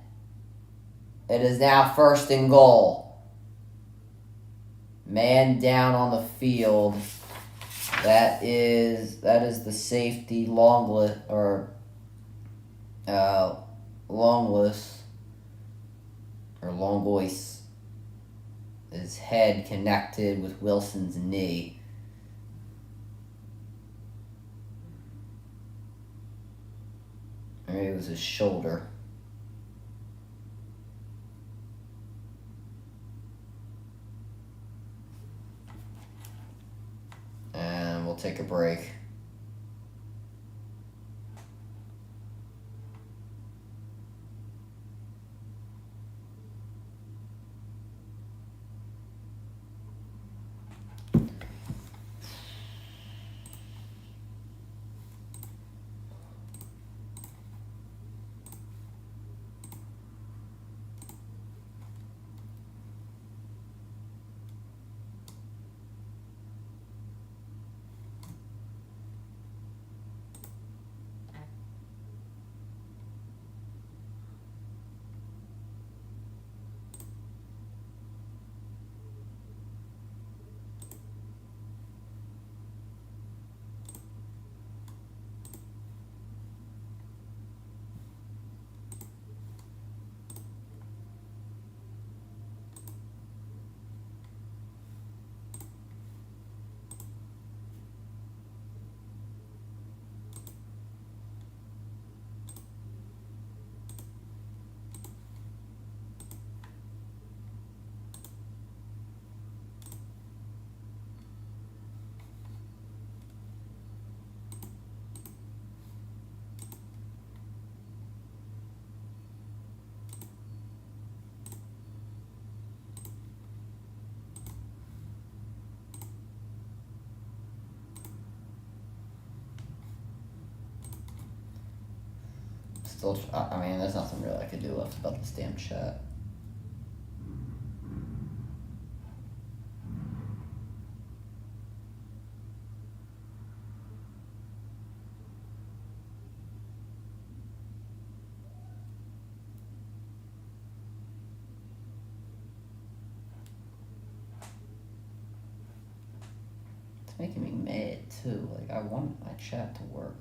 It is now 1st and goal. Man down on the field. That is the safety Longless. his head connected with Wilson's knee. Or maybe it was his shoulder. And we'll take a break. Still, I mean, there's nothing really I could do left about this damn chat. It's making me mad too. Like, I want my chat to work.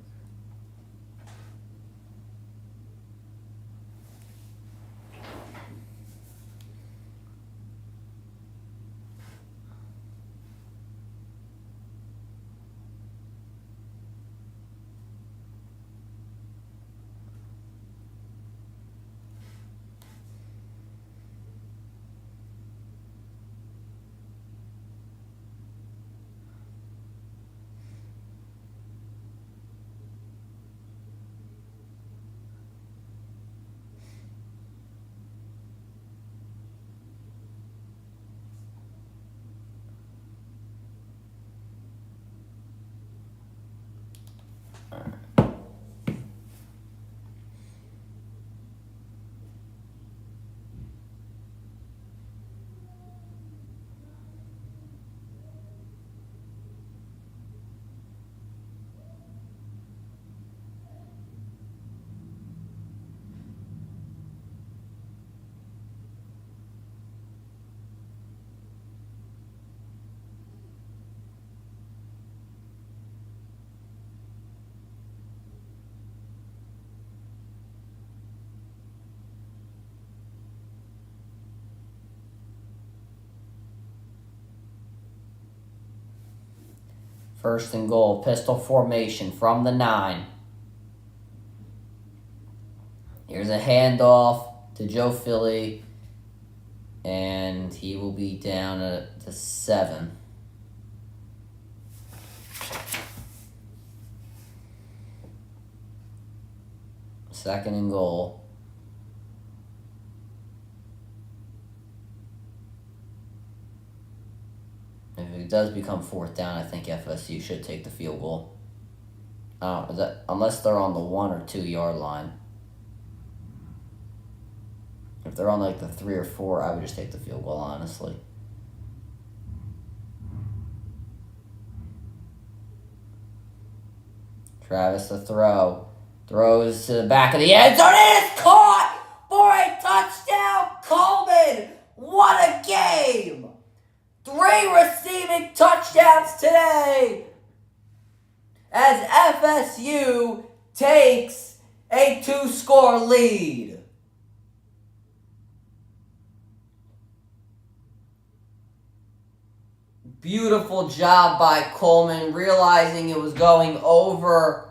First and goal, pistol formation from the 9. Here's a handoff to Joe Philly, and he will be down at the 7. Second and goal. If it does become 4th down, I think FSU should take the field goal. Unless they're on the 1 or 2 yard line. If they're on like the 3 or 4, I would just take the field goal, honestly. Travis the throw. Throws to the back of the end zone. It is caught for a touchdown. Coleman. What a game. 3 receiving touchdowns today as FSU takes a 2-score lead. beautiful job by Coleman, realizing it was going over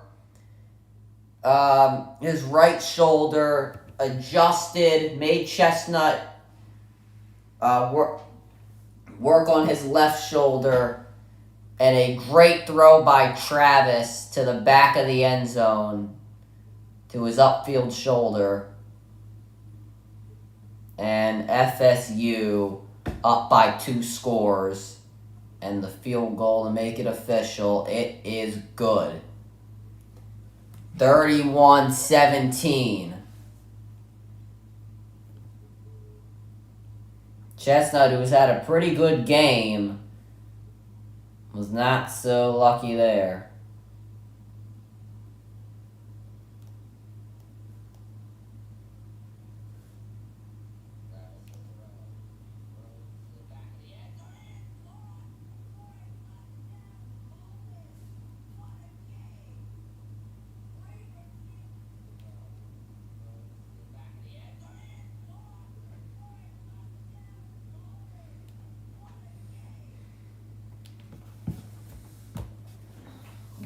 his right shoulder, adjusted, made Chestnut work on his left shoulder, and a great throw by Travis to the back of the end zone to his upfield shoulder. And FSU up by 2 scores. And the field goal to make it official. It is good. 31-17. Chestnut, who's had a pretty good game, was not so lucky there.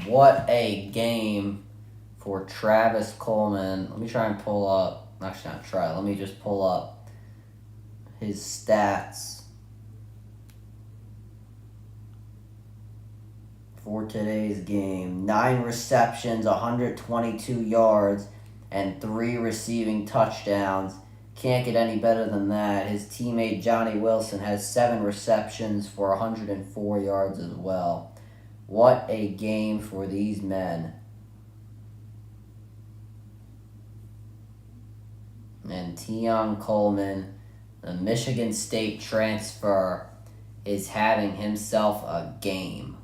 What a game for Travis Coleman. Let me try and pull up. Actually, not try. Let me just pull up his stats for today's game. 9 receptions, 122 yards, and 3 receiving touchdowns. Can't get any better than that. His teammate Johnny Wilson has 7 receptions for 104 yards as well. What a game for these men. And Tion Coleman, the Michigan State transfer, is having himself a game.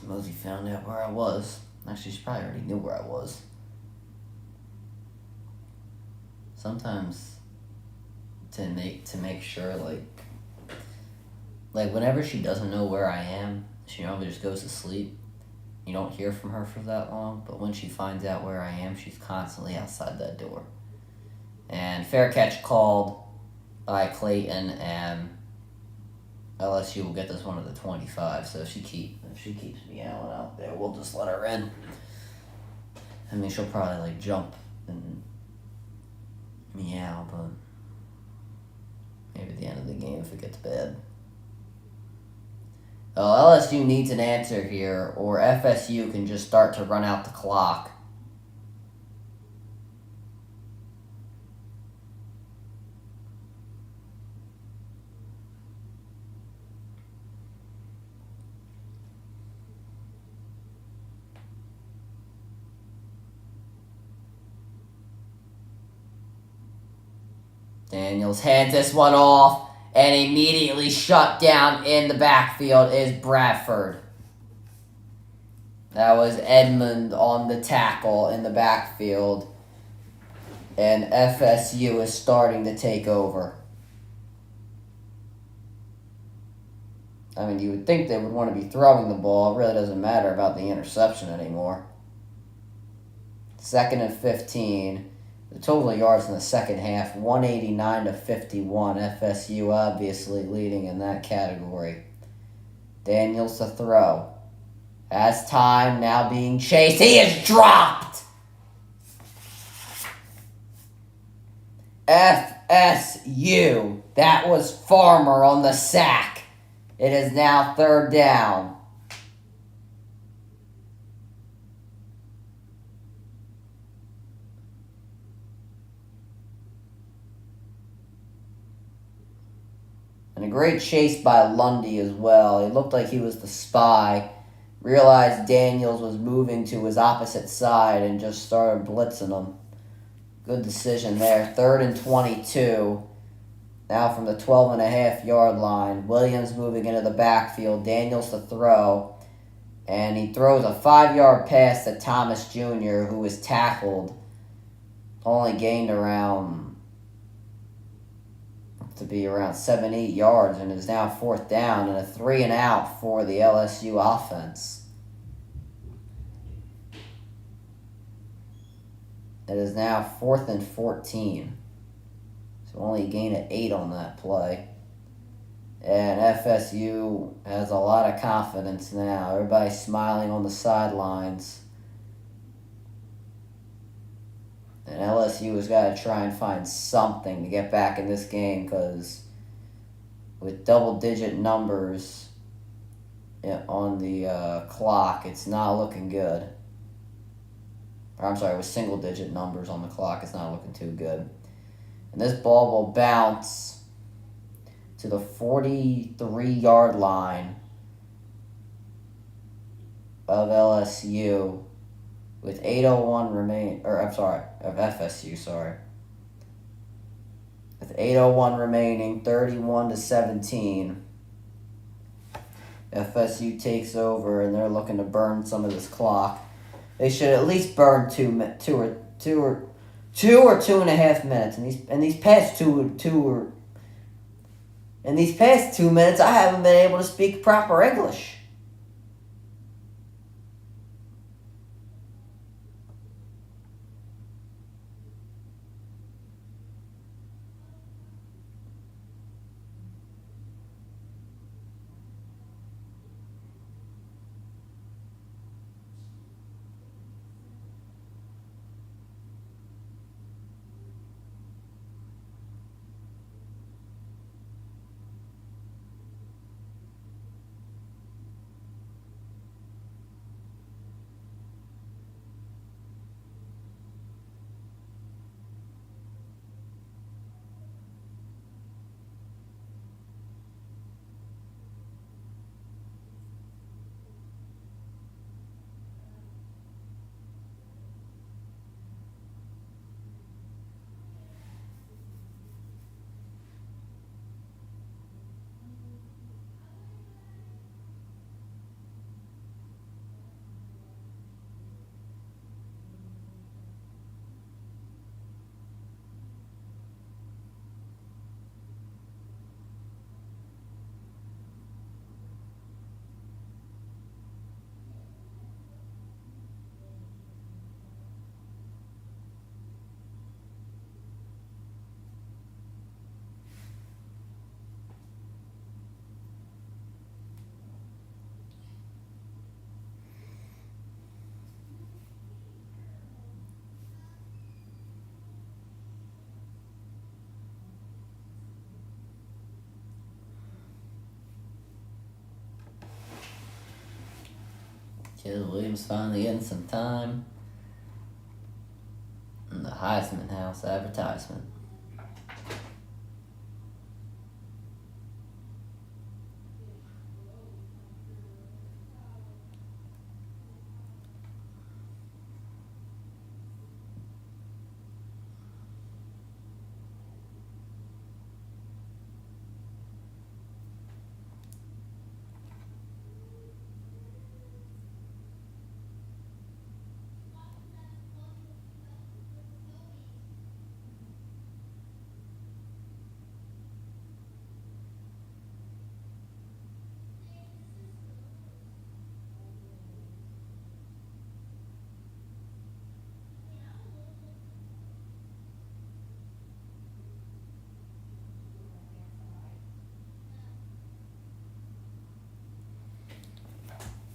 Mosey found out where I was. Actually, she probably already knew where I was. Sometimes to make sure, like whenever she doesn't know where I am, she normally just goes to sleep. You don't hear from her for that long, but when she finds out where I am, she's constantly outside that door. And fair catch called by Clayton, and LSU will get this one at the 25, so if she keeps meowing out there, we'll just let her in. I mean, she'll probably jump and meow, but maybe at the end of the game if it gets bad. LSU needs an answer here, or FSU can just start to run out the clock. Daniels hands this one off, and immediately shut down in the backfield is Bradford. That was Edmond on the tackle in the backfield. And FSU is starting to take over. I mean, you would think they would want to be throwing the ball. It really doesn't matter about the interception anymore. 2nd and 15. The total yards in the second half, 189 to 51. FSU obviously leading in that category. Daniels to throw. Has time, now being chased. He is dropped! FSU. That was Farmer on the sack. It is now 3rd down. And a great chase by Lundy as well. He looked like he was the spy. Realized Daniels was moving to his opposite side and just started blitzing him. Good decision there. 3rd and 22. Now from the 12.5-yard line. Williams moving into the backfield. Daniels to throw. And he throws a 5-yard pass to Thomas Jr., who was tackled. Only gained around 7-8 yards, and is now 4th down and a 3 and out for the LSU offense. It is now 4th and 14. So only a gain of 8 on that play. And FSU has a lot of confidence now. Everybody's smiling on the sidelines. And LSU has got to try and find something to get back in this game, because with double-digit numbers on the clock, it's not looking good. Or, I'm sorry, with single-digit numbers on the clock, it's not looking too good. And this ball will bounce to the 43-yard line of LSU. With 8:01 remain, or I'm sorry, of FSU, sorry. With 8:01 remaining, 31-17. FSU takes over, and they're looking to burn some of this clock. They should at least burn two or 2.5 minutes. In these past 2 minutes, I haven't been able to speak proper English. Caleb Williams finally getting some time in the Heisman House advertisement.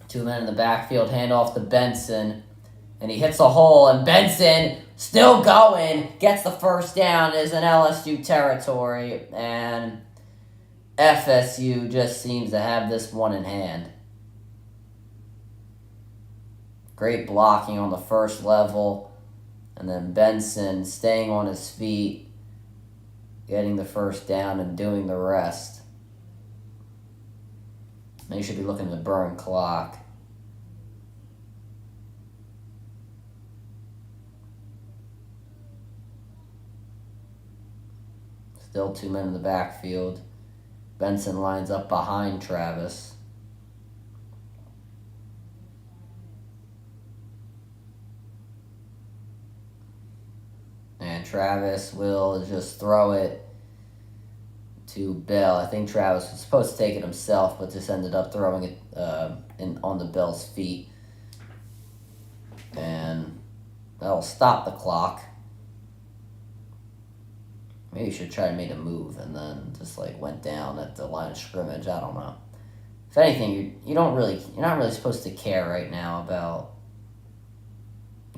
2 men in the backfield, handoff to Benson. And he hits a hole, and Benson, still going, gets the first down, is in LSU territory, and FSU just seems to have this one in hand. Great blocking on the first level, and then Benson staying on his feet, getting the first down and doing the rest. Now you should be looking to burn clock. Still 2 men in the backfield. Benson lines up behind Travis. And Travis will just throw it to Bell. I think Travis was supposed to take it himself, but just ended up throwing it on the Bell's feet. And that'll stop the clock. Maybe you should try to make a move and then just went down at the line of scrimmage. I don't know. If anything, you're not really supposed to care right now about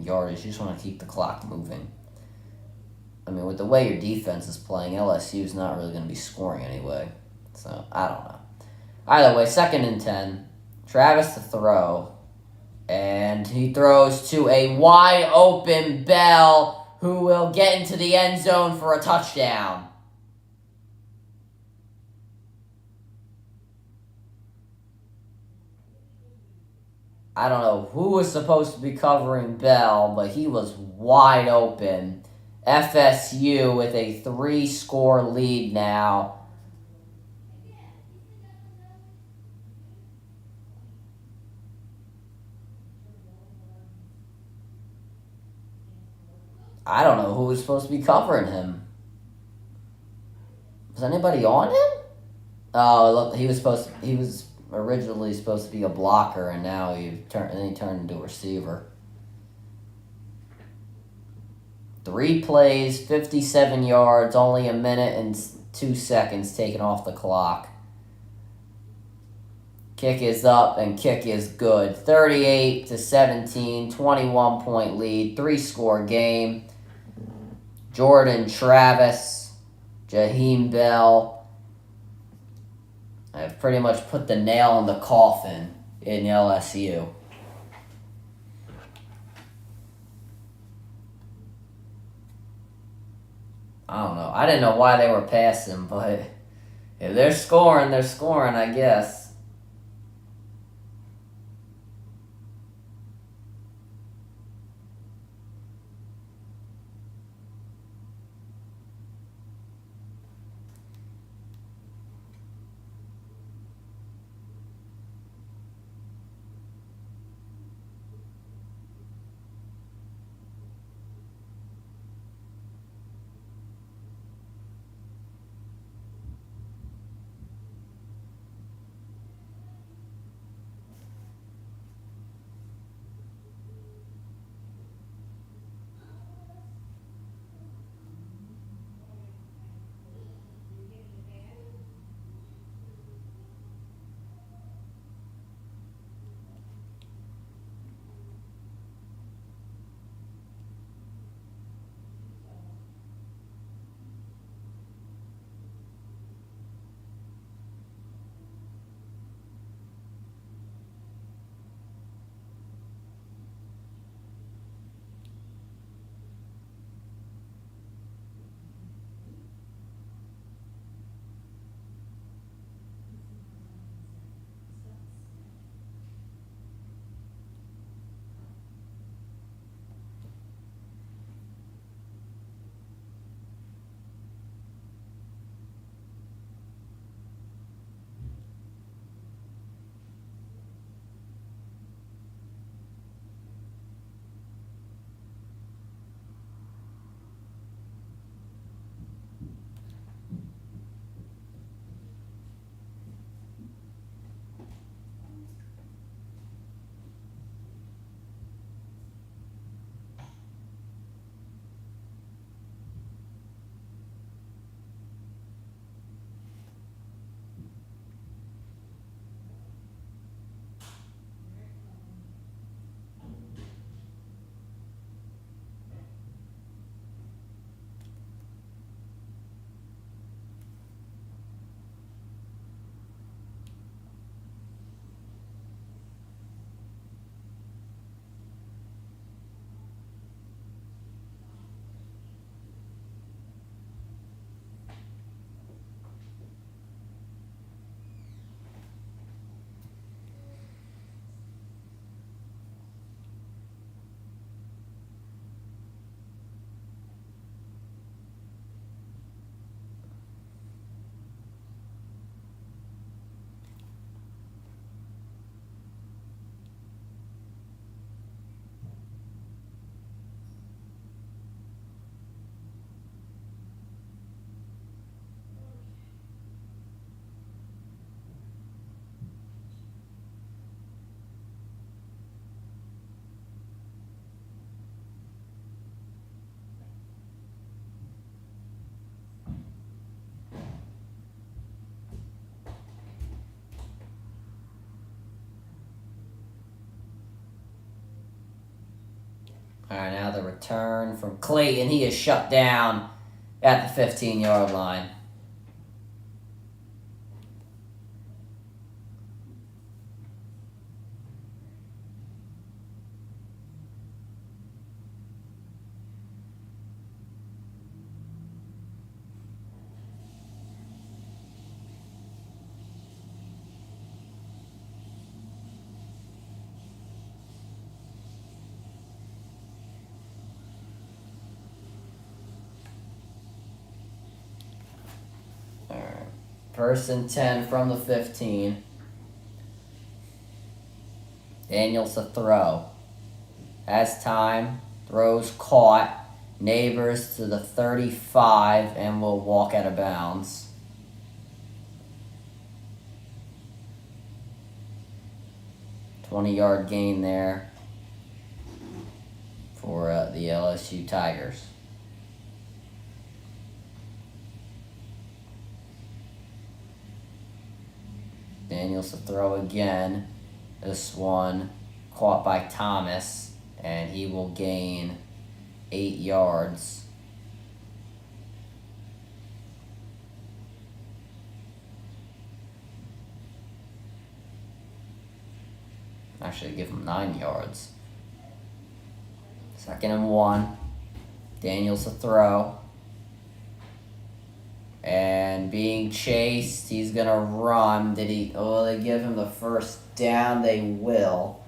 yardage. You just want to keep the clock moving. I mean, with the way your defense is playing, LSU's not really going to be scoring anyway. So, I don't know. Either way, 2nd and 10. Travis to throw. And he throws to a wide open Bell, who will get into the end zone for a touchdown. I don't know who was supposed to be covering Bell, but he was wide open. FSU with a 3-score lead now. I don't know who was supposed to be covering him. Was anybody on him? Oh, look, he was originally supposed to be a blocker, and now he turned into a receiver. 3 plays, 57 yards, only a minute and 2 seconds taken off the clock. Kick is up and kick is good. 38-17, 21-point lead, 3-score game. Jordan Travis, Jaheim Bell have pretty much put the nail in the coffin in LSU. I don't know. I didn't know why they were passing, but if they're scoring, I guess. Alright, now the return from Clayton. He is shut down at the 15-yard line. First and 10 from the 15. Daniels to throw. Has time. Throws caught. Neighbors to the 35 and will walk out of bounds. $20-yard gain there for the LSU Tigers. Daniels to throw again. This one caught by Thomas, and he will gain 8 yards. Actually, give him 9 yards. 2nd and 1. Daniels to throw. And being chased, he's going to run. Will they give him the first down? They will.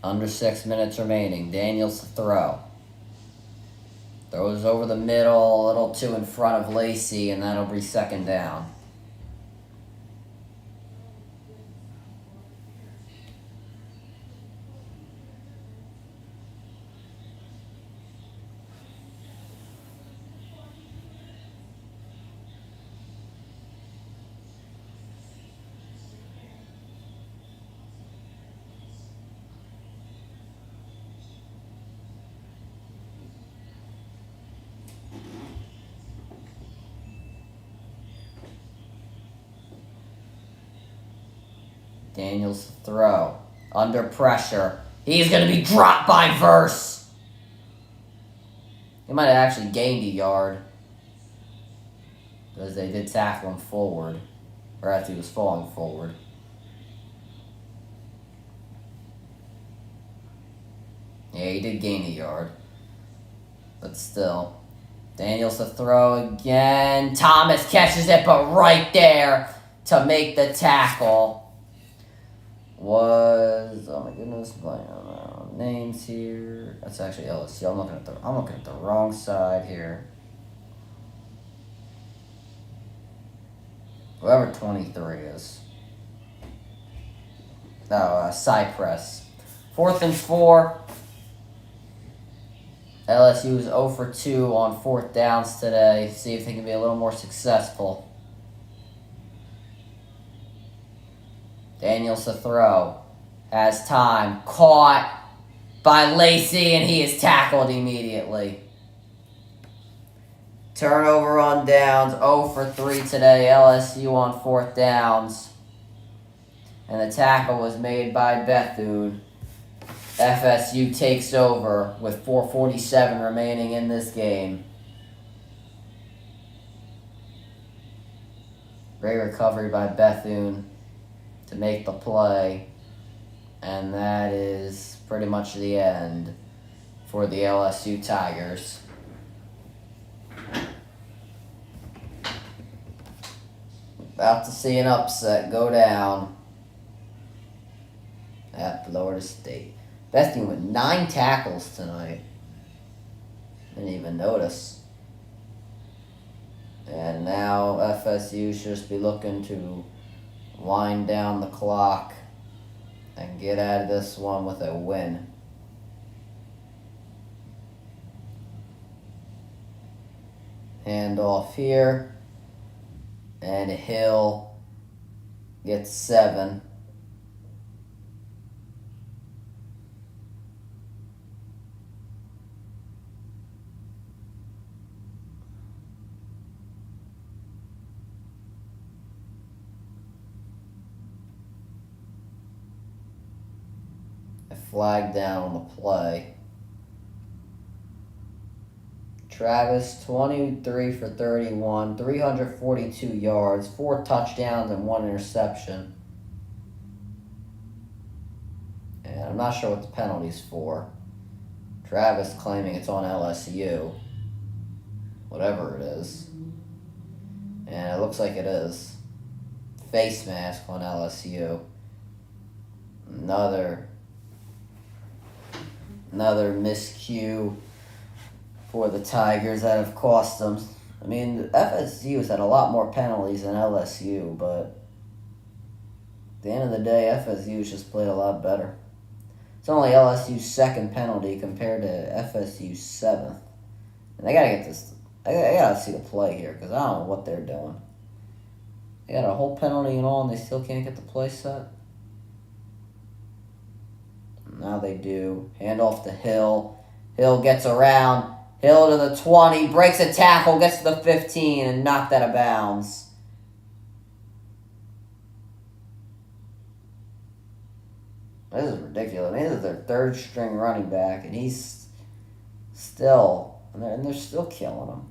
Under 6 minutes remaining. Daniels to throw. Throws over the middle, a little too in front of Lacey, and that'll be 2nd down. Daniels to throw. Under pressure. He's going to be dropped by Verse. He might have actually gained a yard, because they did tackle him forward. Or as he was falling forward. Yeah, he did gain a yard. But still. Daniels to throw again. Thomas catches it, but right there to make the tackle was, oh my goodness, names here. That's actually LSU. I'm looking at the wrong side here. Whoever 23 is. Oh, Cypress. 4th and 4. LSU is 0 for 2 on 4th downs today. See if they can be a little more successful. Daniels to throw. Has time. Caught by Lacey, and he is tackled immediately. Turnover on downs. 0 for 3 today. LSU on 4th downs. And the tackle was made by Bethune. FSU takes over with 4:47 remaining in this game. Great recovery by Bethune to make the play. And that is pretty much the end for the LSU Tigers. About to see an upset go down at Florida State. Bethune with 9 tackles tonight. Didn't even notice. And now FSU should just be looking to wind down the clock and get out of this one with a win. Handoff here. And Hill gets 7. A flag down on the play. Travis, 23 for 31, 342 yards, 4 touchdowns, and 1 interception. And I'm not sure what the penalty's for. Travis claiming it's on LSU. Whatever it is. And it looks like it is. Face mask on LSU. Another miscue for the Tigers that have cost them. I mean, FSU has had a lot more penalties than LSU, but at the end of the day, FSU's just played a lot better. It's only LSU's 2nd penalty compared to FSU's 7th. And they gotta get this. I gotta see the play here because I don't know what they're doing. They got a whole penalty and all, and they still can't get the play set. Now they do. Hand off to Hill. Hill gets around. Hill to the 20. Breaks a tackle. Gets to the 15 and knocked out of bounds. This is ridiculous. I mean, this is their 3rd string running back, and he's still... And they're still killing him.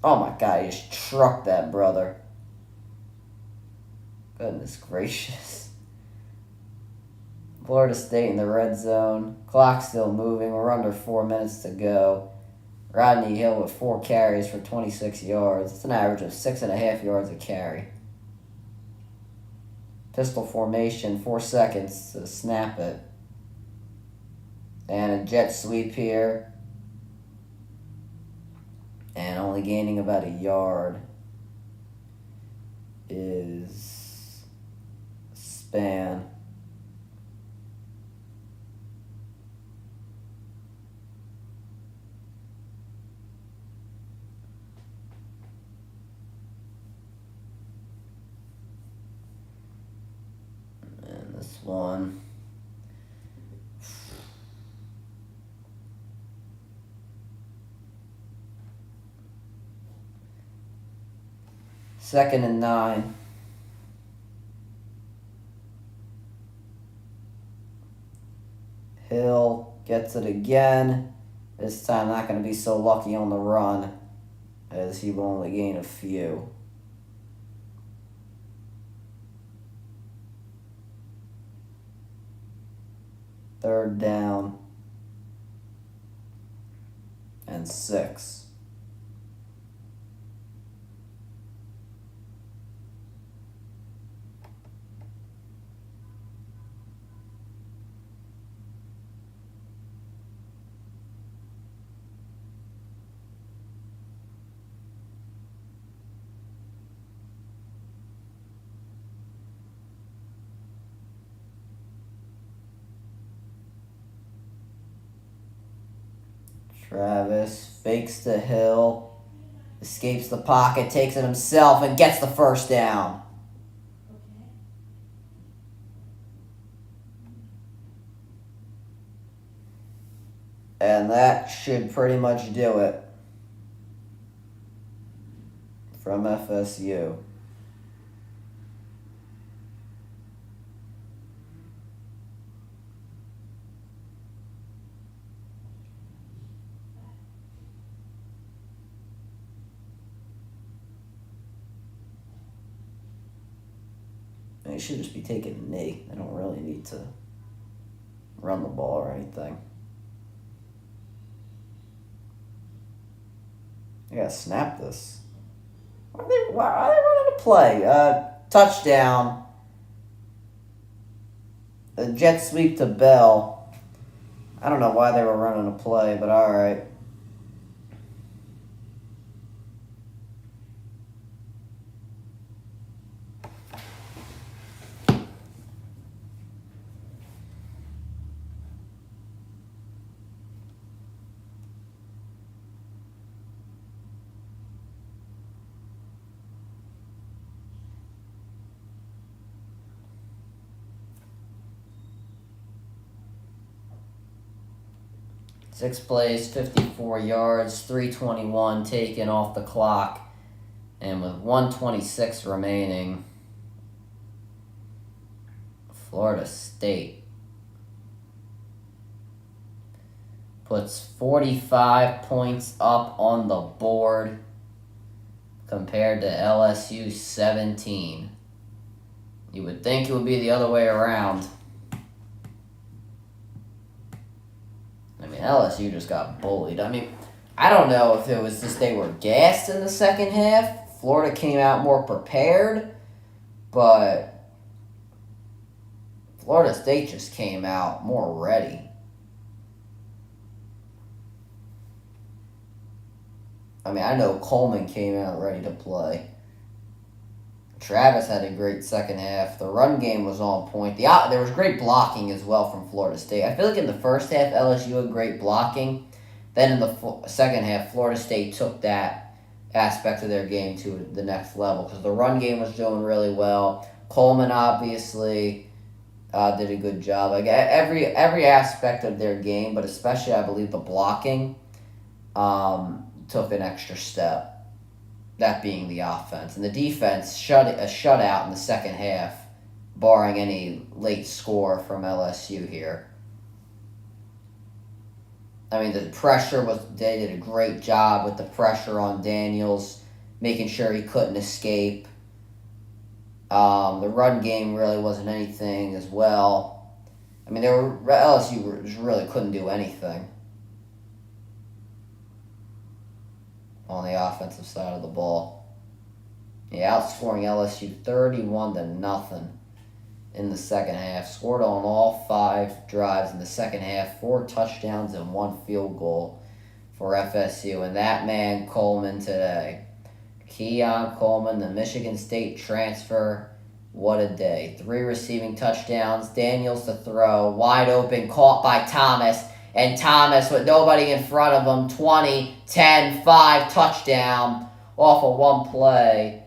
Oh my God, he just trucked that brother. Goodness gracious. Florida State in the red zone. Clock's still moving. We're under 4 minutes to go. Rodney Hill with 4 carries for 26 yards. It's an average of 6.5 yards a carry. Pistol formation, 4 seconds to snap it. And a jet sweep here. And only gaining about a yard is Span. And this one. Second and 9. Hill gets it again. This time not going to be so lucky on the run as he will only gain a few. Third down and 6. Travis fakes to Hill, escapes the pocket, takes it himself, and gets the first down. And that should pretty much do it from FSU. They should just be taking a knee. They don't really need to run the ball or anything. They gotta snap this. Why are they running a play? Touchdown. A jet sweep to Bell. I don't know why they were running a play, but alright. 6 plays, 54 yards, 3:21 taken off the clock, and with 1:26 remaining, Florida State puts 45 points up on the board compared to LSU 17. You would think it would be the other way around. I mean, LSU just got bullied. I mean, I don't know if it was just they were gassed in the second half. Florida came out more prepared, but Florida State just came out more ready. I mean, I know Coleman came out ready to play. Travis had a great second half. The run game was on point. There was great blocking as well from Florida State. I feel like in the first half, LSU had great blocking. Then in the second half, Florida State took that aspect of their game to the next level because the run game was doing really well. Coleman obviously did a good job. Like every aspect of their game, but especially I believe the blocking took an extra step. That being the offense. And the defense shut out in the second half, barring any late score from LSU here. I mean, the pressure they did a great job with the pressure on Daniels, making sure he couldn't escape. The run game really wasn't anything as well. I mean, LSU really couldn't do anything on the offensive side of the ball. Yeah, outscoring LSU 31-0 in the second half. Scored on all 5 drives in the second half. 4 touchdowns and 1 field goal for FSU. And that man, Coleman, today. Keon Coleman, the Michigan State transfer. What a day. 3 receiving touchdowns. Daniels to throw. Wide open. Caught by Thomas. And Thomas, with nobody in front of him, 20, 10, 5, touchdown off of 1 play.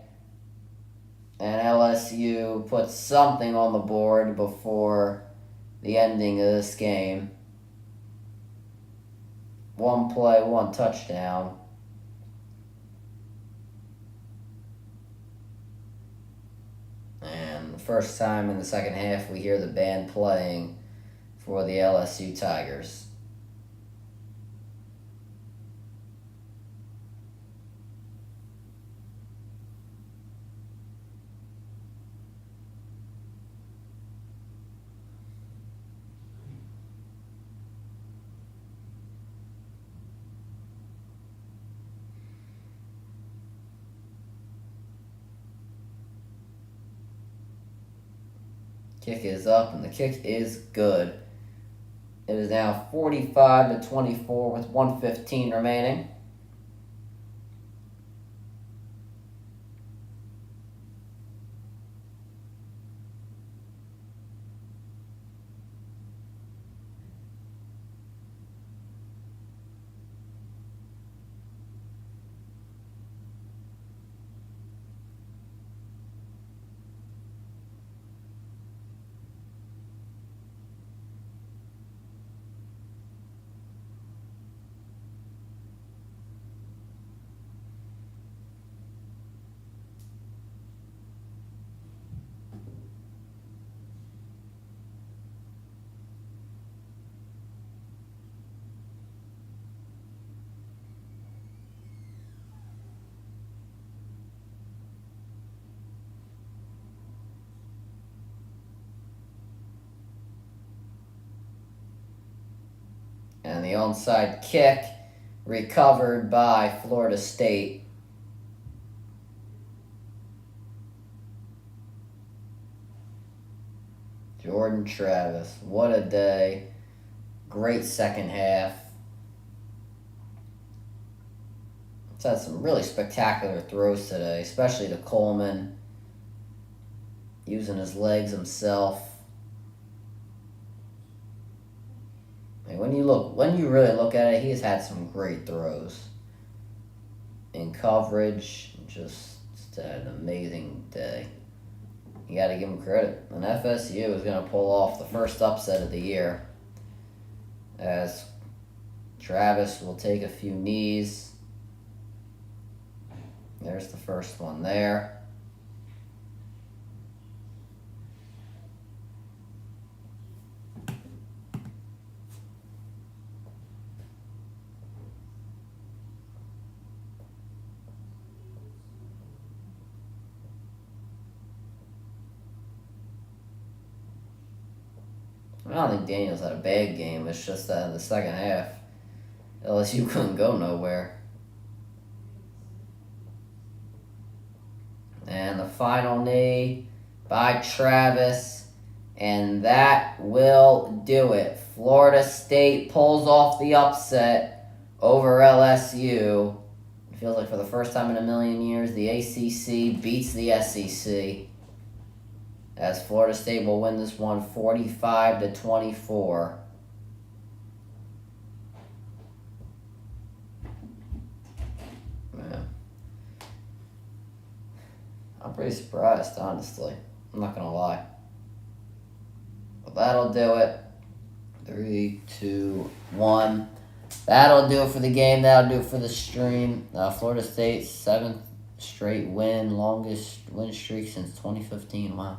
And LSU puts something on the board before the ending of this game. 1 play, 1 touchdown. And the first time in the second half we hear the band playing for the LSU Tigers. Kick is up, and the kick is good. It is now 45-24 with 1:15 remaining. And the onside kick recovered by Florida State. Jordan Travis, what a day. Great second half. It's had some really spectacular throws today, especially to Coleman, using his legs himself. And when you really look at it, he has had some great throws. In coverage, just had an amazing day. You got to give him credit. And FSU is going to pull off the first upset of the year as Travis will take a few knees. There's the first one there. I don't think Daniels had a bad game. It's just that in the second half, LSU couldn't go nowhere. And the final knee by Travis. And that will do it. Florida State pulls off the upset over LSU. It feels like for the first time in a million years, the ACC beats the SEC. As Florida State will win this one 45-24. Man. I'm pretty surprised, honestly. I'm not going to lie. But that'll do it. 3, 2, 1. That'll do it for the game. That'll do it for the stream. Florida State's 7th straight win. Longest win streak since 2015. Wow.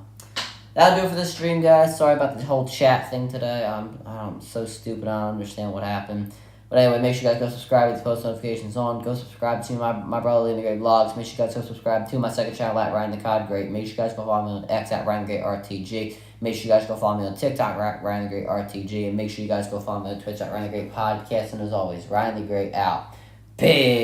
That'll do it for the stream, guys. Sorry about the whole chat thing today. I'm so stupid. I don't understand what happened. But anyway, make sure you guys go subscribe with the post notifications on. Go subscribe to my brother Leaving the Great Vlogs. Make sure you guys go subscribe to my second channel at Ryan the Cod Great. Make sure you guys go follow me on X at Ryan the Great RTG. Make sure you guys go follow me on TikTok at Ryan the Great RTG. And make sure you guys go follow me on Twitch at Ryan the Great Podcast. And as always, Ryan the Great out. Peace.